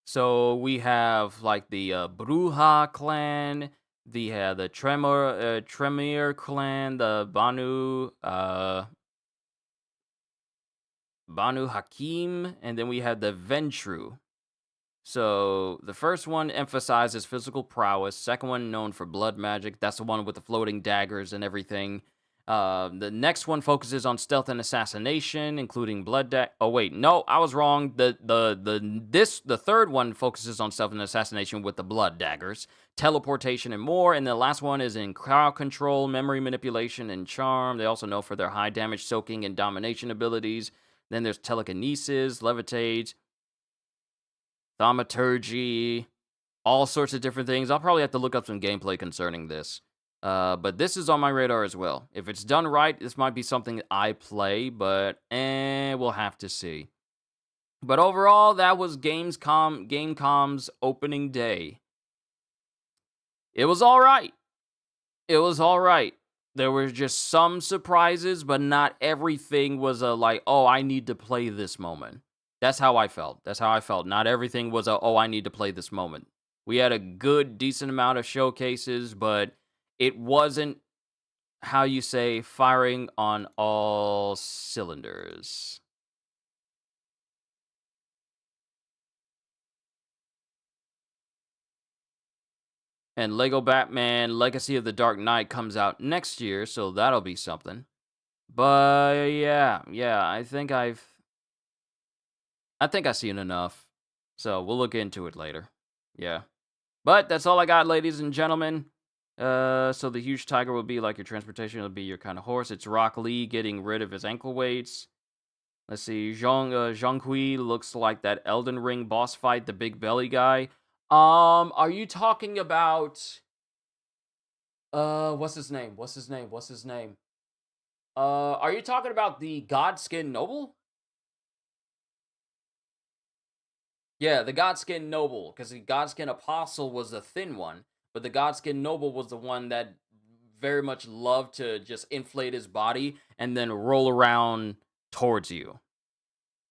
So we have like the Bruja clan, the Tremere clan, the Banu Hakim, and then we have the Ventru. So the first one emphasizes physical prowess. Second one known for blood magic. That's the one with the floating daggers and everything. The next one focuses on stealth and assassination, including oh wait, no, I was wrong. The third one focuses on stealth and assassination with the blood daggers, teleportation, and more. And the last one is in crowd control, memory manipulation, and charm. They also know for their high damage soaking and domination abilities. Then there's telekinesis, levitate, thaumaturgy, all sorts of different things. I'll probably have to look up some gameplay concerning this. But this is on my radar as well. If it's done right, this might be something I play, but we'll have to see. But overall, that was Gamescom's opening day. It was all right. It was all right. There were just some surprises, but not everything was like, oh, I need to play this moment. That's how I felt. Not everything was oh, I need to play this moment. We had a good, decent amount of showcases, but it wasn't, how you say, firing on all cylinders. And Lego Batman Legacy of the Dark Knight comes out next year, so that'll be something. But yeah, I think I've seen enough. So we'll look into it later. Yeah. But that's all I got, ladies and gentlemen. So the huge tiger will be like your transportation. It'll be your kind of horse. It's Rock Lee getting rid of his ankle weights. Let's see. Zhonghui looks like that Elden Ring boss fight, the big belly guy. Are you talking about... what's his name? Are you talking about the Godskin Noble? Yeah, the Godskin Noble, because the Godskin Apostle was the thin one, but the Godskin Noble was the one that very much loved to just inflate his body and then roll around towards you.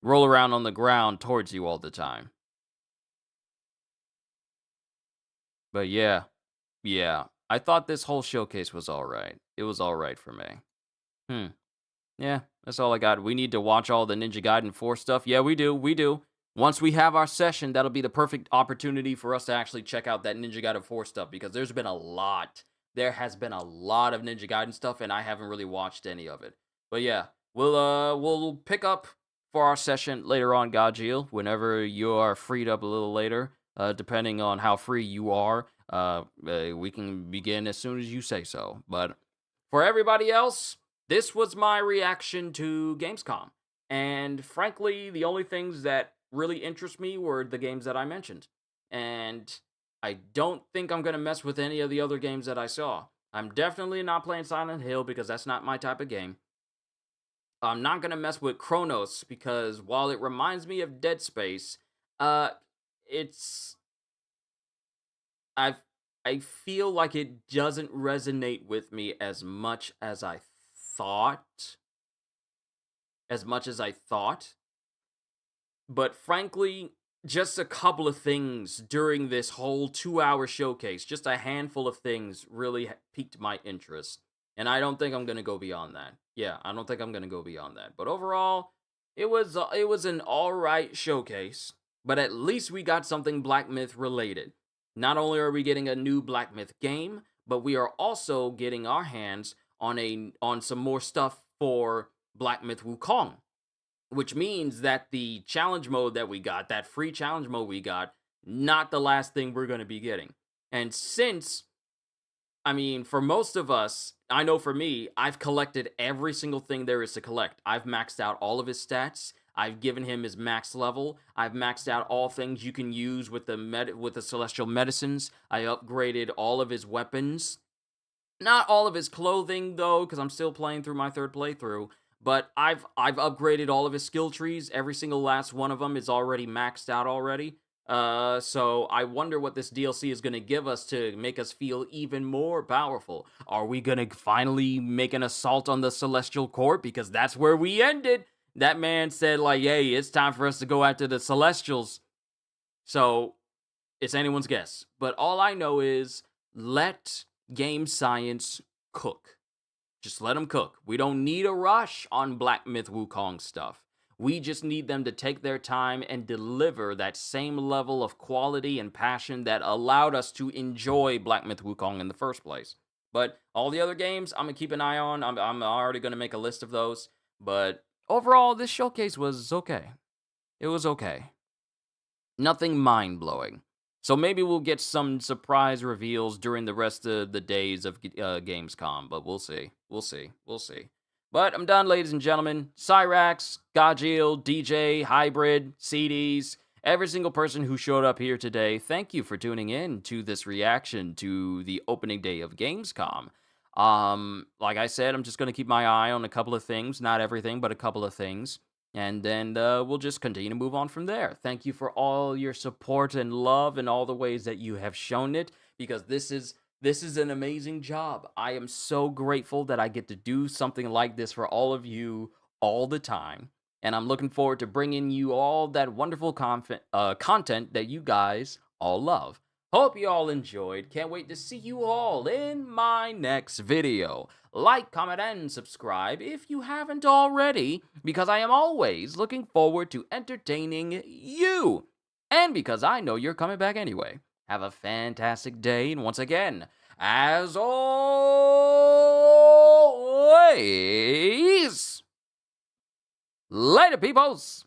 Roll around on the ground towards you all the time. But yeah. I thought this whole showcase was alright. It was alright for me. Yeah, that's all I got. We need to watch all the Ninja Gaiden 4 stuff. Yeah, we do. Once we have our session, that'll be the perfect opportunity for us to actually check out that Ninja Gaiden 4 stuff, because there's been a lot. There has been a lot of Ninja Gaiden stuff, and I haven't really watched any of it. But yeah, we'll pick up for our session later on, Gajil, whenever you are freed up a little later, depending on how free you are. We can begin as soon as you say so. But for everybody else, this was my reaction to Gamescom. And frankly, the only things that really interest me were the games that I mentioned. And I don't think I'm going to mess with any of the other games that I saw. I'm definitely not playing Silent Hill because that's not my type of game. I'm not going to mess with Chronos because while it reminds me of Dead Space, it's... I feel like it doesn't resonate with me as much as I thought. But frankly, just a couple of things during this whole 2-hour showcase, just a handful of things really piqued my interest. And I don't think I'm going to go beyond that. Yeah, I don't think I'm going to go beyond that. But overall, it was an alright showcase. But at least we got something Black Myth related. Not only are we getting a new Black Myth game, but we are also getting our hands on some more stuff for Black Myth Wukong. Which means that the challenge mode that we got, that free challenge mode we got, not the last thing we're going to be getting. And since, I mean, for most of us, I know for me, I've collected every single thing there is to collect. I've maxed out all of his stats. I've given him his max level. I've maxed out all things you can use with the Celestial Medicines. I upgraded all of his weapons. Not all of his clothing, though, because I'm still playing through my third playthrough. But I've upgraded all of his skill trees. Every single last one of them is already maxed out already. So I wonder what this DLC is going to give us to make us feel even more powerful. Are we going to finally make an assault on the Celestial Court? Because that's where we ended. That man said, like, hey, it's time for us to go after the Celestials. So it's anyone's guess. But all I know is let Game Science cook. Just let them cook. We don't need a rush on Black Myth Wukong stuff. We just need them to take their time and deliver that same level of quality and passion that allowed us to enjoy Black Myth Wukong in the first place. But all the other games, I'm going to keep an eye on. I'm already going to make a list of those. But overall, this showcase was okay. It was okay. Nothing mind-blowing. So maybe we'll get some surprise reveals during the rest of the days of Gamescom, but we'll see. We'll see. But I'm done, ladies and gentlemen. Cyrax, Gajil, DJ, Hybrid, CDs, every single person who showed up here today, thank you for tuning in to this reaction to the opening day of Gamescom. Like I said, I'm just going to keep my eye on a couple of things. Not everything, but a couple of things. And then we'll just continue to move on from there. Thank you for all your support and love and all the ways that you have shown it, because this is an amazing job. I am so grateful that I get to do something like this for all of you all the time. And I'm looking forward to bringing you all that wonderful content that you guys all love. Hope you all enjoyed. Can't wait to see you all in my next video. Like, comment, and subscribe if you haven't already, because I am always looking forward to entertaining you. And because I know you're coming back anyway. Have a fantastic day, and once again, as always, later, peoples!